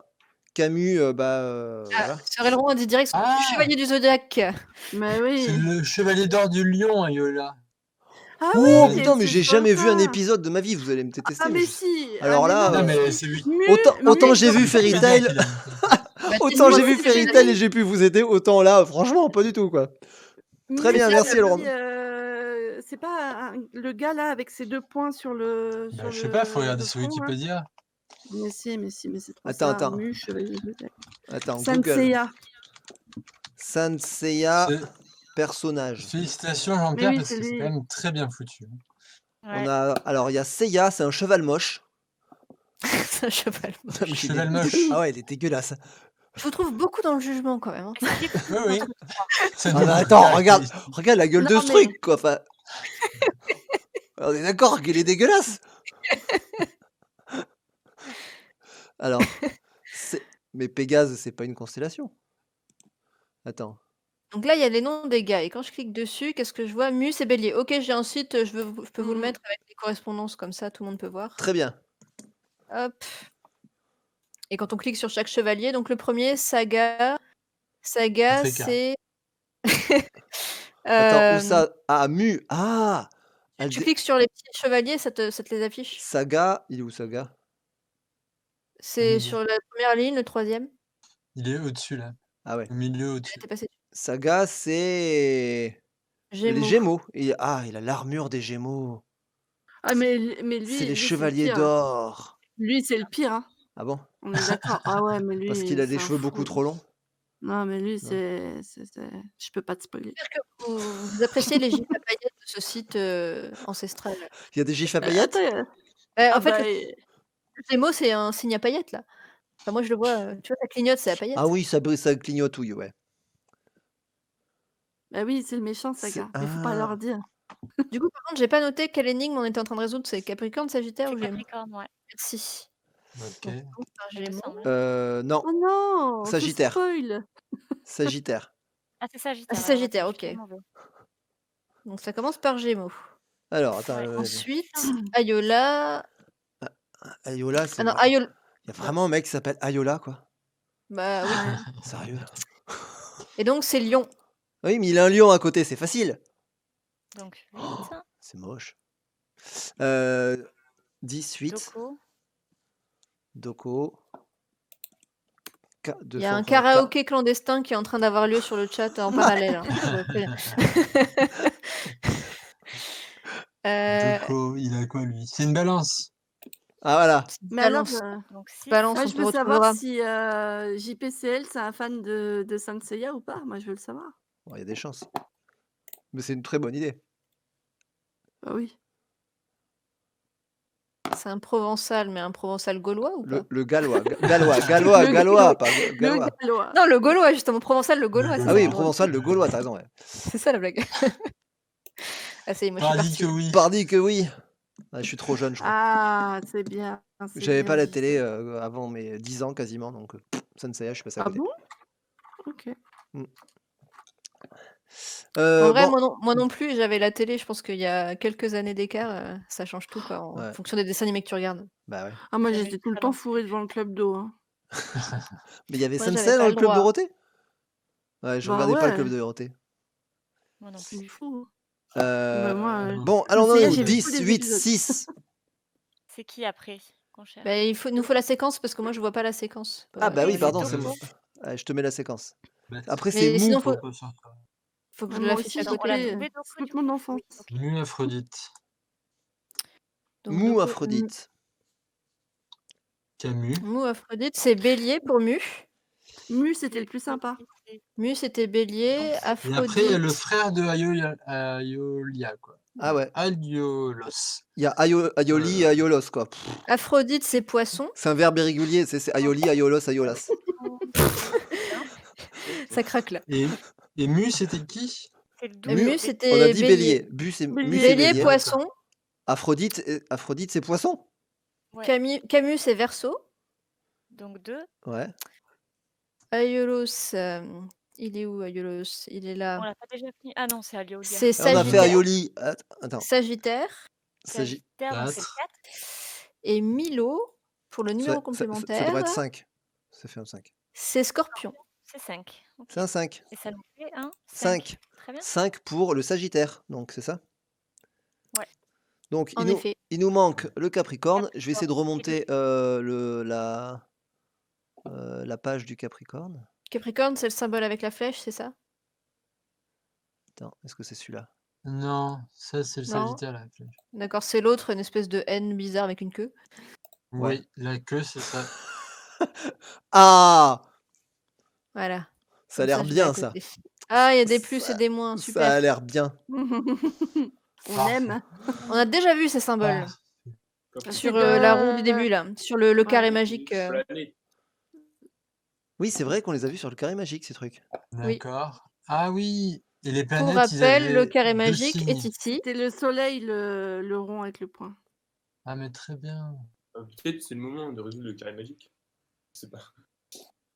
Camus, voilà. Sorel a dit direct ce Ah chevalier du Zodiac. Mais C'est oui. le chevalier d'or du lion, Ayola. Ah Oh oui, putain, mais c'est j'ai jamais vu un sympa. épisode de ma vie, vous allez me détester. Ah mais je- si. Alors ah, mais là, non, Non, mais mais si. c'est lui. Autant j'ai vu Fairy Tail, Wikipédia qui l'a noté. autant j'ai vu Moi, Fairy Tail et j'ai pu vous aider, autant là, franchement, pas du tout quoi. Très bien, si, merci t'as Laurent. dit, c'est pas le gars là avec ses 2 points sur le. Bah, sur je sais pas, faut regarder le sur front, là. Wikipédia. Mais c'est trop Attends, ça. attends. Mu, chevalier du Zodiac. Attends, Saint Google. Seiya. Saint Seiya, C'est- personnage. Félicitations Mais Jean-Pierre, oui, parce c'est que c'est lui. quand même très bien foutu. On a, alors il y a Seiya, c'est un cheval moche. C'est un cheval. Mais il est- Cheval moche. Ah ouais, il est dégueulasse. Je vous trouve beaucoup dans le jugement quand même. Hein. Oui, oui. Ça Ah nous bah attends, regarde caractérise. la gueule de Non, ce mais- truc quoi. Enfin, on est d'accord qu'il est dégueulasse. Alors, mais Pégase, c'est pas une constellation. Attends. Donc là, il y a les noms des gars. Et quand je clique dessus, qu'est-ce que je vois? Mus et Bélier. Ok, j'ai un site, je peux vous le mettre avec les correspondances, comme ça tout le monde peut voir. Très bien. Hop. Et quand on clique sur chaque chevalier, donc le premier, Saga. Saga, Africa. c'est. Attends, où ça? Ah, Mu. Ah, Tu cliques sur les petits chevaliers, ça te les affiche. Saga, il est où Saga? C'est milieu. sur la première ligne, le troisième. Il est au-dessus, là. Ah ouais. Au milieu, au-dessus. T'es passé. Saga, c'est Gémeaux. les Gémeaux. Il a l'armure des Gémeaux. Ah mais lui. C'est les lui, chevaliers le pire. d'or. Lui, c'est le pire. Hein. Ah bon? On est d'accord. Ah ouais, mais lui. Parce qu'il a des c'est un cheveux fou. beaucoup trop longs. Non, mais lui, c'est. Je peux pas te spoiler. J'espère que vous appréciez les gifs à paillettes de ce site ancestral. Il y a des gifs à paillettes? En fait, le Gémeaux, c'est un signe à paillettes, là. Enfin, moi, je le vois, tu vois, ça clignote, c'est à paillettes. Ah oui, ça clignote, oui, ouais. Bah oui, c'est le méchant, Saga. Mais faut pas leur dire. Du coup, par contre, j'ai pas noté quelle énigme on était en train de résoudre. C'est Capricorne, Sagittaire ou Gémeaux? Capricorne, ouais. Merci. Ok. Donc, par Il me Gémeaux. semble. Non, Oh non, Sagittaire. tu spoil. Sagittaire. Ah, c'est Sagittaire. c'est Sagittaire, alors, attends, je suis ok. mauvais. Donc, ça commence par Gémeaux. Alors, attends. Ouais. Ensuite, Ayola. Ayola, c'est. Ah non, Ayola. Il y a vraiment un mec qui s'appelle Ayola, quoi. Bah oui. Sérieux. Et donc, c'est Lion. Oui, mais il a un lion à côté, c'est facile. Donc 8. Oh, c'est moche. Euh, 10, 8. Doko. Doko. Il y a un karaoké clandestin qui est en train d'avoir lieu sur le chat en parallèle. Hein, je vous préviens. Doko, il a quoi lui? C'est une balance. Ah voilà. Mais alors, Balance. Donc 6. Balance, moi, on je te veux retrouvera. savoir si JPCL, c'est un fan de Saint Seiya ou pas. Moi, je veux le savoir. Bon, il y a des chances. Mais c'est une très bonne idée. Bah oui. C'est un provençal, mais un provençal gaulois ou pas? Le gallois. Le Gallois, pas Le gallois. gallois. Non, le gaulois, justement. Provençal, le gaulois. Le c'est Ah oui, ça. Gaulois. provençal, le gaulois, t'as raison. Ouais. C'est ça la blague. Ah, ça y est, moi je suis Pardi partie. que oui. Pardi que oui. Ah, je suis trop jeune, je crois. Ah, c'est bien. c'est J'avais bien, pas la JC. télé avant mes 10 ans quasiment, donc Senseiya, je suis passé à Ah côté. bon? Ok. En vrai, Bon, moi non plus, j'avais la télé, je pense qu'il y a quelques années d'écart, ça change tout, quoi, en Ouais. fonction des dessins animés que tu regardes. Bah ouais. Ah, moi, J'avais j'étais le tout le pas temps non plus. fourrée devant le club d'eau. Hein. Mais il y avait Moi, j'avais Sensei dans pas le le club droit. Dorothée? Ouais, je Bah regardais pas le club ouais, Dorothée. Moi non c'est plus. du fou. Euh, moi, Bon, alors on en Senseiya, est où? j'ai vu tous 10, les 8, épisodes. 6. C'est qui après qu'on cherche? Bah, nous faut la séquence parce que moi je vois pas la séquence. Ah bah oui, sur pardon, YouTube. c'est moi. Ouais, je te mets la séquence. Bête. Après, c'est Mais mou. sinon, Faut pas sortir. faut que je Moi l'affiche aussi, à j'ai On l'a côté. trouvé, c'est Doko, toute du mon coup? enfance. Oui, ok. Mu Aphrodite. Donc, Mou Doko- Aphrodite. Camus. Mou Aphrodite, c'est bélier pour Mu. Mu, c'était le plus sympa. Mu, c'était bélier. Et après, il y a Aphrodite. le frère de Aiolia, quoi. Ah ouais. Aiolos. Il y a Aioli et Aiolos, quoi. Pff, Aphrodite, c'est poisson. c'est un verbe irrégulier, c'est Aioli, Aiolos, Aiolas. Ça craque là. Et Mu, c'était qui? C'est le Et double. Mu, On a c'était dit bélier. bélier. Mu, Bélier. c'est Bélier, bélier. poisson. Aphrodite, c'est poisson. Ouais. Camus, c'est verseau. Donc 2. Ouais. Aiolos, il est où Aiolos? Il est On là. l'a pas déjà fini? Ah non, c'est Aliolia. C'est On a fait Sagittaire. Aioli. Attends. Sagittaire. Sagittaire, donc c'est le 4. 4. Et Milo, pour le numéro Ça complémentaire, devrait être 5. Ça fait un 5. c'est Scorpion. C'est 5. Ok. C'est un 5. Et ça nous fait un 5. Très bien. 5 pour le Sagittaire, donc c'est ça? Ouais. Donc En effet. il nous manque le Capricorne. Je vais essayer de Capricorne. remonter la page du Capricorne. Capricorne, c'est le symbole avec la flèche, c'est ça? Attends, est-ce que c'est celui-là? Non, ça, c'est le Non. Sagittaire, la flèche. D'accord, c'est l'autre, une espèce de N bizarre avec une queue. Ouais. Oui, la queue, c'est ça. Ah! Voilà. Ça a Comme l'air je l'ai bien, à ça. côté. Ah, il y a des plus Ça- et des moins, Ça a super. l'air bien. On Parfait. aime. On a déjà vu ces symboles Parfait. sur C'est la roue du début, là, sur le carré Ouais. magique. Planète. Oui, c'est vrai qu'on les a vus sur le carré magique, ces trucs. Oui. D'accord. Ah oui, et les Pour planètes, ils rappel, le avaient carré 2 magique signes. est ici. C'était le soleil, le rond avec le point. Ah, mais très bien. Peut-être c'est le moment de résoudre le carré magique. Je sais pas.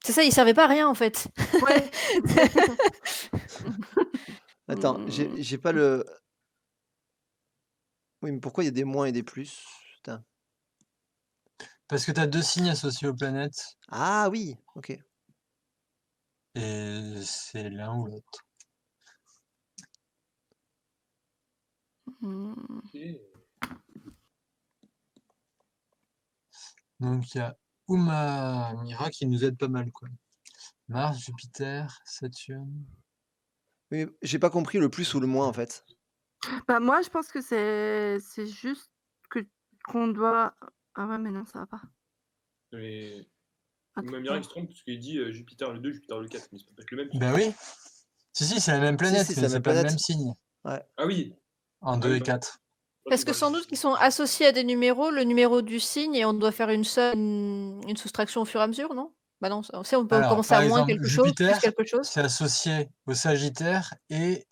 C'est ça, il servait pas à rien en fait. Ouais. Attends, j'ai pas le... Oui, mais pourquoi il y a des moins et des plus? Putain. Parce que tu as 2 signes associés aux planètes, Ah oui, ok. et c'est l'un ou l'autre. Ok. Donc il y a Uma Mira qui nous aide pas mal, quoi. Mars, Jupiter, Saturne. Mais j'ai pas compris le plus ou le moins, en fait. Bah, moi, je pense que c'est juste qu'on doit. Ah ouais, mais non, ça va pas. Mais Attends. Uma Mira il se trompe parce qu'il dit Jupiter le 2, Jupiter le 4. Mais c'est peut-être le même. Ben oui. Si, c'est la même planète, si, c'est mais la c'est même pas le planète. même signe. Ah oui. En 2 et 4. Parce que sans doute qu'ils sont associés à des numéros, le numéro du signe, et on doit faire une soustraction au fur et à mesure, non? Bah non, on peut Alors, commencer par à moins exemple, quelque chose, plus Jupiter, quelque chose. c'est associé au Sagittaire et...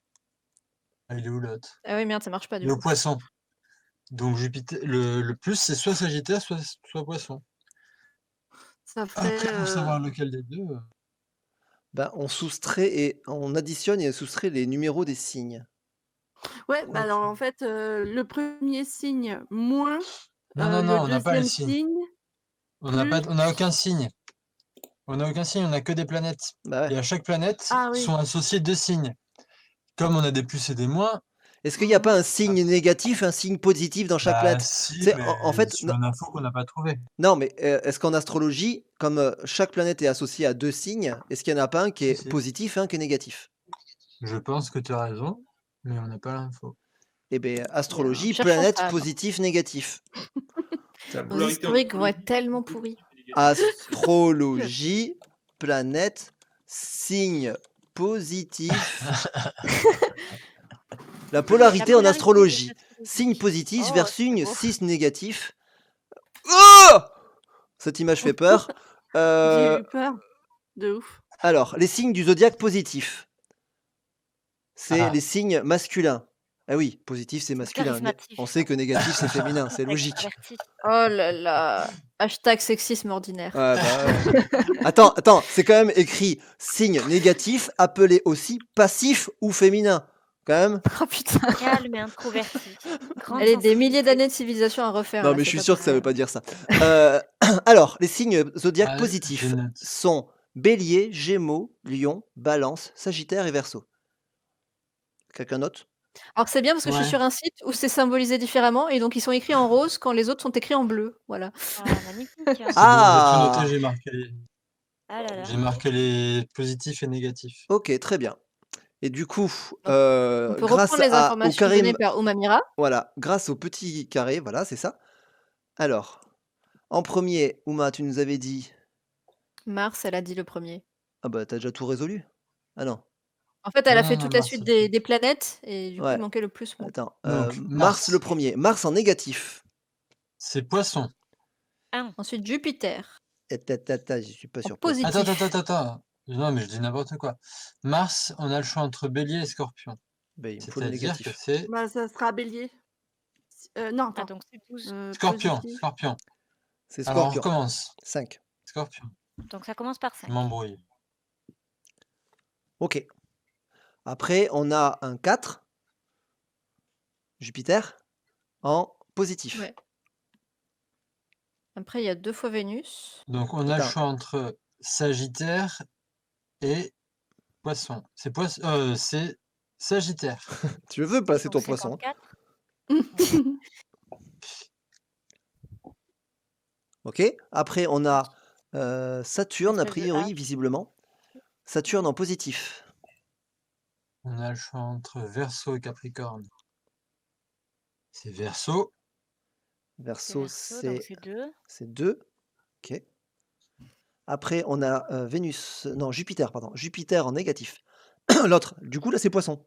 Ah, il est où l'autre? Ah oui, merde, ça marche pas du Et au coup. Poisson. Donc Jupiter, le plus, c'est soit Sagittaire, soit Poisson. Ça ferait. Après, pour savoir lequel des deux... Ben, on soustrait et on additionne et on soustrait les numéros des signes. Ouais, bah alors en fait, le premier signe moins Non, le on n'a pas les deuxième signes. signe. On n'a aucun signe. On n'a aucun signe, on n'a que des planètes. Bah Et ouais. à chaque planète Ah oui. sont associés 2 signes. comme on a des plus et des moins, Est-ce qu'il n'y a pas un signe négatif, un signe positif dans chaque bah planète? si, C'est mais en fait, sur une info qu'on n'a pas trouvée. non, mais est-ce qu'en astrologie, comme chaque planète est associée à 2 signes, est-ce qu'il n'y en a pas un qui Si, est si. positif et un qui est négatif? Je pense que tu as raison, mais on n'a pas l'info. Eh bien, astrologie, cherchons planète ça, alors. positif, négatif. C'est la Nos polarité entre historiques vont être positif, tellement positif pourris. et négatif. Astrologie, planète, signe positif. La polarité La en polarité astrologie. astrologique. Signe positif Oh, versus c'est signe beau. 6 négatif. Oh, cette image fait peur. J'ai eu peur. De ouf. Alors, les signes du zodiaque positif, c'est Ah. les signes masculins. Ah oui, positif c'est masculin. charismatique. On sait que négatif c'est féminin, c'est logique. Extraverti. Oh là là. Hashtag sexisme ordinaire. Ouais, bah ouais. Attends, c'est quand même écrit signe négatif appelé aussi passif ou féminin. Quand même. Oh putain. Calme et introverti. Grande Elle est des sensibilité. milliers d'années de civilisation à refaire. Non, là, mais je c'est suis pas sûr que ça veut possible. pas dire ça. Alors, les signes zodiaques Ah, positifs je note. sont Bélier, Gémeaux, Lion, Balance, Sagittaire et Verseau. Quelqu'un note? Alors c'est bien parce que je suis Ouais. sur un site où c'est symbolisé différemment et donc ils sont écrits en rose quand les autres sont écrits en bleu. Voilà. Ah, magnifique. C'est bon, j'ai tout Ah! noté, Ah là là. j'ai marqué les positifs et négatifs. Ok, très bien. Et du coup, On peut grâce reprendre les au informations carré, données par Oumamira. voilà, grâce au petit carré, voilà, c'est ça. Alors, en premier, Ouma, tu nous avais dit, Mars, elle a dit le premier. ah bah t'as déjà tout résolu? Ah non, En fait, elle a Non, fait non, toute la Mars, suite c'est des planètes et du coup, il ouais. manquait le plus. Moi. Attends, Donc, Mars le Mars. premier, Mars en négatif. C'est Poisson. Ensuite, Jupiter Je suis pas en sur Poisson. positif. Attends. Non, mais je dis n'importe quoi. Mars, on a le choix entre Bélier et Scorpion. Bah, il me faut le C'est-à-dire que négatif. c'est Bah, ça sera Bélier. Non, Ah, attends. donc c'est 12. Scorpion. Positif. Scorpion. C'est Alors, on Scorpion. recommence. 5. Scorpion. Donc ça commence par 5. Je m'embrouille. Ok. Après, on a un 4, Jupiter, en positif. Ouais. Après, il y a 2 fois Vénus. Donc, on a le Attends. choix entre Sagittaire et Poisson. C'est Sagittaire. Tu veux passer ton Donc Poisson? 54. Ok. Après, on a Saturne, a Espèce de priori, H. visiblement. Saturne en positif. On a le choix entre Verseau et Capricorne. C'est Verseau. Verseau, Donc c'est 2. c'est 2. Ok. Après, on a Jupiter, pardon. Jupiter en négatif. L'autre, du coup, là, c'est Poisson.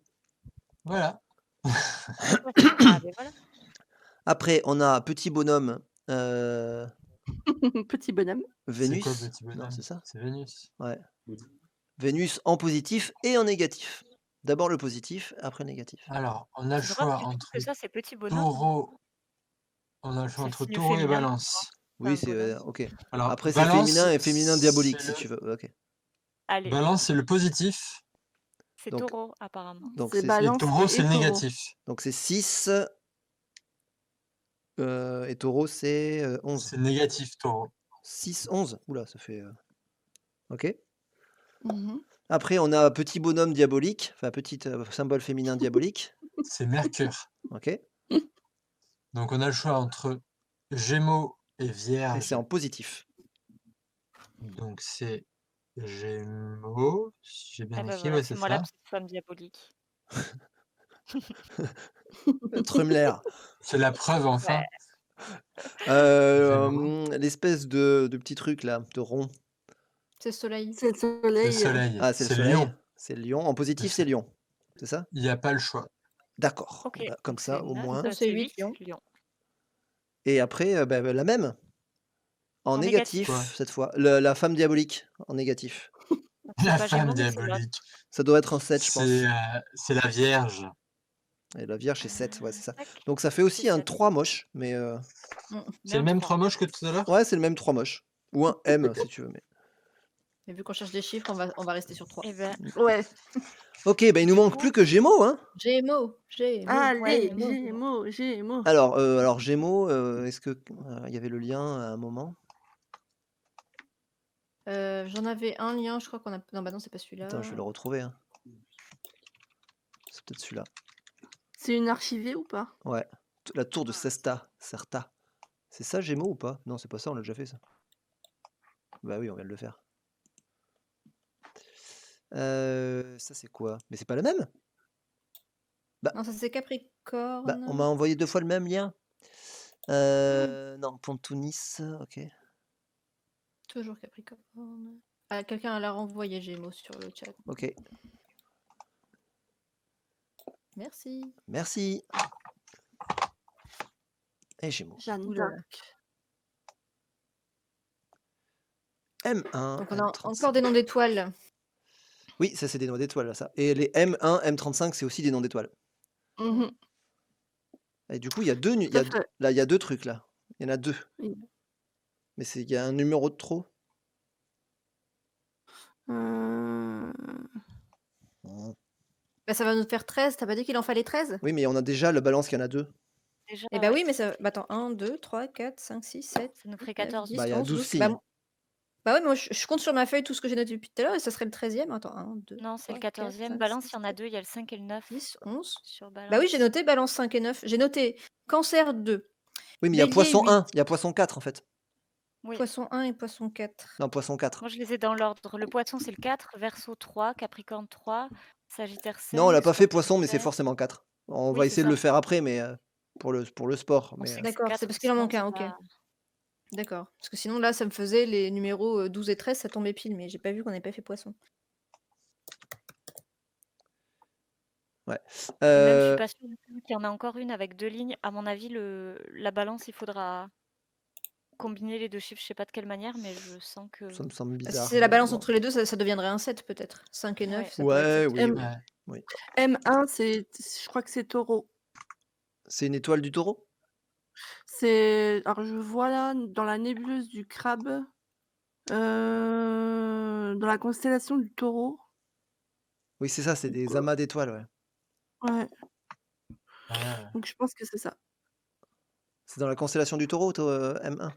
Voilà. Ah, ben voilà. Après, on a petit bonhomme Petit bonhomme. Vénus. C'est quoi petit bonhomme? Non, c'est ça. C'est Vénus. Ouais. Vénus en positif et en négatif. D'abord le positif, après le négatif. Alors, on a le C'est drôle choix que tu trouves entre que ça, c'est petit bonhomme. Taureau. On a le choix C'est le entre signe Taureau et féminin. Balance. Oui, un c'est bonhomme. ok. Alors, Après, c'est Balance, féminin et féminin diabolique, c'est si tu veux. Ok. Allez, Balance, c'est le positif. c'est Donc- taureau, apparemment. Donc C'est c'est Et Balance Taureau, c'est le Taureau. négatif. donc c'est 6 et Taureau c'est 11. C'est négatif, Taureau. 6, 11. Oula, ça fait. Ok. Mhm. Après, on a petit bonhomme diabolique, enfin petit symbole féminin diabolique. C'est Mercure. Ok. Donc, on a le choix entre Gémeaux et Et Vierge. c'est en positif. Donc, c'est Gémeaux. J'ai bien Ah bah écrit, voilà, ouais, c'est c'est moi ça. la petite femme diabolique. Trumler. C'est la preuve, enfin. L'espèce de petit truc là, de rond. C'est Soleil. C'est le C'est le soleil. soleil. Ah, c'est le C'est soleil. Lion. C'est le lion. En positif, c'est lion. C'est ça? Il n'y a pas le choix. D'accord. Ok, Bah, comme donc ça, c'est au neuf, moins. Ça, c'est c'est 8 8 lions. lions. Et après, la même. En En négatif, négatif. Quoi? cette fois. La femme diabolique, en négatif. Donc c'est La pas femme Gémeaux, mais c'est l'autre. diabolique. Ça doit être un 7, je pense. C'est la Vierge. Et la Vierge, c'est 7, ouais, c'est ça. Tac. Donc ça fait aussi C'est un 7. 3 moche, mais... C'est le même 3 moches que tout à l'heure? Ouais, c'est le même 3 moche. Ou un M, si tu veux. Mais vu qu'on cherche des chiffres, on va rester sur 3. Eh ben, Ouais. Ok, il nous manque plus que Gémeaux, hein. Gémeaux. Allez, Gémeaux. Gémeaux. Alors Gémeaux, est-ce que il y avait le lien à un moment? J'en avais un lien, je crois qu'on a. Non, bah non, c'est pas celui-là. Attends, je vais le retrouver. Hein. C'est peut-être celui-là. C'est une archivée ou pas? Ouais. La tour de Certa. C'est ça, Gémeaux ou pas? Non, c'est pas ça, on l'a déjà fait ça. Bah oui, on vient de le faire. Ça c'est quoi? Mais c'est pas le même? Non, ça c'est Bah, on Capricorne. m'a envoyé 2 fois le même lien. Non, Pont Tunis, ok. Toujours Capricorne. Ah, quelqu'un l'a renvoyé Gémeaux sur le chat. Ok, Merci. merci. Et Gémeaux. Jeanne Ouh là là. d'Arc. M1, Donc on a encore M35. des noms d'étoiles. Oui, ça c'est des noms d'étoiles, là, ça. Et les M1, M35, c'est aussi des noms d'étoiles. Mhm. Et du coup, il y a deux, Tout à fait. là, il y a 2 trucs là. Il y en a 2. Oui. Mais il y a un numéro de trop. Euh, Oh. Bah, ça va nous faire 13. T'as pas dit qu'il en fallait 13? Oui, mais on a déjà le balance qu'il y en a 2. Déjà, Eh bah ouais, oui, mais ça. Bah attends, 1, 2, 3, 4, 5, 6, 7, ça nous ferait 9, 14. 10, Bah, il y a 11, 12 12. signes. Bah ouais, moi je compte sur ma feuille tout ce que j'ai noté depuis tout à l'heure et ça serait le 13e. Attends, 1, 2, Non, c'est le 3, 4, 14e. 5, Balance, 6, il y en a 7, deux. Il y a le 5 et le 9 10, 11. sur Bah oui, balance. j'ai noté balance 5 et 9. J'ai noté Cancer 2, Oui, mais il y a Bélier Poisson 8, 1, il y a Poisson 4 en fait. Oui. Poisson 1 et Poisson 4. Non, Poisson 4. Moi, je les ai dans l'ordre. Le poisson, c'est le 4, Verseau 3, Capricorne 3, Sagittaire 5. Non, on l'a pas fait Scorpion Poisson, mais c'est 7. forcément 4. On Oui, va c'est essayer de le ça. faire après, mais pour le sport. On Mais sait que c'est D'accord, 4, c'est parce qu'il en sinon manque un, c'est ok. pas... D'accord. Parce que sinon là, ça me faisait les numéros 12 et 13, ça tombait pile, mais j'ai pas vu qu'on n'avait pas fait Poisson. ouais. Et même, je suis pas sûre qu'il y en a encore une avec 2 lignes. À mon avis, la balance, il faudra combiner les 2 chiffres. Je sais pas de quelle manière, mais je sens que... Ça me semble Si bizarre. c'est la mais balance bon. entre les deux, ça deviendrait un 7 peut-être. 5 et 9, Ouais. ça pourrait être 7. Ouais, oui, M... oui, Ouais. oui. M1, je crois que c'est Taureau. C'est une étoile du Taureau? Alors je vois là, dans la nébuleuse du Crabe, dans la constellation du Taureau. Oui, c'est ça, c'est des amas d'étoiles, ouais. Ouais, Ah, donc je pense que c'est ça. C'est dans la constellation du Taureau, M1?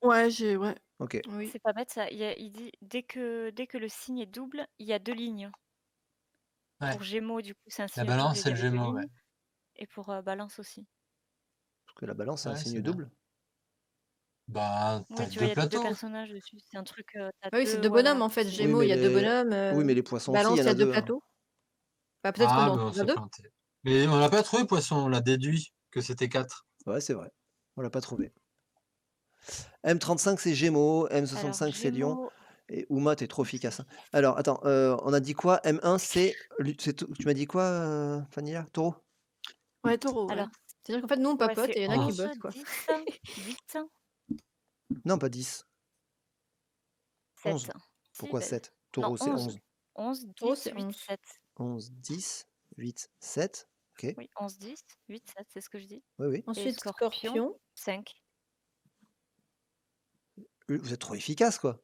Ouais, ouais. Ok. Oui. C'est pas bête ça. Il dit dès que le signe est double, il y a 2 lignes. ouais. Pour Gémeaux, du coup, c'est un La signe double et balance, il c'est y le avait 2 Gémeaux, ouais. lignes. Et pour Balance aussi. Parce que la balance, c'est un Ouais, signe c'est bien. double. Bah, Oui, t'as tu vois, il 2 y a les 2 plateaux. personnages dessus. C'est un truc, t'as Ah oui, c'est 2, deux ouais, bonhommes voilà. en fait. C'est... Gémeaux, Oui, il y a 2 bonhommes. oui, mais les poissons aussi, Balance, il y il en y a a 2 2. plateaux. Bah, peut-être qu'on Ah, en ben on trouvera s'est 2. planté. Mais on n'a pas trouvé Poisson, on l'a déduit que c'était 4. Ouais, c'est vrai. On l'a pas trouvé. M35, c'est Gémeaux. Alors, M65, c'est Lion. Gémeaux, Et Uma, t'es trop efficace. Hein. Alors, attends, on a dit quoi? M1, tu m'as dit quoi, Fanila? Taureau? Ouais, Taureau, ouais. alors, C'est-à-dire qu'en fait, nous on ouais, papote c'est et il y en a qui 11, bossent quoi. 10, 8, Non, pas 10. 7. 11. Pourquoi Si, 7? non, Taureau, c'est 11. 11. 11, Taureau, 10, c'est 8, 11. 7. 11, 10, 8, 7. Ok. Oui, 11, 10, 8, 7, c'est ce que je dis. Oui, oui. Et Ensuite, Scorpion, Scorpion. 5. Vous êtes trop efficace, quoi.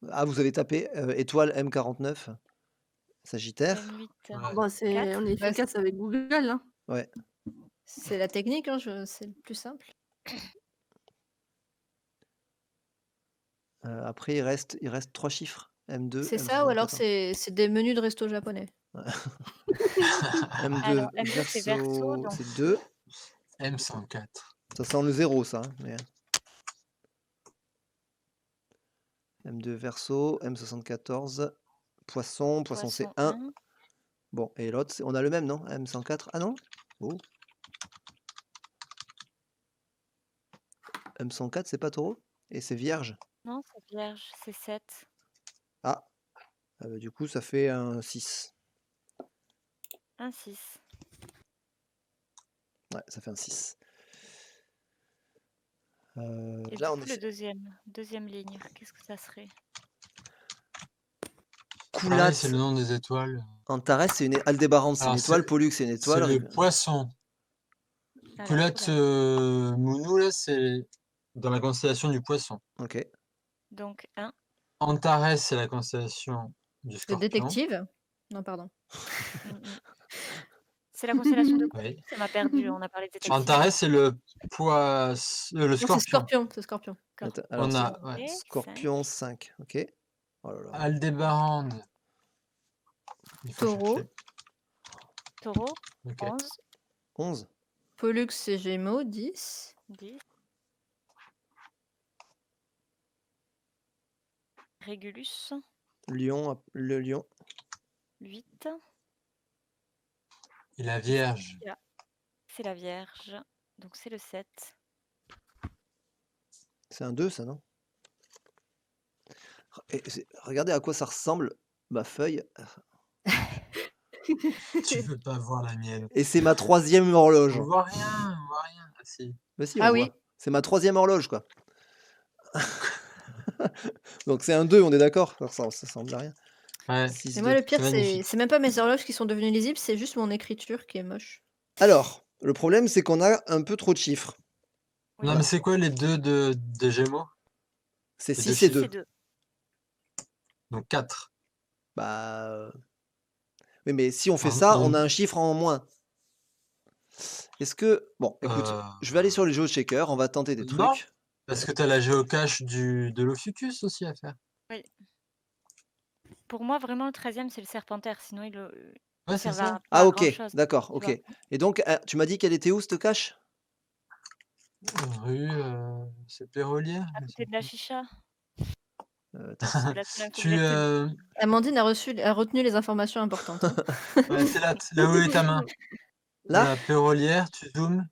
Ah, vous avez tapé étoile M49, Sagittaire. M8, Ouais. Bon, on 4. est Bah, efficace avec Google, hein. Ouais. c'est la technique, hein, c'est le plus simple. Après, il reste 3 chiffres. M2, C'est ça, ou alors M74. c'est des menus de resto japonais. M2, Alors, M2, c'est Verseau, donc c'est 2. M104. Ça sent le 0, ça. Hein, mais... M2 Verseau, M74, Poisson, Poisson c'est 1. 1. Bon, et l'autre, on a le même, non? M104. Ah non? Oh. M104, c'est pas Taureau? Et c'est Vierge. Non, c'est Vierge, c'est 7. Ah. Bah, du coup, ça fait un 6. Un 6. Ouais, ça fait un 6. Et là, du on coup, est... le deuxième ligne, qu'est-ce que ça serait? Koulat. C'est le nom des étoiles. Antares, c'est une Aldébaran, c'est une étoile. Pollux, c'est une étoile. C'est le Poisson. Koulat Mounou, là, c'est dans la constellation du Poisson. Ok. Donc 1. Antares, c'est la constellation du Le Scorpion. détective? Non, pardon. C'est la constellation de quoi? Oui. Ça m'a perdu, on a parlé de détective. Antares, c'est le Non, Scorpion. c'est Scorpion, c'est Scorpion. Alors, On a ouais. Scorpion 5. Ok. Oh là là. Aldébaran. Il faut Taureau. chercher. Taureau, Ok. 11, 11. Pollux et Gémeaux, 10. 10. Régulus, Le lion. 8. Et la Vierge. C'est la Vierge, donc c'est le 7. C'est un 2, ça, non? Regardez à quoi ça ressemble, ma feuille. Tu veux pas voir la mienne. Et c'est ma 3e horloge. On voit rien, on voit rien. Ah, si. Bah si, on Ah voit. oui. C'est ma 3e horloge, quoi. Donc c'est un 2, on est d'accord? Ça ressemble à rien. Ouais. 6, Et moi, 2. le pire, c'est magnifique. c'est même pas mes horloges qui sont devenues lisibles, c'est juste mon écriture qui est moche. Alors, le problème, c'est qu'on a un peu trop de chiffres. Oui. Non, mais c'est quoi les deux de Gémeaux? C'est Et 6 deux et C'est 2. 2. Donc 4. Bah. Oui, mais si on fait En- ça, en- on a un chiffre en moins. Est-ce que. Bon, écoute, je vais aller sur les GeoChecker, on va tenter des Non. trucs. Parce que tu as la géocache de l'Ophiuchus aussi à faire. Oui. Pour moi, vraiment, le 13e, c'est le Serpentaire. Sinon, il Ouais, c'est servira ça. pas Ah, à ok, grand-chose. d'accord, tu ok. vois. Et donc, tu m'as dit qu'elle était où, cette cache? Rue, c'est Pérolière. À je côté sais de la plus. chicha. Attends. C'est la seule info que Tu, j'ai Amandine a retenu les informations importantes. Hein. ouais, c'est là où est ta main. Là? Voilà, Pérolière, tu zoomes.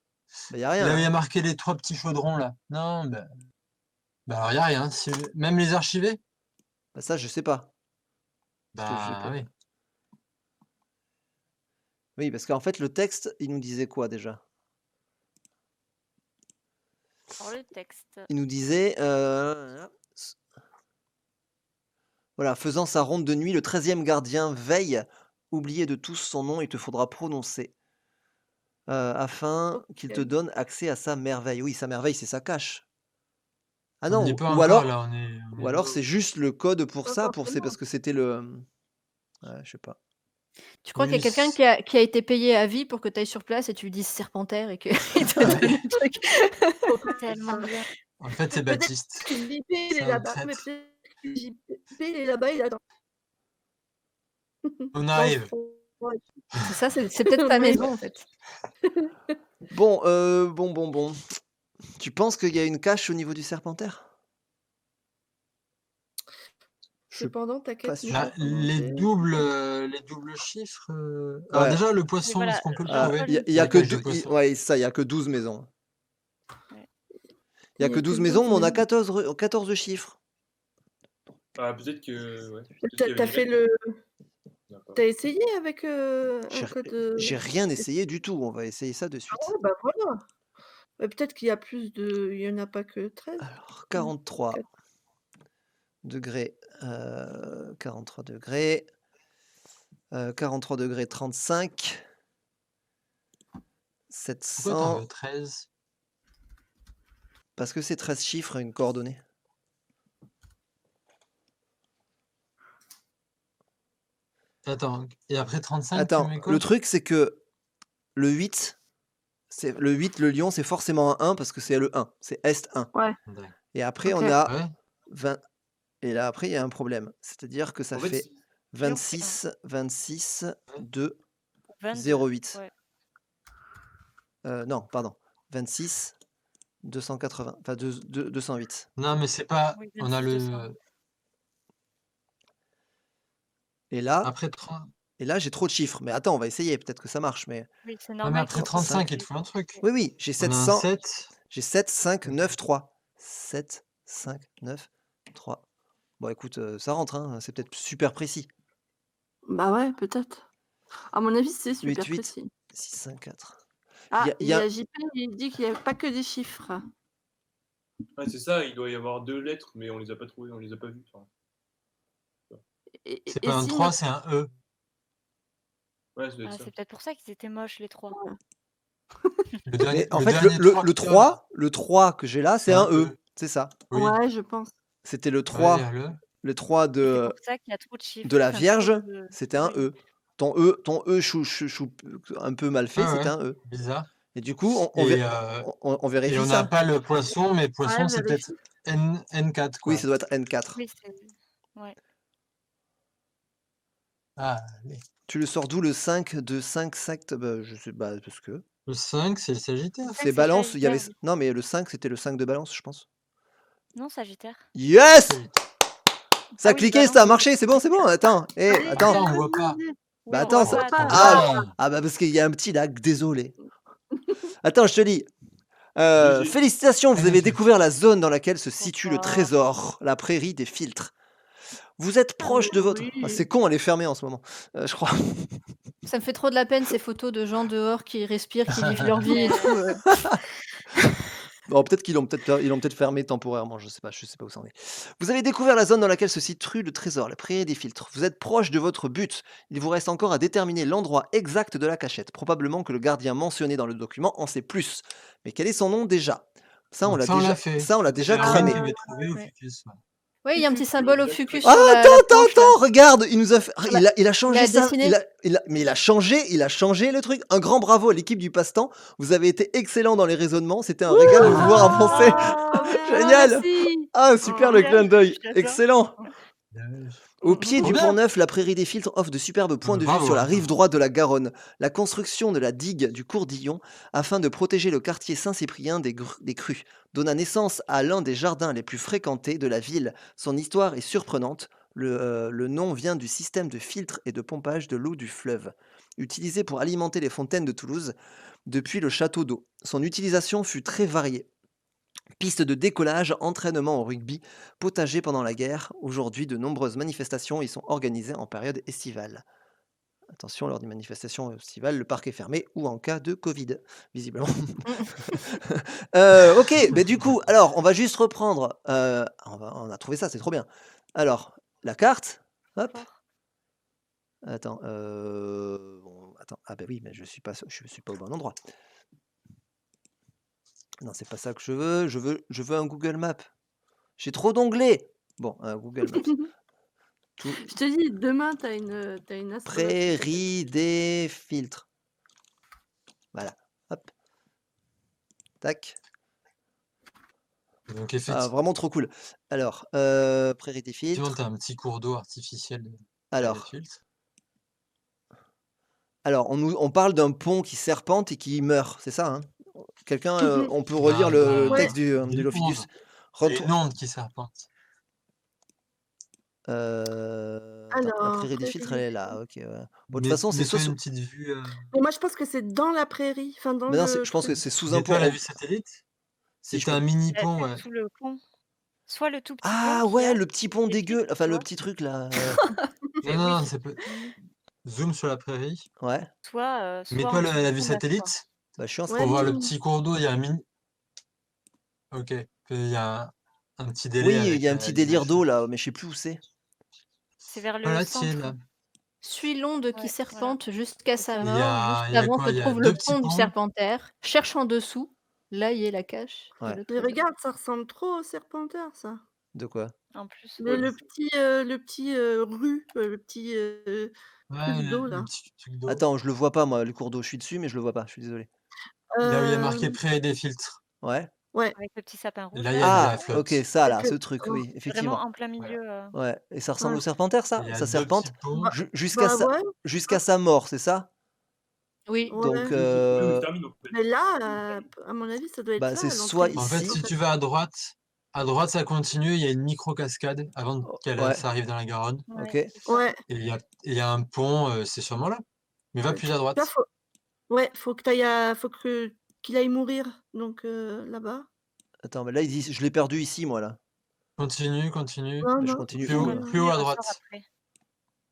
Bah, y a rien. Là où il y a Hein. marqué les 3 petits chaudrons là. Non, bah alors il n'y a rien. Même les archivés? Bah, ça, je sais pas. Parce que j'ai Bah pas- oui. Oui, parce qu'en fait, le texte, il nous disait quoi déjà? Alors, le texte. Il nous disait. Voilà, faisant sa ronde de nuit, le 13e gardien veille. Oublié de tous son nom, il te faudra prononcer. Afin qu'il te Ok. donne accès à sa merveille. Oui, sa merveille, c'est sa cache. Ah On n'y est non, pas ou encore alors, là, on est ou alors c'est juste le code pour Pas ça, forcément. parce que c'était le. Ouais, je sais pas. Tu crois qu'il y a Oui, quelqu'un qui a été payé à vie pour que tu ailles sur place et tu lui dises Serpentaire et qu'il te Ah donne oui. le truc? Tellement bien. En fait, c'est Peut-être Baptiste. que JP, il C'est est un là-bas. Mais traître. peut-être que JP, il est là-bas, il attend. On Dans arrive. le fond, ouais. C'est ça, c'est peut-être ta Oui. maison en fait. Bon. Tu penses qu'il y a une cache au niveau du Serpentaire? Je suis Cependant, pas t'inquiète, sûr. nous Bah, avons les commencé. doubles chiffres. Alors Ouais. déjà, le Mais poisson, voilà, est-ce qu'on peut le le trouver? seul- Il y a La que cache du deux, poisson. ouais, ça, il y a que 12 maisons. Ouais. Il y a que 12 maisons, mais on a 14 chiffres. Ah, peut-être que. Ouais. Peut-être qu'il y avait T'as des fait lettres. le. D'accord. T'as essayé avec un J'ai code. j'ai rien essayé du tout. On va essayer ça de Ah suite. ouais, bah voilà. Bah, peut-être qu'il y a plus de. Il y en a pas que 13. Alors, 43 Quatre. degrés. 43 degrés. 43 degrés 35. Pourquoi t'en 700. veux 13? Parce que c'est 13 chiffres, une coordonnée. Attends, et après 35, tu Attends, mets quoi? le truc, c'est que le 8, le lion, c'est forcément un 1 parce que c'est le 1. C'est Est 1. Ouais. Ouais. Et après, Ok. on a Ouais. 20. Et là, après, il y a un problème. C'est-à-dire que ça En fait, fait c'est- Lion, c'est 26, 2, 22. 08. Ouais. Non, pardon. 26, 280. Enfin, 208. Non, mais c'est pas. Oui, On a 26, le. 200. Et là, Après 30. j'ai trop de chiffres. Mais attends, on va essayer. Peut-être que ça marche. Mais Oui, c'est Non, mais normal. après que- 35, il te faut un truc. oui, oui, j'ai On a un 700. 7. J'ai 7, 5, Ok. 9, 3. 7, 5, 9, 3. Bon, écoute, ça rentre. Hein. C'est peut-être super précis. Bah ouais, peut-être. À mon avis, c'est super 8, 8, précis. 6, 5, 4. Ah, Il y a- JP, il dit qu'il n'y a pas que des chiffres. Ouais, c'est ça, il doit y avoir 2 lettres, mais on les a pas trouvées, on les a pas vues. Enfin, C'est Et pas un si 3, notre- c'est un E. ouais, ça doit Ah, être ça. c'est peut-être pour ça qu'ils étaient moches, les trois. Le dernier, Mais en le fait, dernier le 3, 3 que j'ai là, c'est un E. C'est ça. Oui. Ouais, je pense. C'était le Ouais, 3. le. Le 3 Et c'est de, pour ça qu'il y a trop de chiffres. de la Enfin, Vierge, trop de- c'était un Oui. E. Ton E chou, un peu mal fait, Ouais, c'était ouais. un E. Bizarre. Et du coup, on Et, vérifie et on ça. n'a pas le poisson, mais poisson, Ouais, c'est peut-être vérifie. N4, quoi. Oui, ça doit être N4. Oui, c'est... Ouais. Allez. Tu le sors d'où le 5 de 5 sectes? Bah, je sais pas, parce que Le 5, c'est le Sagittaire. c'est c'est Balance, il y avait Sagittaire. non, mais le 5, c'était le 5 de Balance, je pense. Non, Sagittaire. Yes! Sagittaire. Ça a Ah oui, cliqué, Balance, ça a c'est marché, c'est bon, attends, Allez, attends. Attends, on voit pas. Oui, Bah on attends, voit voit pas. pas. Attends. bah parce qu'il y a un petit lag, désolé. Attends, je te lis. GG. Félicitations, vous avez Magnifique. découvert la zone dans laquelle se Trop situe le fort. trésor, la prairie des filtres. Vous êtes proche de votre... Ah, c'est con, elle est fermée en ce moment, je crois. Ça me fait trop de la peine ces photos de gens dehors qui respirent, qui vivent leur vie et tout. Bon, peut-être ils l'ont peut-être fermé temporairement, je sais pas où ça en est. Vous avez découvert la zone dans laquelle se situe le trésor, la prairie des filtres. Vous êtes proche de votre but. Il vous reste encore à déterminer l'endroit exact de la cachette. Probablement que le gardien mentionné dans le document en sait plus. Mais quel est son nom déjà? Ça, on Donc l'a ça, on déjà, l'a fait. ça, on l'a C'est déjà Erwan cramé. qui avait trouvé au Ouais. Fucus. Ouais. Ouais, il y a un petit Fucus. symbole au Fucus Ah, sur la planche, là. attends, regarde, il nous a fait... Sur la- il a changé a ça. dessiné. Mais il a changé le truc. Un grand bravo à l'équipe du passe-temps. Vous avez été excellent dans les raisonnements. C'était un régal de vous voir avancer. Ah ouais. Génial. Merci. Ah, super Oh, le Bien, clin d'œil. j'adore. Excellent. Ouais. Au pied Trop du bien. Pont Neuf, la prairie des filtres offre de superbes points de vue Bravo, sur la hein. rive droite de la Garonne. La construction de la digue du cours d'Illon, afin de protéger le quartier Saint-Cyprien des crues, donna naissance à l'un des jardins les plus fréquentés de la ville. Son histoire est surprenante. Le nom vient du système de filtre et de pompage de l'eau du fleuve, utilisé pour alimenter les fontaines de Toulouse depuis le château d'eau. Son utilisation fut très variée. Piste de décollage, entraînement au rugby, potager pendant la guerre. Aujourd'hui, de nombreuses manifestations y sont organisées en période estivale. Attention, lors des manifestations estivales, le parc est fermé ou en cas de Covid, visiblement. Ok, mais du coup, alors, on va juste reprendre. On a trouvé ça, c'est trop bien. Alors, la carte. Hop. Fort. Attends. Attends. Ah bah oui, mais je suis pas au bon endroit. Non, c'est pas ça que je veux. Je veux un Google Maps. J'ai trop d'onglets. Bon, Google Maps. Je te dis, demain, t'as une astronaute qui t'appelle. Prairie des filtres. Voilà. Hop. Tac. Donc Ah, effectivement, vraiment trop cool. Alors, prairie des filtres. tu as un petit cours d'eau artificiel de Alors, filtre. on parle d'un pont qui serpente et qui meurt, c'est ça, hein? Quelqu'un, on peut relire le Ouais. texte du Des Loficus. ondes. C'est Retour- une onde qui serpente. Attends, la Alors, prairie des filtres, elle est là. Ok. Ouais. Bon, de toute façon, c'est Mets-toi soit une petite vue. Mais moi, je pense que c'est dans la prairie. Enfin, dans Mais non, le je pense que truc. c'est sous un pont. Mets-toi la vue satellite. Si Si je t'as peux- un mini C'est pont, ouais. sous le pont. Soit le tout petit Ah pont qu'il y ouais, a, le petit pont des dégueu. filtres, Enfin, tu le vois. petit truc là. C'est- Non, oui, non, c'est ça peut. mini. Zoom sur la prairie. Ouais. Soit Mets-toi en dessous la du vue pont neuf, quoi. satellite Bah, je suis en Ouais. pour voir le satellite. petit cours d'eau. Il y a un mini. Ok. Il y a un petit délai Oui, il avec y a un petit délire l'image. d'eau là, mais je sais plus où c'est. C'est vers le Voilà, tiens, centre. là. Suis l'onde qui Ouais, serpente jusqu'à sa Il y mort, a, juste il y a avant quoi? se Il y a trouve deux le petits pont du ponts. Serpentaire. Cherche en dessous, là y est la cache et Ouais. le Mais trésor. regarde, ça ressemble trop au Serpentaire, ça. De quoi? En plus. Le petit, rue, le petit Ouais, truc d'eau, le là. petit truc d'eau. Attends, je le vois pas moi, le cours d'eau. Je suis dessus, mais je le vois pas. Je suis désolé. Là où il y a marqué Euh, prairie des filtres. Ouais. Ouais. Avec le petit sapin rouge. Là, il y là. a de Ah, la flotte. ok, ça là, Avec ce le- truc, oh, oui, Vraiment effectivement. en plein milieu. Ouais. Et ça ressemble Ouais. au Serpentaire, ça? Il y a Ça deux serpente petits ponts. Bah, jusqu'à bah sa... ouais, jusqu'à sa mort, c'est ça? Oui. ouais. Donc, Oui, on termine en fait. Mais là, à mon avis, ça doit être bah, là, c'est l'entrée soit du En fait, ici. si tu vas à droite ça continue, il y a une micro-cascade avant Oh, qu'elle ouais. ça arrive dans la Garonne. Ouais, Ok. c'est ça. Ouais. Et il y a un pont, c'est sûrement là. Mais va plus à droite. Là, faut que t'ailles qu'il aille mourir, donc là-bas. Attends, mais là, ils disent, je l'ai perdu ici, moi, là. Continue. Non, Mais je non, continue Plus où, haut, là? plus haut à Ressort droite. après.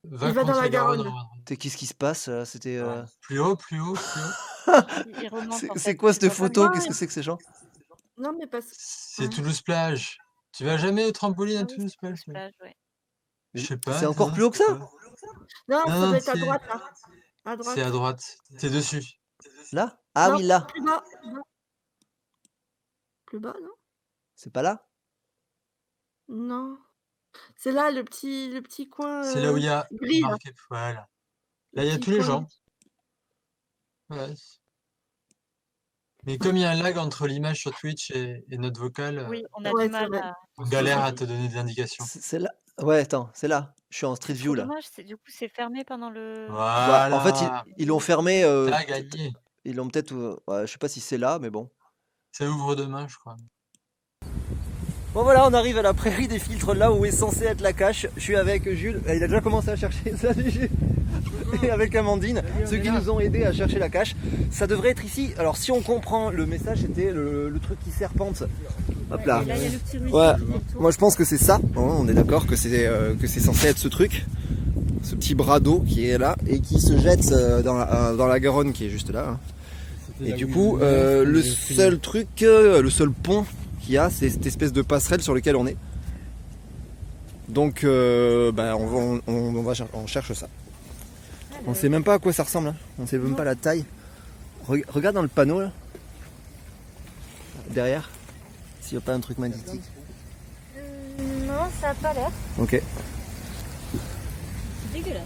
Va il va dans contre la la Garonne. Garonne. Qu'est-ce qui se passe, là? C'était... Ouais. Plus haut. Il remonte en C'est fait. quoi Tu cette vois pas photo? le- Qu'est-ce que c'est que ces gens? Non, mais parce C'est ouais. Toulouse-Plage. Tu vas jamais au trampoline Ah à oui, Toulouse-Plage? c'est plage, ouais. Je sais pas. C'est encore non, plus haut que c'est ça? quoi? Non, ça Non, doit être à c'est droite, là. À droite. à droite. T'es dessus. Là? Ah Non, oui, là. plus bas. Plus bas, non? C'est pas là? Non. C'est là, le petit coin, C'est là où il y a gris, là. marqué. Voilà. Le Là, il y a petit tous les coin gens. Ouais. Mais comme il y a un lag entre l'image sur Twitch et notre vocal, Oui, on a Ouais, du c'est mal vrai. à. on galère à te donner des indications. C'est là. Ouais, attends, c'est là. Je suis en Street C'est View trop là. dommage, du coup, c'est fermé pendant le... Bah, en fait, Voilà. ils l'ont fermé. T'as Peut-être, gagné. ils l'ont peut-être. Ouais, je sais pas si c'est là, mais bon. Ça ouvre demain, je crois. Bon voilà, on arrive à la prairie des filtres, là où est censé être la cache. Je suis avec Jules, il a déjà commencé à chercher. Salut Jules. Et avec Amandine, ceux qui nous ont aidés à chercher la cache. Ça devrait être ici. Alors si on comprend, le message c'était le truc qui serpente. Hop là. Et là, il y a le petit ruisseau Ouais, qui détourne. moi je pense que c'est ça. On est d'accord que c'est censé être ce truc. Ce petit bras d'eau qui est là et qui se jette dans la Garonne qui est juste là. Et du coup, le seul truc, le seul pont qu'il y a, c'est cette espèce de passerelle sur laquelle on est. Donc, bah, on cherche ça. On sait même pas à quoi ça ressemble. Hein. On sait même pas la taille. Regarde dans le panneau là. Derrière. S'il n'y a pas un truc magnétique. Non, ça a pas l'air. Ok. C'est dégueulasse.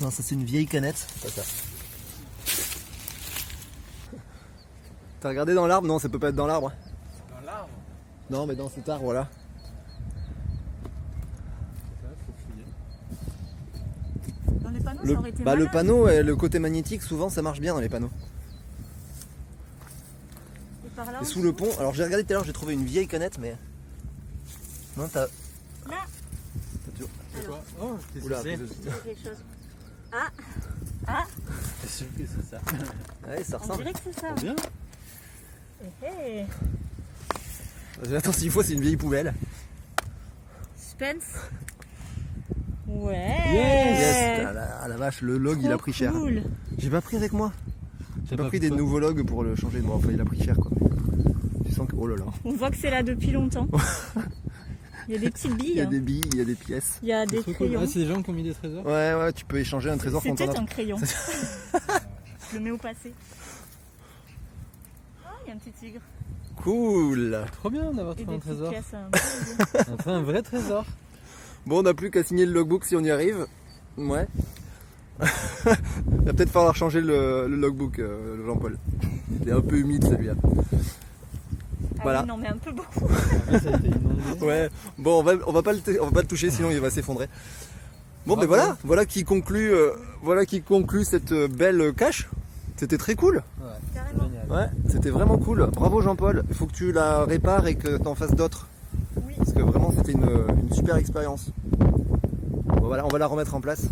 Non, ça c'est une vieille canette. Pas ça. T'as regardé dans l'arbre? Non, ça peut pas être dans l'arbre. Dans l'arbre? Non, mais dans cet arbre là. Dans les panneaux, Le, ça aurait été bah, le malin. panneau, le côté magnétique, souvent ça marche bien dans les panneaux. Et par là Et aussi. sous le pont, alors j'ai regardé tout à l'heure, j'ai trouvé une vieille canette, mais. Non, t'as. Là. T'as toujours. C'est quoi? Oh, qu'est-ce Oula, que c'est? Il y a quelque chose. C'est sûr que c'est ça. Ouais, ça On ressemble. dirait que c'est ça. Bien. Hey. Attends, s'il faut, c'est une vieille poubelle. Suspense. Ouais. Yes! Ah la vache, le log il a pris cher. Cool. J'ai pas pris avec moi. J'ai pas pris des pris nouveaux logs pour le changer. Bon, enfin, il a pris cher quoi. Tu sens que. Oh là là. On voit que c'est là depuis longtemps. Il y a des petites billes. Il y a des billes, il y a des pièces. Il y a des crayons. Ah, c'est des gens qui ont mis des trésors? Ouais, ouais, tu peux échanger un trésor contre C'était un un autre. crayon. Je le mets au passé. Ah, il y a un petit tigre. Cool! Trop bien d'avoir Et trouvé des un petites trésor. pièces. Un peu. On a trouvé un vrai trésor. Bon, on n'a plus qu'à signer le logbook si on y arrive. Ouais. Il va peut-être falloir changer le logbook, Jean-Paul. Il est un peu humide celui-là. Voilà. Ah oui, non, mais un peu beaucoup. Après, ça a été inondé. Ouais. Bon, on va pas le toucher sinon il va s'effondrer. Bon, mais Bravo. voilà qui conclut cette belle cache. C'était très cool. Ouais, Carrément. génial. Ouais, c'était vraiment cool. Bravo Jean-Paul. Il faut que tu la répares et que tu en fasses d'autres. Oui. Parce que vraiment c'était une super expérience. Bon, voilà, on va la remettre en place.